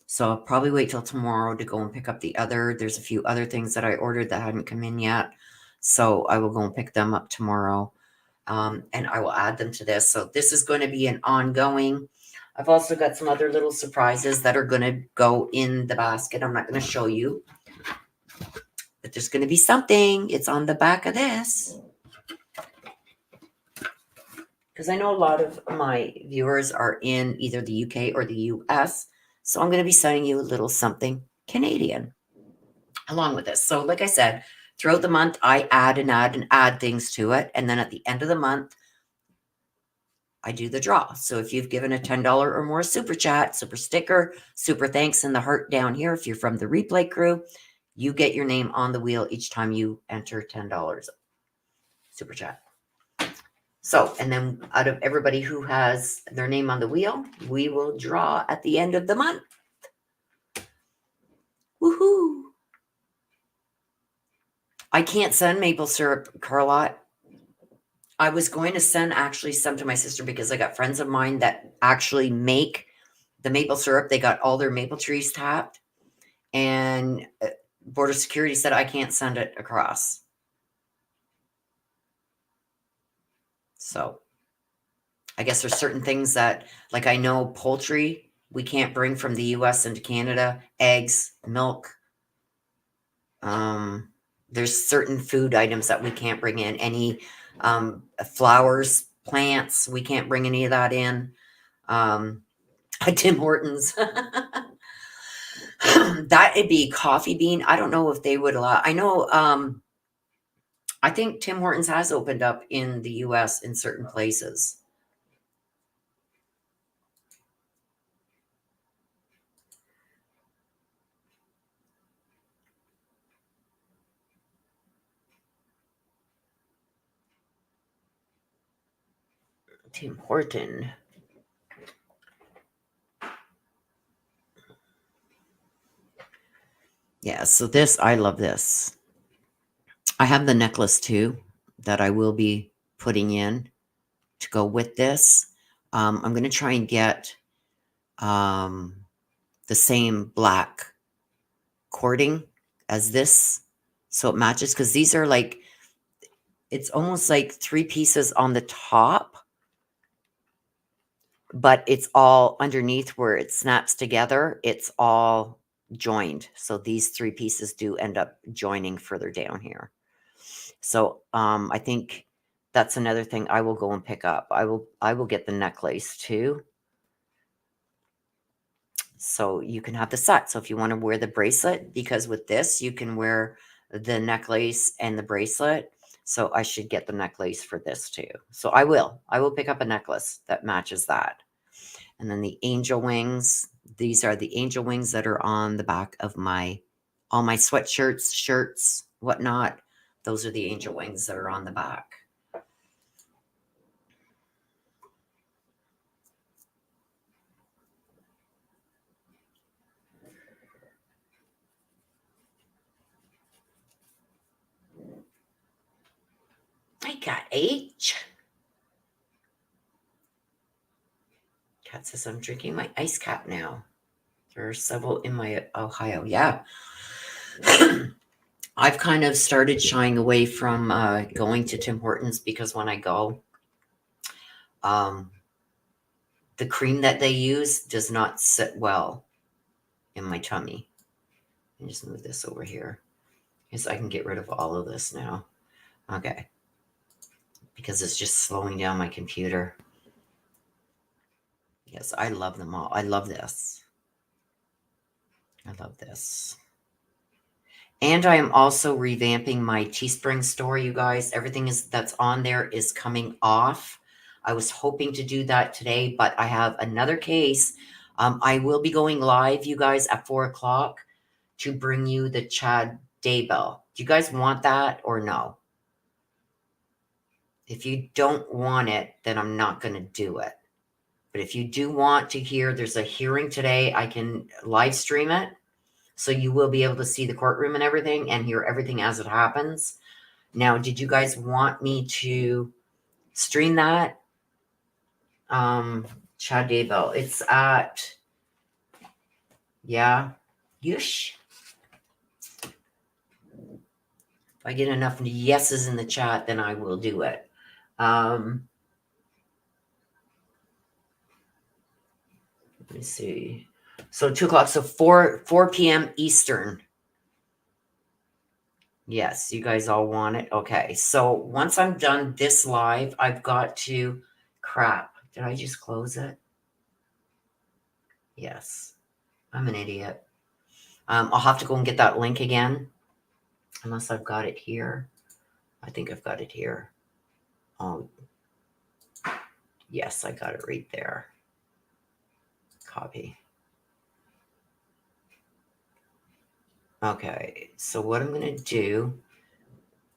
So I'll probably wait till tomorrow to go and pick up the other. There's a few other things that I ordered that hadn't come in yet. So I will go and pick them up tomorrow. And I will add them to this. So this is going to be an ongoing. I've also got some other little surprises that are going to go in the basket. I'm not going to show you. But there's going to be something. It's on the back of this. Because I know a lot of my viewers are in either the UK or the US. So I'm going to be sending you a little something Canadian along with this. So like I said, throughout the month, I add things to it. And then at the end of the month, I do the draw. So if you've given a $10 or more super chat, super sticker, super thanks in the heart down here, if you're from the replay crew, you get your name on the wheel each time you enter $10 super chat. So, and then out of everybody who has their name on the wheel, we will draw at the end of the month. Woohoo! I can't send maple syrup, Carlotte. I was going to send actually some to my sister because I got friends of mine that actually make the maple syrup. They got all their maple trees tapped. And Border Security said I can't send it across. So I guess there's certain things that, like I know poultry, we can't bring from the US into Canada, eggs, milk. There's certain food items that we can't bring in. Any flowers, plants, we can't bring any of that in. Tim Hortons. That'd be coffee bean. I don't know if they would allow. I know, I think Tim Hortons has opened up in the US in certain places. Tim Horton. Yeah, so this, I love this. I have the necklace too that I will be putting in to go with this. I'm going to try and get the same black cording as this so it matches, because these are like, it's almost like 3 pieces on the top, but it's all underneath where it snaps together. It's all joined. So these 3 pieces do end up joining further down here. So I think that's another thing I will go and pick up. I will get the necklace too. So you can have the set. So if you want to wear the bracelet, because with this you can wear the necklace and the bracelet. So I should get the necklace for this too. So I will pick up a necklace that matches that. And then the angel wings. These are the angel wings that are on the back of all my sweatshirts, shirts, whatnot. Those are the angel wings that are on the back. I got H. Cat says I'm drinking my ice cap now. There are several in my Ohio. Yeah. I've kind of started shying away from going to Tim Hortons because when I go, the cream that they use does not sit well in my tummy. Let me just move this over here because I can get rid of all of this now. Okay. Because it's just slowing down my computer. Yes, I love them all. I love this. I love this. And I am also revamping my Teespring store, you guys. Everything that's on there is coming off. I was hoping to do that today, but I have another case. I will be going live, you guys, at 4 o'clock to bring you the Chad Daybell. Do you guys want that or no? If you don't want it, then I'm not going to do it. But if you do want to hear, there's a hearing today. I can live stream it. So you will be able to see the courtroom and everything and hear everything as it happens. Now, did you guys want me to stream that? Chad Daybell. It's at, yeah, yush. If I get enough yeses in the chat, then I will do it. Let me see. So 2 o'clock. So 4 p.m. Eastern. Yes, you guys all want it. Okay. So once I'm done this live, I've got to, crap. Did I just close it? Yes. I'm an idiot. I'll have to go and get that link again. Unless I've got it here. I think I've got it here. Oh, yes, I got it right there. Copy. Okay, so what I'm going to do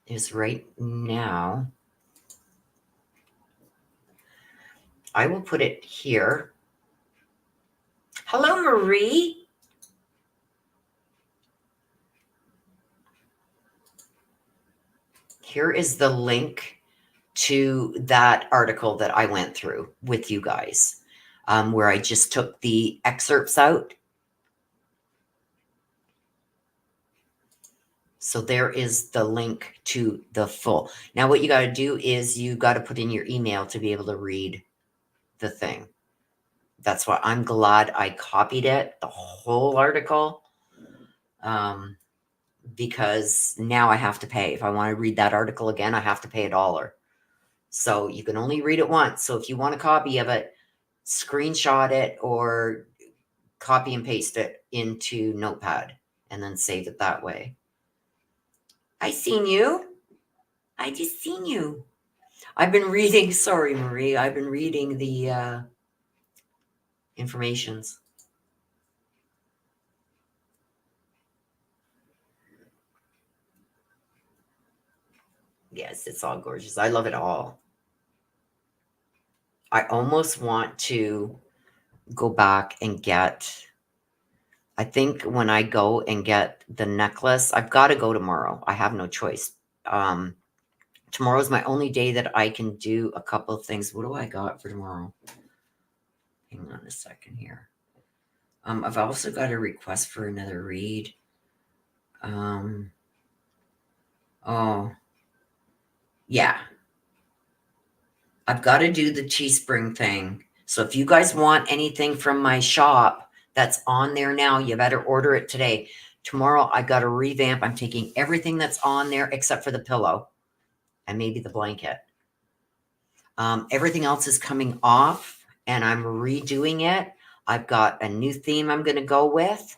is right now, I will put it here. Hello, Marie. Here is the link to that article that I went through with you guys, where I just took the excerpts out. So there is the link to the full. Now, what you got to do is you got to put in your email to be able to read the thing. That's why I'm glad I copied it, the whole article, because now I have to pay. If I want to read that article again, I have to pay $1. So you can only read it once. So if you want a copy of it, screenshot it or copy and paste it into Notepad and then save it that way. I seen you. I just seen you. I've been reading, sorry, Marie. I've been reading the informations. Yes, it's all gorgeous. I love it all. I almost want to go back and get, I think when I go and get the necklace, I've got to go tomorrow. I have no choice. Tomorrow's my only day that I can do a couple of things. What do I got for tomorrow? Hang on a second here. I've also got a request for another read. Oh, yeah. I've got to do the Teespring thing. So if you guys want anything from my shop that's on there now, you better order it today. Tomorrow, I got to revamp. I'm taking everything that's on there except for the pillow and maybe the blanket. Everything else is coming off and I'm redoing it. I've got a new theme I'm going to go with.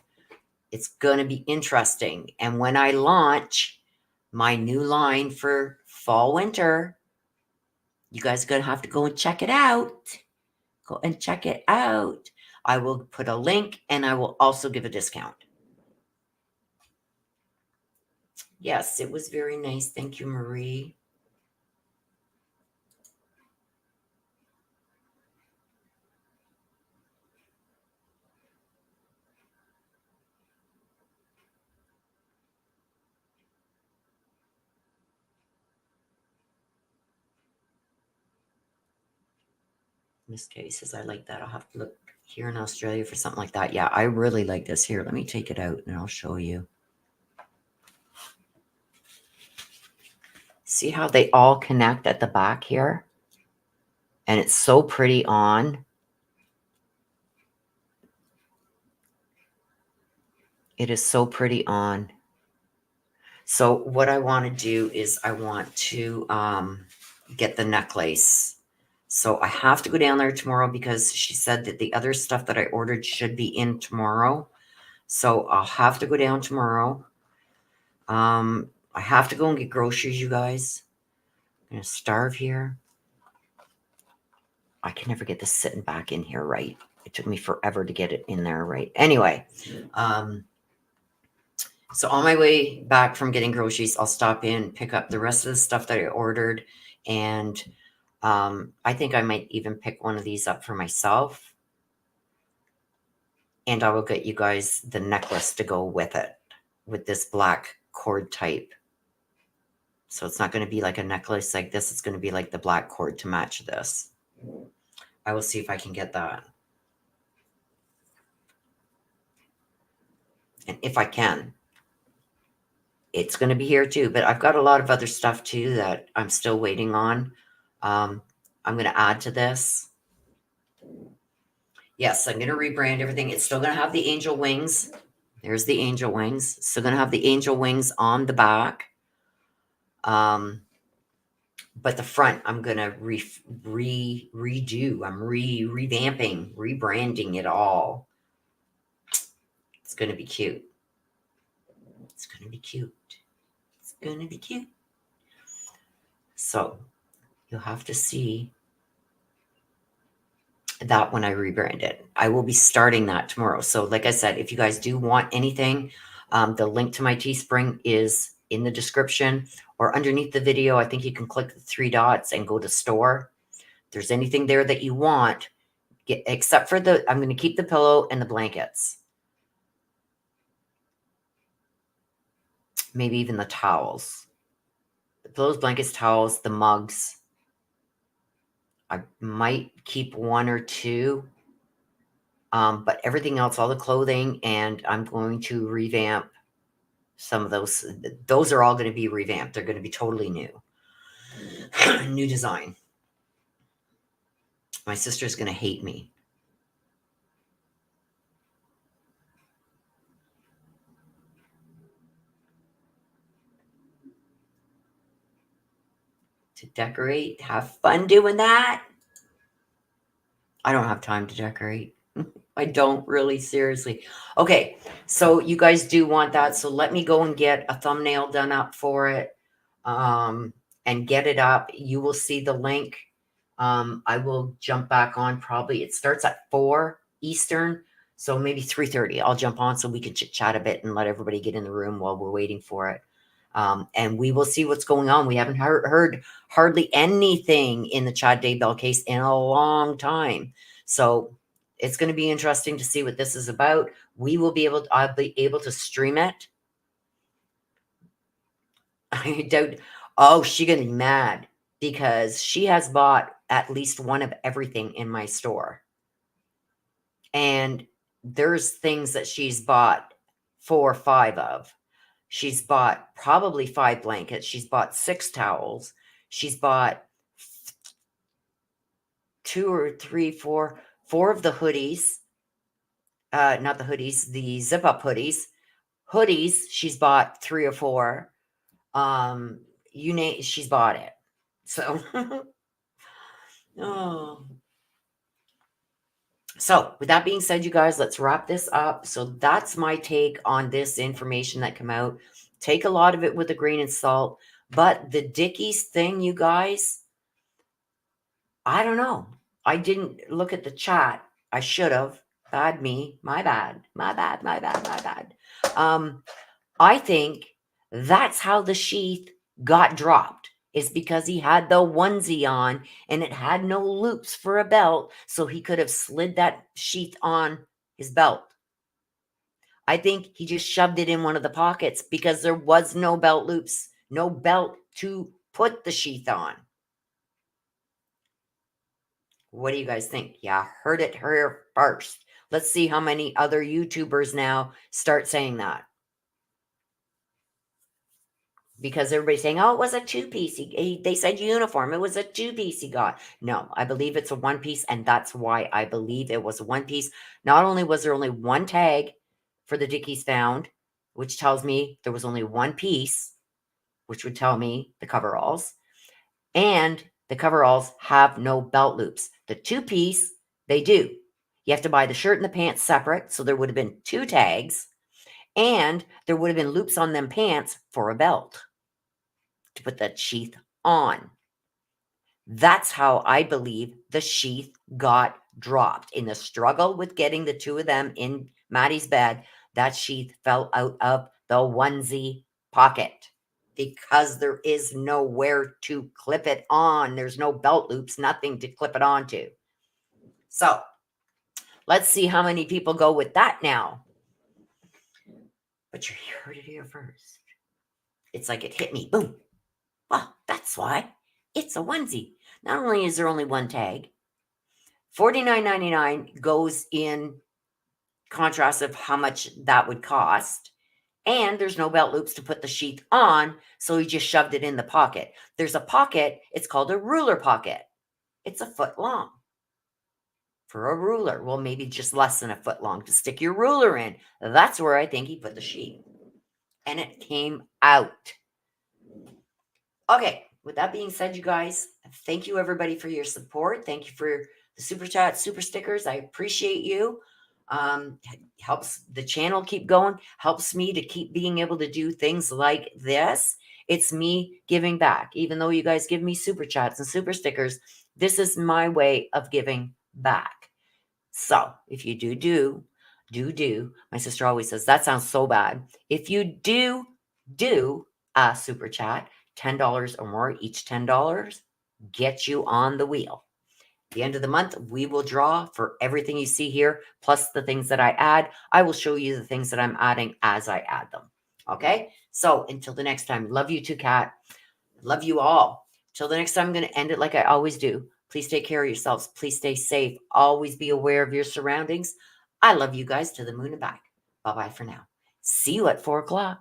It's going to be interesting. And when I launch my new line for fall winter, you guys are going to have to go and check it out. Go and check it out. I will put a link and I will also give a discount. Yes, it was very nice. Thank you, Marie. Miss Kay says, I like that. I'll have to look here in Australia for something like that. Yeah, I really like this. Here, let me take it out and I'll show you. See how they all connect at the back here? And it's so pretty on. It is so pretty on. So what I want to do is I want to get the necklace. So I have to go down there tomorrow because she said that the other stuff that I ordered should be in tomorrow. So I'll have to go down tomorrow. I have to go and get groceries, you guys. I'm going to starve here. I can never get this sitting back in here right. It took me forever to get it in there right. Anyway, so on my way back from getting groceries, I'll stop in, pick up the rest of the stuff that I ordered. And I think I might even pick one of these up for myself. And I will get you guys the necklace to go with it, with this black cord type. So it's not going to be like a necklace like this. It's going to be like the black cord to match this. I will see if I can get that. And if I can, it's going to be here too. But I've got a lot of other stuff too that I'm still waiting on. I'm going to add to this. Yes, I'm going to rebrand everything. It's still going to have the angel wings. There's the angel wings. Still going to have the angel wings on the back. But the front, I'm going to redo. I'm revamping, rebranding it all. It's going to be cute. It's going to be cute. It's going to be cute. So you'll have to see that when I rebrand it. I will be starting that tomorrow. So like I said, if you guys do want anything, the link to my Teespring is in the description or underneath the video. I think you can click the 3 dots and go to store. If there's anything there that you want, except for I'm going to keep the pillow and the blankets. Maybe even the towels. The pillows, blankets, towels, the mugs. I might keep 1 or 2. But everything else, all the clothing, and I'm going to revamp some of those. Those are all going to be revamped. They're going to be totally new. New design. My sister's going to hate me. To decorate, have fun doing that. I don't have time to decorate. I don't really, seriously. Okay, so you guys do want that. So let me go and get a thumbnail done up for it and get it up. You will see the link. I will jump back on probably. It starts at 4 Eastern, so maybe 3:30. I'll jump on so we can chit chat a bit and let everybody get in the room while we're waiting for it. And we will see what's going on. We haven't heard hardly anything in the Chad Daybell case in a long time. So it's going to be interesting to see what this is about. I'll be able to stream it. I don't. Oh, she's going to be mad because she has bought at least one of everything in my store. And there's things that she's bought 4 or 5 of. She's bought probably 5 blankets. She's bought 6 towels. She's bought 2 or 3, 4 of the hoodies. Not the hoodies, the zip-up hoodies. Hoodies, she's bought 3 or 4. She's bought it. So, oh. So, with that being said, you guys, let's wrap this up. So, that's my take on this information that came out. Take a lot of it with a grain of salt. But the Dickies thing, you guys, I don't know. I didn't look at the chat. I should have. Bad me. My bad. My bad. My bad. My bad. I think that's how the sheath got dropped. Is because he had the onesie on and it had no loops for a belt, so he could have slid that sheath on his belt. I think he just shoved it in one of the pockets because there was no belt loops, no belt to put the sheath on. What do you guys think? Yeah, heard it here first. Let's see how many other YouTubers now start saying that. Because everybody's saying, oh, it was a 2-piece. They said uniform. It was a 2-piece he got. No, I believe it's a 1-piece, and that's why I believe it was a 1-piece. Not only was there only 1 tag for the Dickies found, which tells me there was only 1 piece, which would tell me the coveralls, and the coveralls have no belt loops. The 2-piece, they do. You have to buy the shirt and the pants separate, so there would have been 2 tags, and there would have been loops on them pants for a belt to put that sheath on. That's how I believe the sheath got dropped. In the struggle with getting the 2 of them in Maddie's bed, that sheath fell out of the onesie pocket because there is nowhere to clip it on. There's no belt loops, nothing to clip it onto. So let's see how many people go with that now. But you heard it here first. It's like it hit me. Boom. Well, that's why. It's a onesie. Not only is there only 1 tag, $49.99 goes in contrast of how much that would cost. And there's no belt loops to put the sheath on, so he just shoved it in the pocket. There's a pocket. It's called a ruler pocket. It's a foot long for a ruler. Well, maybe just less than a foot long to stick your ruler in. That's where I think he put the sheath. And it came out. Okay, with that being said, you guys, thank you everybody for your support. Thank you for the super chat, super stickers. I appreciate you. Helps the channel keep going, helps me to keep being able to do things like this. It's me giving back. Even though you guys give me super chats and super stickers, this is my way of giving back. So if you do, my sister always says, that sounds so bad. If you do a super chat, $10 or more, each $10 get you on the wheel. At the end of the month, we will draw for everything you see here, plus the things that I add. I will show you the things that I'm adding as I add them. Okay? So until the next time, love you too, Kat. Love you all. Till the next time, I'm going to end it like I always do. Please take care of yourselves. Please stay safe. Always be aware of your surroundings. I love you guys to the moon and back. Bye-bye for now. See you at 4 o'clock.